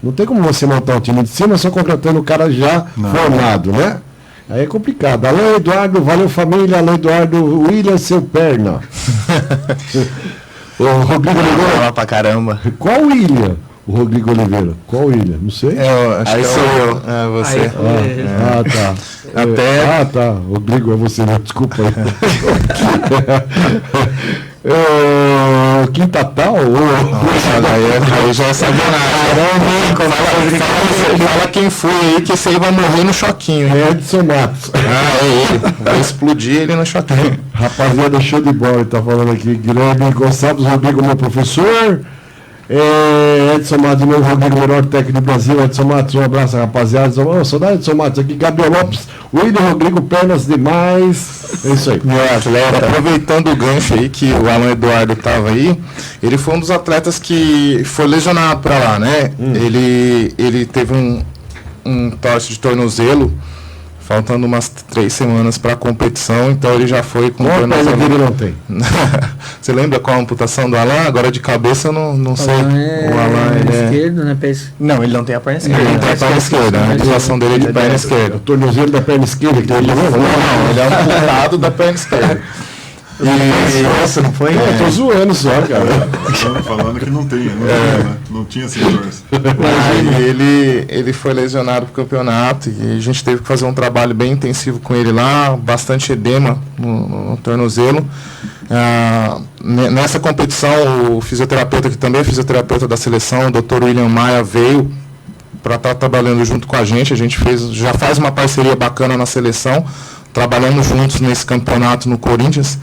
Não tem como você montar um time de cima só contratando o cara já formado, né? Aí é complicado. Alô, Eduardo, valeu família. Alô, Eduardo, William, seu perna. O Rodrigo Oliveira. Fala pra caramba. Qual William? O Rodrigo Oliveira. Qual William? Não sei. Acho que sou eu. Você. Tá. Tá. Rodrigo, é você, né? Desculpa aí. Quinta tal? Aí já é sacanagem. Fala quem foi aí, que esse aí vai morrer no choquinho. Edson Matos. É ele. Vai explodir ele no choquinho. Rapaziada, show de bola. Ele tá falando aqui. Guilherme Gonçalves, Rodrigo, meu professor. Edson Matos, de novo, Rodrigo, melhor técnico do Brasil. Edson Matos, um abraço, rapaziada. Saudade, Edson Matos aqui. Gabriel Lopes, William Rodrigo, pernas demais. É isso aí. Meu atleta, aproveitando o gancho aí que o Alain Eduardo estava aí, ele foi um dos atletas que foi lesionado para lá, né? Ele teve um torce de tornozelo, faltando umas 3 semanas para a competição, então ele já foi com tornozelo. Ele não tem. Você lembra qual a amputação do Alain? Agora de cabeça eu não sei. O Alain é esquerdo, né? Não, ele não tem a perna esquerda. Ele não tem a perna esquerda, a amputação dele é de perna esquerda. O tornozelo da perna esquerda que ele não, ele é amputado da perna esquerda. Nossa, não foi? Eu tô zoando só, cara. Falando que não tem, não tinha seguidores. Aí ele foi lesionado pro campeonato e a gente teve que fazer um trabalho bem intensivo com ele lá, bastante edema no tornozelo. Nessa competição, o fisioterapeuta, que também é fisioterapeuta da seleção, o Dr. William Maia, veio para estar trabalhando junto com a gente. A gente já faz uma parceria bacana na seleção, trabalhando juntos nesse campeonato no Corinthians.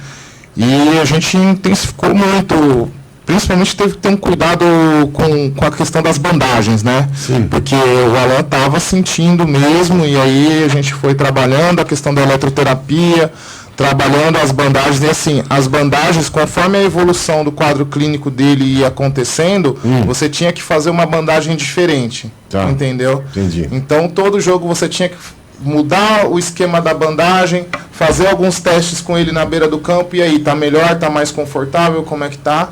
E a gente intensificou muito, principalmente teve que ter um cuidado com a questão das bandagens, né? Sim. Porque o Alan estava sentindo mesmo, e aí a gente foi trabalhando a questão da eletroterapia, trabalhando as bandagens, e assim, as bandagens, conforme a evolução do quadro clínico dele ia acontecendo, você tinha que fazer uma bandagem diferente, entendeu? Entendi. Então, todo jogo você tinha que mudar o esquema da bandagem, fazer alguns testes com ele na beira do campo, e aí, tá melhor, tá mais confortável, como é que tá?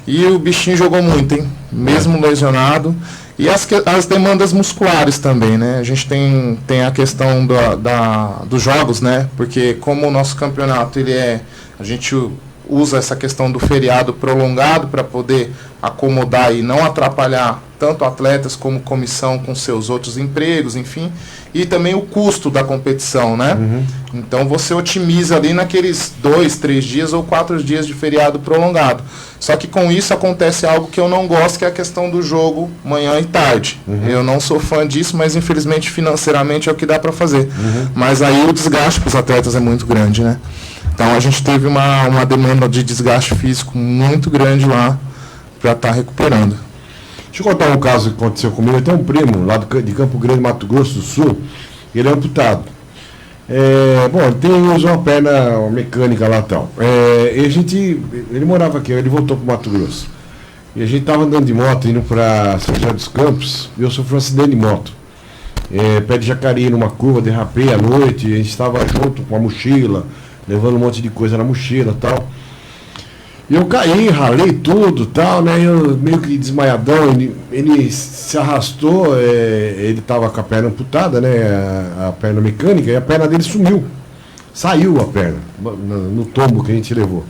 E o bichinho jogou muito, hein? Mesmo lesionado. E as demandas musculares também, né? A gente tem a questão dos jogos, né? Porque como o nosso campeonato, a gente usa essa questão do feriado prolongado para poder acomodar e não atrapalhar tanto atletas como comissão com seus outros empregos, enfim, e também o custo da competição, né? Então você otimiza ali naqueles 2, 3 dias ou 4 dias de feriado prolongado. Só que com isso acontece algo que eu não gosto, que é a questão do jogo manhã e tarde. Eu não sou fã disso, mas infelizmente financeiramente é o que dá para fazer. Mas aí o desgaste para os atletas é muito grande, né? Então a gente teve uma demanda de desgaste físico muito grande lá para estar recuperando. Deixa eu contar um caso que aconteceu comigo. Eu tenho um primo lá de Campo Grande, Mato Grosso do Sul. Ele é amputado. Ele usa uma perna mecânica lá e tal. Ele morava aqui, ele voltou para o Mato Grosso. E a gente estava andando de moto, indo para São José dos Campos, e eu sofri um acidente de moto. Pé de Jacareí numa curva, derrapei à noite, a gente estava junto com a mochila, levando um monte de coisa na mochila e tal. E eu caí, ralei tudo tal, né? Eu meio que desmaiadão, ele se arrastou, ele estava com a perna amputada, né? A perna mecânica, e a perna dele sumiu. Saiu a perna, no tombo que a gente levou.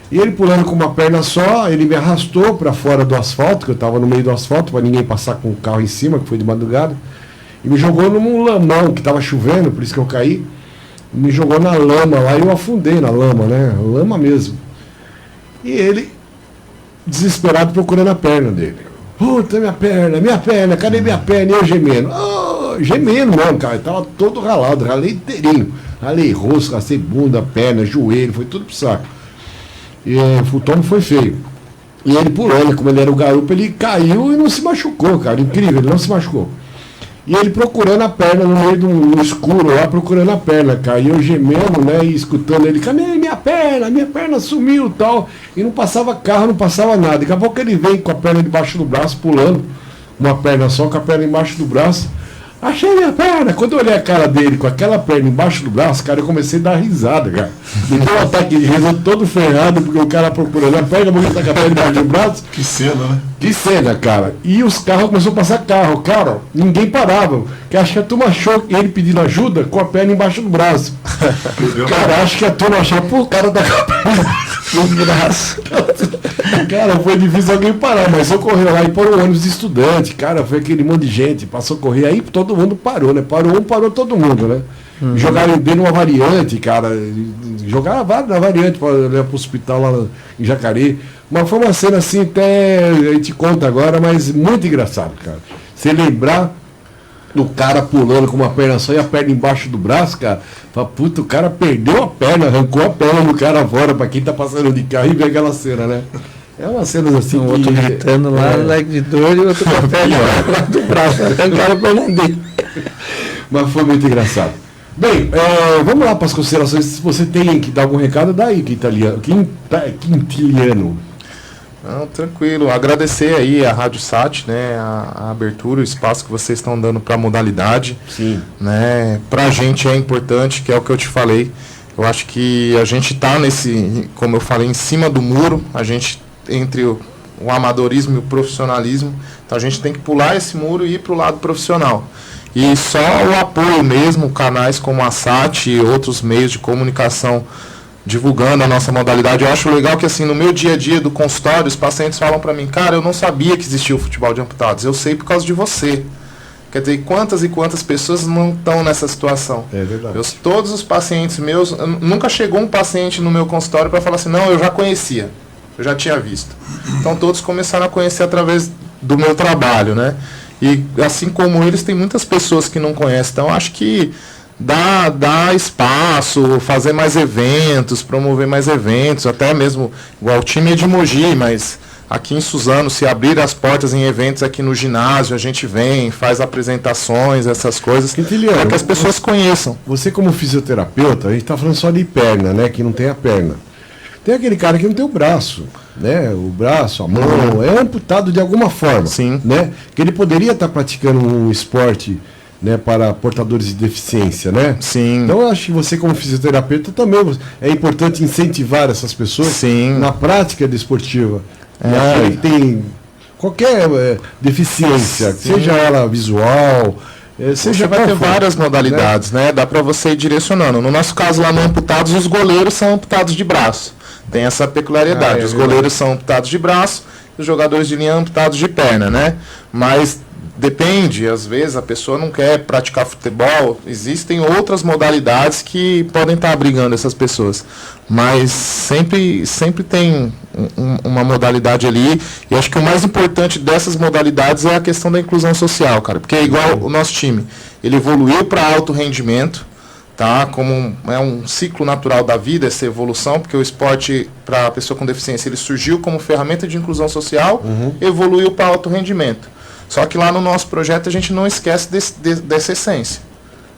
E ele pulando com uma perna só, ele me arrastou para fora do asfalto, que eu estava no meio do asfalto, para ninguém passar com o carro em cima, que foi de madrugada. E me jogou num lamão, que estava chovendo, por isso que eu caí. Me jogou na lama lá e eu afundei na lama, né? Lama mesmo. E ele, desesperado, procurando a perna dele. Puta, minha perna, cadê minha perna? E eu gemendo. Gemendo mesmo, cara. Eu tava todo ralado, ralei inteirinho. Ralei rosto, racei bunda, perna, joelho, foi tudo pro saco. E o tombo foi feio. E ele pulando, como ele era o garupa, ele caiu e não se machucou, cara. Incrível, ele não se machucou. E ele procurando a perna no meio do escuro lá, procurando a perna, cara. E eu gemendo, né, e escutando ele, cadê minha perna sumiu e tal. E não passava carro, não passava nada. Daqui a pouco ele vem com a perna debaixo do braço, pulando, uma perna só, com a perna embaixo do braço. Achei minha perna. Quando eu olhei a cara dele com aquela perna embaixo do braço, cara, eu comecei a dar risada, cara. Me deu um ataque de riso todo ferrado, porque o cara procurando a perna, porque tá com a perna embaixo do braço. Que cena, né? Que cena, cara. E os carros começaram a passar carro. Cara, ninguém parava. Que acho que a turma achou ele pedindo ajuda com a perna embaixo do braço. Cara, acho que a turma achou, pô, o cara tá com a perna no braço. Cara, foi difícil alguém parar, mas socorreu lá e parou o ônibus de estudante. Cara, foi aquele monte de gente pra socorrer. Aí todo mundo parou, né? Parou um, parou todo mundo, né? Jogaram ele numa variante, cara. Jogaram na variante para levar pro hospital lá em Jacareí. Mas foi uma cena assim, até a gente conta agora, mas muito engraçado, cara. Você lembrar do cara pulando com uma perna só e a perna embaixo do braço, cara. Fala, puta, o cara perdeu a perna, arrancou a perna do cara fora, pra quem tá passando de carro e vê aquela cena, né? É uma cena assim. Um outro gritando lá, like de dor, e o outro com a perna do braço, arrancaram a perna dele. Mas foi muito engraçado. Bem, vamos lá para as considerações. Se você tem que dar algum recado, dá aí, Quintiliano. Não, tranquilo. Agradecer aí a Rádio Sat, né, a abertura, o espaço que vocês estão dando para a modalidade. Sim. Né, para a gente é importante, que é o que eu te falei. Eu acho que a gente está como eu falei, em cima do muro. A gente, entre o amadorismo e o profissionalismo, então a gente tem que pular esse muro e ir para o lado profissional. E só o apoio mesmo, canais como a SAT e outros meios de comunicação divulgando a nossa modalidade. Eu acho legal que, assim, no meu dia a dia do consultório, os pacientes falam para mim, cara, eu não sabia que existia o futebol de amputados, eu sei por causa de você. Quer dizer, quantas e quantas pessoas não estão nessa situação? É verdade. Todos os pacientes meus, nunca chegou um paciente no meu consultório para falar assim, não, eu já conhecia, eu já tinha visto. Então todos começaram a conhecer através do meu trabalho, né? E assim como eles, tem muitas pessoas que não conhecem. Então acho que dá espaço, fazer mais eventos, promover mais eventos, até mesmo, igual o time é de Mogi, mas aqui em Suzano, se abrir as portas em eventos aqui no ginásio, a gente vem, faz apresentações, essas coisas, para que as pessoas conheçam. Você como fisioterapeuta, a gente está falando só de perna, né, que não tem a perna. Tem aquele cara que não tem o braço, né, o braço, a mão, é amputado de alguma forma. Sim. Né, que ele poderia estar praticando um esporte, né, para portadores de deficiência, né? Sim. Então eu acho que você como fisioterapeuta também é importante incentivar essas pessoas na prática desportiva. Que tem qualquer deficiência, seja ela visual, Você vai ter várias modalidades, né? Dá para você ir direcionando. No nosso caso lá no amputados, os goleiros são amputados de braço. Tem essa peculiaridade. Os goleiros são amputados de braço, os jogadores de linha amputados de perna, né? Mas depende, às vezes a pessoa não quer praticar futebol, existem outras modalidades que podem estar abrigando essas pessoas, mas sempre tem uma modalidade ali, e acho que o mais importante dessas modalidades é a questão da inclusão social, cara, porque é igual o nosso time, ele evoluiu para alto rendimento, tá? Como é um ciclo natural da vida essa evolução, porque o esporte para a pessoa com deficiência, ele surgiu como ferramenta de inclusão social, evoluiu para alto rendimento. Só que lá no nosso projeto a gente não esquece dessa essência.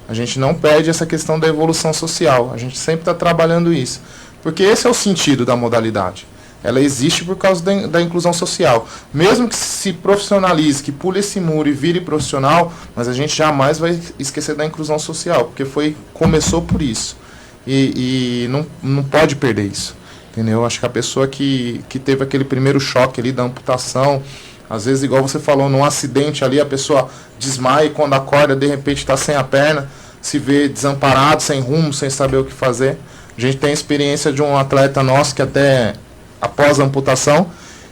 A gente não perde essa questão da evolução social. A gente sempre está trabalhando isso. Porque esse é o sentido da modalidade. Ela existe por causa da inclusão social. Mesmo que se profissionalize, que pule esse muro e vire profissional, mas a gente jamais vai esquecer da inclusão social, porque começou por isso. E não pode perder isso. Entendeu? Acho que a pessoa que teve aquele primeiro choque ali da amputação, às vezes, igual você falou, num acidente ali, a pessoa desmaia e quando acorda, de repente está sem a perna, se vê desamparado, sem rumo, sem saber o que fazer. A gente tem a experiência de um atleta nosso que até após a amputação,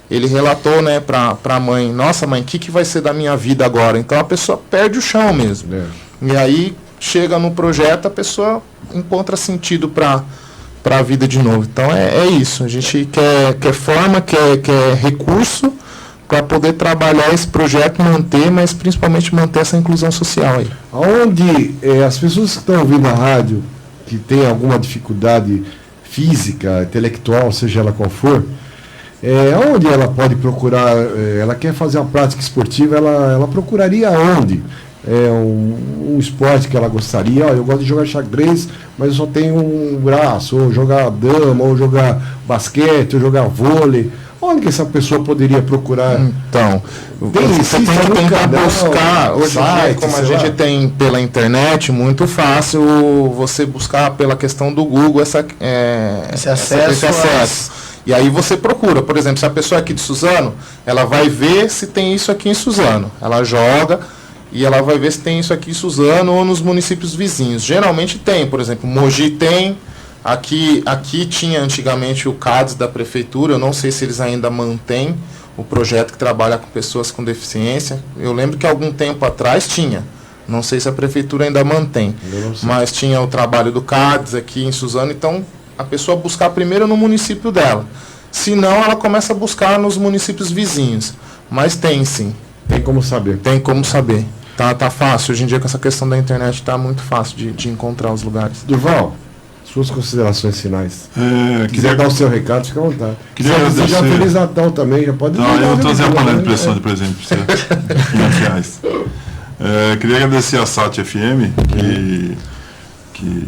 ele relatou, né, para a mãe, nossa mãe, o que vai ser da minha vida agora? Então a pessoa perde o chão mesmo. E aí chega no projeto, a pessoa encontra sentido para a vida de novo. Então é isso, a gente quer forma, quer recurso, para poder trabalhar esse projeto, manter, mas principalmente manter essa inclusão social aí. Onde as pessoas que estão ouvindo a rádio, que tem alguma dificuldade física, intelectual, seja ela qual for, onde ela pode procurar, ela quer fazer uma prática esportiva, ela procuraria onde? Um esporte que ela gostaria, eu gosto de jogar xadrez, mas eu só tenho um braço, ou jogar dama, ou jogar basquete, ou jogar vôlei. Onde que essa pessoa poderia procurar? Então, você tem que tentar buscar. Hoje em dia, como a gente tem pela internet, muito fácil você buscar pela questão do Google esse acesso. E aí você procura, por exemplo, se a pessoa é aqui de Suzano, ela vai ver se tem isso aqui em Suzano. Ela joga e ela vai ver se tem isso aqui em Suzano ou nos municípios vizinhos. Geralmente tem, por exemplo, Mogi tem. Aqui tinha antigamente o CADES da prefeitura, eu não sei se eles ainda mantêm o projeto que trabalha com pessoas com deficiência. Eu lembro que algum tempo atrás tinha, não sei se a prefeitura ainda mantém, mas tinha o trabalho do CADES aqui em Suzano, então a pessoa buscar primeiro no município dela, se não ela começa a buscar nos municípios vizinhos, mas tem sim. Tem como saber. Tem como saber, tá fácil, hoje em dia com essa questão da internet está muito fácil de encontrar os lugares. Durval, suas considerações finais. Quiser dar o seu recado, fica à vontade. Queria agradecer. Já Feliz Natal também, já pode. Não, eu vou trazer a panela de pressão de presente para você. R$500. Queria agradecer a SAT FM, que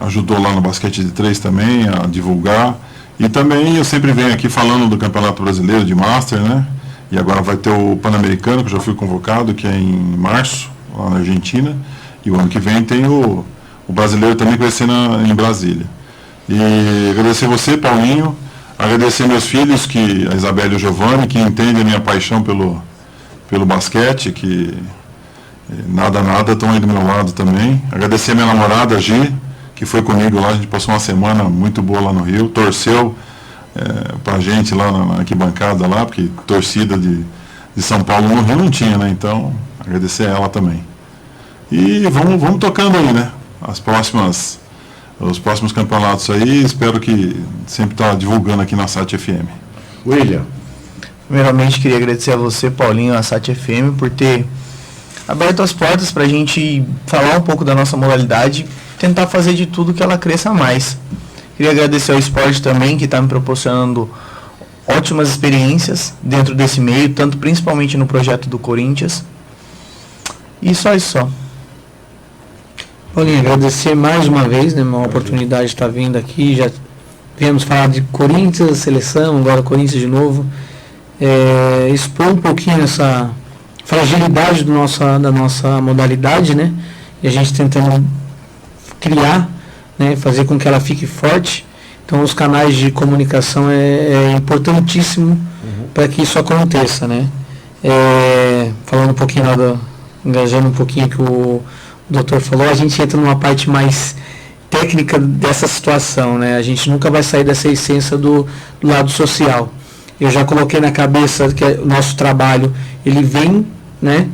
ajudou lá no basquete de 3 também, a divulgar. E também eu sempre venho aqui falando do Campeonato Brasileiro de Master, né? E agora vai ter o Pan-Americano, que eu já fui convocado, que é em março, lá na Argentina. E o ano que vem tem o brasileiro também que vai ser em Brasília. E agradecer você, Paulinho, agradecer meus filhos, a Isabela e o Giovanni, que entendem a minha paixão pelo basquete, que nada estão aí do meu lado também. Agradecer a minha namorada, a Gi, que foi comigo lá, a gente passou uma semana muito boa lá no Rio, torceu pra gente lá na arquibancada lá, porque torcida de São Paulo no Rio não tinha, né? Então, agradecer a ela também. E vamos tocando aí, né? Os próximos campeonatos aí, espero que sempre estar divulgando aqui na Sat FM. William. Primeiramente, queria agradecer a você, Paulinho, a Sat FM, por ter aberto as portas para a gente falar um pouco da nossa modalidade, tentar fazer de tudo que ela cresça mais. Queria agradecer ao esporte também, que está me proporcionando ótimas experiências dentro desse meio, tanto principalmente no projeto do Corinthians. E só isso só. Paulinho, agradecer mais uma vez, né, uma oportunidade de estar vindo aqui, já viemos falar de Corinthians, seleção, agora Corinthians de novo, expor um pouquinho essa fragilidade da nossa modalidade, né, e a gente tentando criar, né, fazer com que ela fique forte. Então os canais de comunicação é importantíssimo para que isso aconteça, né. Falando um pouquinho lá engajando um pouquinho que o doutor falou, a gente entra numa parte mais técnica dessa situação, né? A gente nunca vai sair dessa essência do lado social. Eu já coloquei na cabeça que o nosso trabalho, ele vem, né,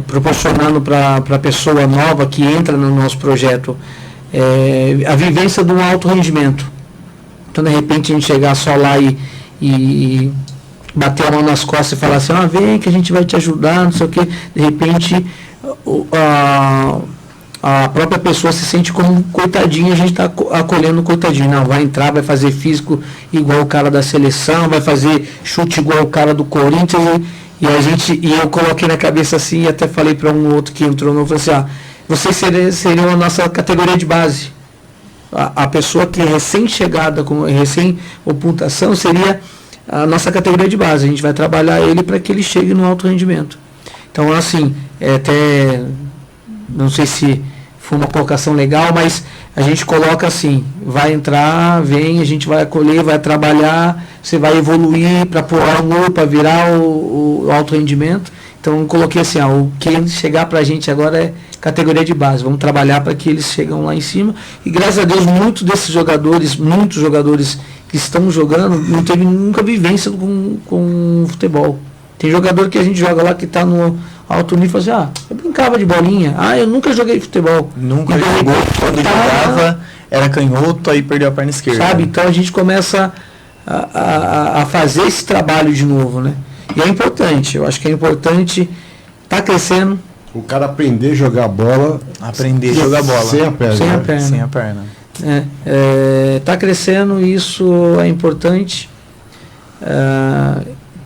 proporcionando para a pessoa nova que entra no nosso projeto a vivência de um alto rendimento. Então, de repente, a gente chegar só lá e bater a mão nas costas e falar assim, vem que a gente vai te ajudar, não sei o quê. De repente, a própria pessoa se sente como coitadinha, a gente está acolhendo o coitadinho. Não, vai entrar, vai fazer físico igual o cara da seleção, vai fazer chute igual o cara do Corinthians. E eu coloquei na cabeça assim, e até falei para um outro que entrou, eu falei assim, vocês seriam a nossa categoria de base. A pessoa que é recém-chegada, com recém-opuntação, seria a nossa categoria de base. A gente vai trabalhar ele para que ele chegue no alto rendimento. Então, assim, até, não sei se foi uma colocação legal, mas a gente coloca assim, vai entrar, vem, a gente vai acolher, vai trabalhar, você vai evoluir para pôr para virar o alto rendimento. Então, eu coloquei assim, o que chegar para a gente agora é categoria de base, vamos trabalhar para que eles chegam lá em cima. E graças a Deus, muitos jogadores que estão jogando, não teve nunca vivência com futebol. Tem jogador que a gente joga lá que está no alto nível e fala assim, eu brincava de bolinha, eu nunca joguei futebol. Nunca jogou, quando jogava era canhoto, aí perdeu a perna esquerda. Sabe, então a gente começa a fazer esse trabalho de novo, né? E é importante, eu acho que é importante, tá crescendo. O cara aprender a jogar bola. Aprender a jogar bola. Sem a perna. Sem a perna. Tá crescendo e isso é importante.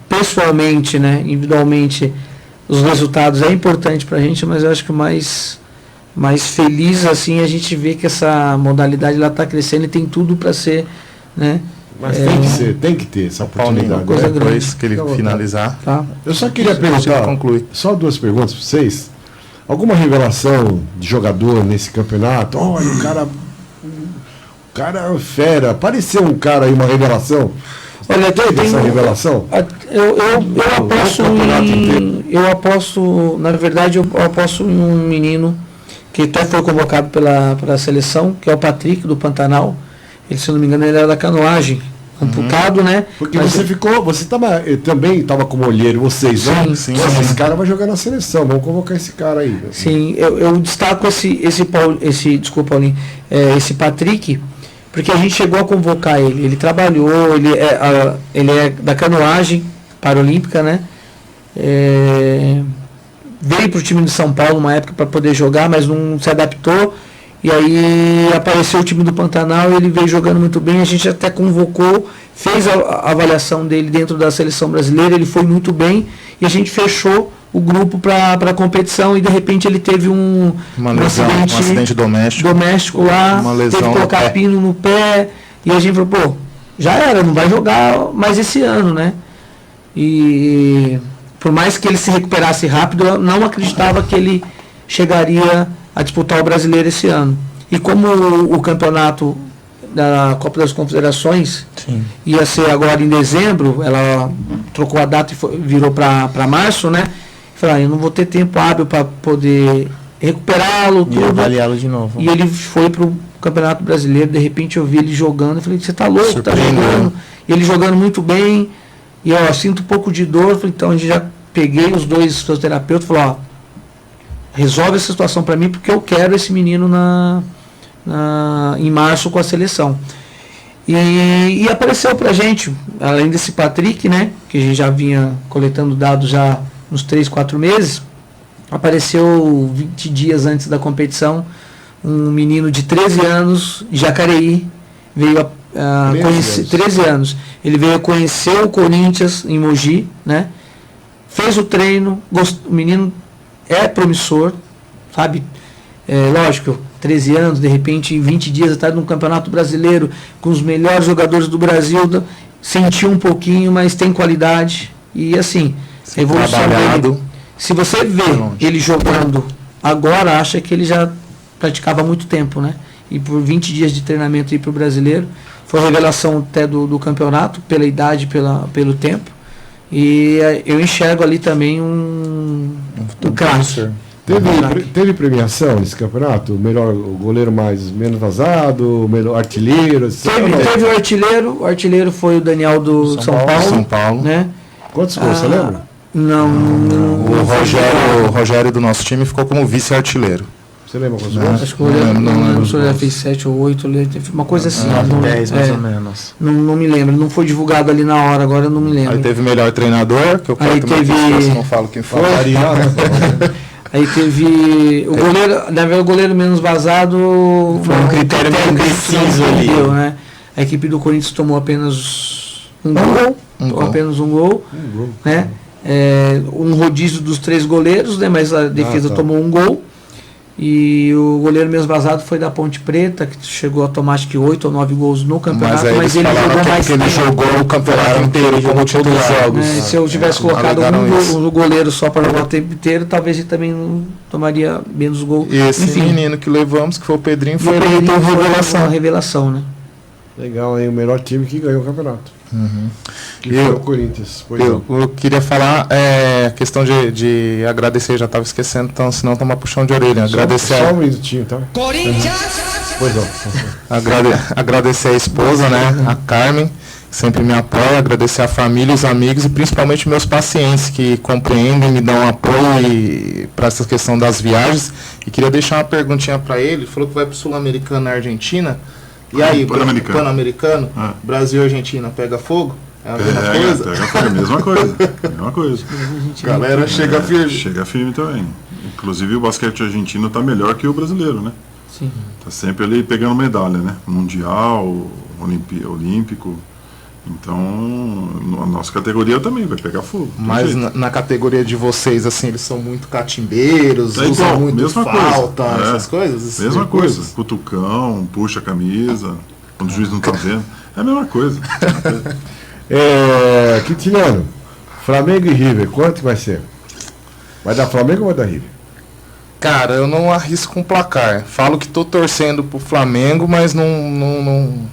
Pessoalmente, né, individualmente, os resultados é importante pra gente, mas eu acho que o mais feliz assim a gente vê que essa modalidade lá tá crescendo e tem tudo para ser, né? Mas tem que ter essa oportunidade. Depois que ele finalizar. Tá. Eu só queria perguntar, só duas perguntas para vocês. Alguma revelação de jogador nesse campeonato? Olha, o cara é fera. Apareceu um cara aí, uma revelação? Olha, teve essa revelação? Eu aposto, na verdade, eu aposto em um menino que até foi convocado pela seleção, que é o Patrick, do Pantanal. Ele, se não me engano, ele era da canoagem, amputado, né? Porque você também estava como olheiro, vocês, né? Sim. Esse cara vai jogar na seleção, vamos convocar esse cara aí. Sim, eu destaco esse Patrick, porque a gente chegou a convocar ele. Ele trabalhou, ele é da canoagem paralímpica, né? Veio para o time de São Paulo uma época para poder jogar, mas não se adaptou. E aí apareceu o time do Pantanal, ele veio jogando muito bem, a gente até convocou, fez a avaliação dele dentro da seleção brasileira, ele foi muito bem, e a gente fechou o grupo para a competição, e de repente ele teve um acidente doméstico lá, teve que colocar pino no pé, e a gente falou, já era, não vai jogar mais esse ano, né? E por mais que ele se recuperasse rápido, eu não acreditava que ele chegaria a disputar o Brasileiro esse ano. E como o campeonato da Copa das Confederações ia ser agora em dezembro, ela trocou a data e virou para março, né? Falei, eu não vou ter tempo hábil para poder recuperá-lo, tudo. E avaliá-lo de novo. E ele foi pro Campeonato Brasileiro, de repente eu vi ele jogando, eu falei, você tá louco, tá jogando. E ele jogando muito bem, e ó, sinto um pouco de dor, falei, então a gente já peguei os dois fisioterapeutas, falou, ó, resolve essa situação para mim, porque eu quero esse menino em março com a seleção. E apareceu pra gente, além desse Patrick, né, que a gente já vinha coletando dados já uns 3, 4 meses, apareceu 20 dias antes da competição, um menino de 13 anos, Jacareí, veio a conhecer, 13 anos, ele veio a conhecer o Corinthians em Mogi, né, fez o treino, o menino é promissor, sabe, lógico, 13 anos, de repente, em 20 dias, está no Campeonato Brasileiro, com os melhores jogadores do Brasil, sentiu um pouquinho, mas tem qualidade. E assim, a evolução dele, se você vê ele jogando agora, acha que ele já praticava há muito tempo, né? E por 20 dias de treinamento aí para o Brasileiro, foi a revelação até do campeonato, pela idade, pelo tempo. E eu enxergo ali também um craque. Teve premiação nesse campeonato? O melhor, o goleiro menos vazado, o melhor artilheiro? Teve o artilheiro foi o Daniel do São Paulo. Né? Quantos gols, você lembra? Não. O Rogério do nosso time ficou como vice-artilheiro. Você lembra quantos gols? Acho que eu lembro se ele fez 7 ou 8, uma coisa assim. 10 mais ou menos. Não me lembro, não foi divulgado ali na hora, agora eu não me lembro. Aí teve melhor treinador, que eu não falo quem foi. Aí teve o goleiro, na verdade o goleiro menos vazado foi um critério meio preciso ali. Né? A equipe do Corinthians tomou apenas um gol. Né? Um rodízio dos 3 goleiros, né? Mas a defesa tomou um gol. E o goleiro menos vazado foi da Ponte Preta, que chegou a tomar acho que 8 ou 9 gols no campeonato, mas ele jogou mais tempo. Ele jogou o campeonato inteiro, jogou todos os jogos. Se eu tivesse colocado um goleiro só para jogar o tempo inteiro, talvez ele também não tomaria menos gol. E esse menino que levamos, que foi o Pedrinho, foi uma revelação, né? Legal, aí o melhor time que ganhou o campeonato. Que foi o Corinthians. Eu queria falar a questão de agradecer, já estava esquecendo, então senão tomar puxão de orelha. Só um minutinho, tá? Corinthians! Pois não. Agradecer a esposa, né? A Carmen, que sempre me apoia, agradecer a família, os amigos e principalmente meus pacientes que compreendem, me dão apoio para essa questão das viagens. E queria deixar uma perguntinha para ele. Ele falou que vai para o Sul-Americano na Argentina. E aí, Pan-Americano, Brasil e Argentina pega fogo? É a mesma coisa? Pega fogo, é a mesma coisa. Galera chega firme. Chega firme também. Inclusive o basquete argentino está melhor que o brasileiro, né? Sim. Tá sempre ali pegando medalha, né? Mundial, olímpico. Então, a nossa categoria também vai pegar fogo. Mas na categoria de vocês, assim, eles são muito catimbeiros, usam muito falta, essas coisas? Mesma coisa. Cutucão, puxa a camisa, quando o juiz não tá vendo. É a mesma coisa. Quintiliano, Flamengo e River, quanto vai ser? Vai dar Flamengo ou vai dar River? Cara, eu não arrisco um placar. Falo que tô torcendo pro Flamengo, mas não...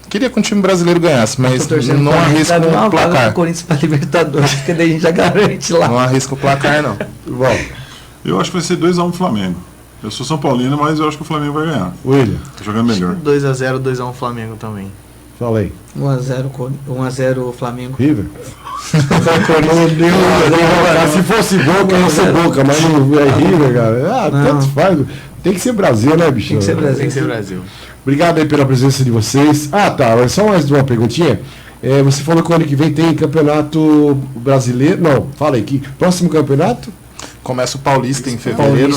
Queria que o time brasileiro ganhasse, mas não arrisco um placar. O Corinthians para Libertadores, porque daí a gente já garante lá. Não arrisco o placar, não. Bom, eu acho que vai ser 2-1 Flamengo. Eu sou São Paulino, mas eu acho que o Flamengo vai ganhar. William. Tá jogando melhor. 2-0, 2-1 Flamengo também. Fala aí. 1-0 Flamengo. River? Se fosse Boca, ia ser Boca, mas não é River, cara. Tanto faz. Tem que ser Brasil, né, bicho? Tem que ser Brasil. Obrigado aí pela presença de vocês. Só mais uma perguntinha. Você falou que o ano que vem tem campeonato brasileiro. Não, fala aí, que próximo campeonato? Começa o Paulista em fevereiro.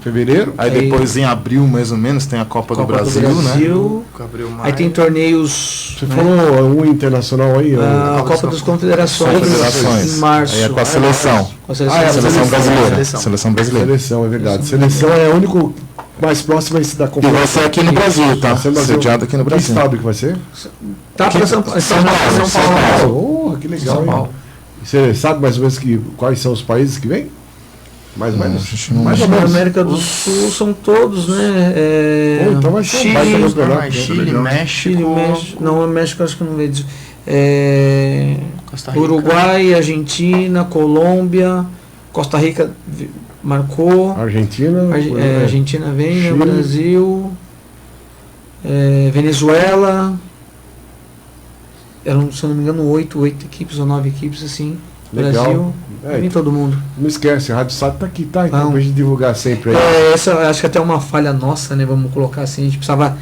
Fevereiro. Aí depois em abril, mais ou menos, tem a Copa do Brasil, né? Aí tem torneios... Você falou um internacional aí? A Copa das Confederações. Em março. Aí é com a seleção. Seleção brasileira. Seleção brasileira. Seleção, é verdade. Seleção é o único mais próximo da Copa. E vai ser aqui no Brasil, tá? Sediado aqui no Brasil. Que estado que vai ser? Tá para São Paulo. Que legal. Você sabe mais ou menos quais são os países que vêm? Mais ou menos? Mais ou menos. Na América do Sul são todos, né? Então vai ser Chile, México. Não, o México acho que não veio. Uruguai, Argentina, Colômbia, Costa Rica marcou. Argentina. Argentina vem, Chile. Brasil. Venezuela. Eram, se eu não me engano, 8 equipes ou 9 equipes, assim. Legal. Brasil, vem todo mundo. Não esquece, a Rádio Sat tá aqui, tá? Então pra gente divulgar sempre aí. Essa eu acho que até é uma falha nossa, né? Vamos colocar assim, a gente precisava.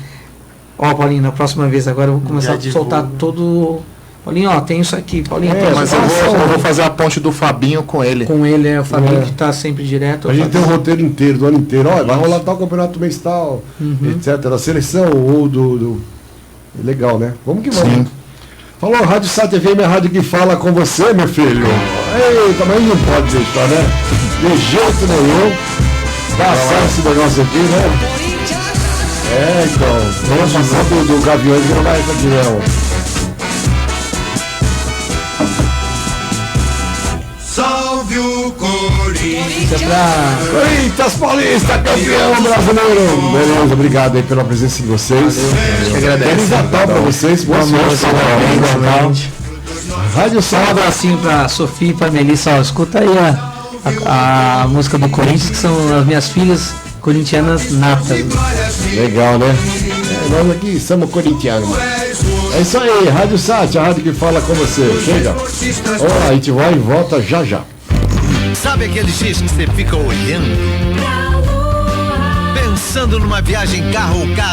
Paulinho, na próxima vez agora eu vou começar a soltar todo. Paulinho, tem isso aqui, Paulinho. Mas eu vou fazer a ponte do Fabinho com ele. Com ele, o Fabinho que tá sempre direto. A gente tem o roteiro inteiro, do ano inteiro. Olha, vai rolar tal campeonato mês tal, etc. Da seleção ou do. Legal, né? Vamos que vamos. Sim. Falou, Rádio Sat FM, a rádio que fala com você, meu filho. Eita, mas não pode deixar, né? De jeito nenhum. Passar esse negócio aqui, né? Então. Vamos passar do Gaviões que não vai essa aqui, não. Salve o Corinthians! Corinthians Paulista, campeão brasileiro! Beleza, obrigado aí pela presença de vocês. Feliz Natal pra vocês, boa noite. Rádio só um abracinho pra Sofia e pra Melissa. Escuta aí a música do Corinthians, que são as minhas filhas corintianas natas. Legal, né? Nós aqui somos corintianos, mano. É isso aí, Rádio Sat, a rádio que fala com você. Chega. A gente vai e volta já. Sabe aquele X que você fica olhando? Pensando numa viagem carro ou casa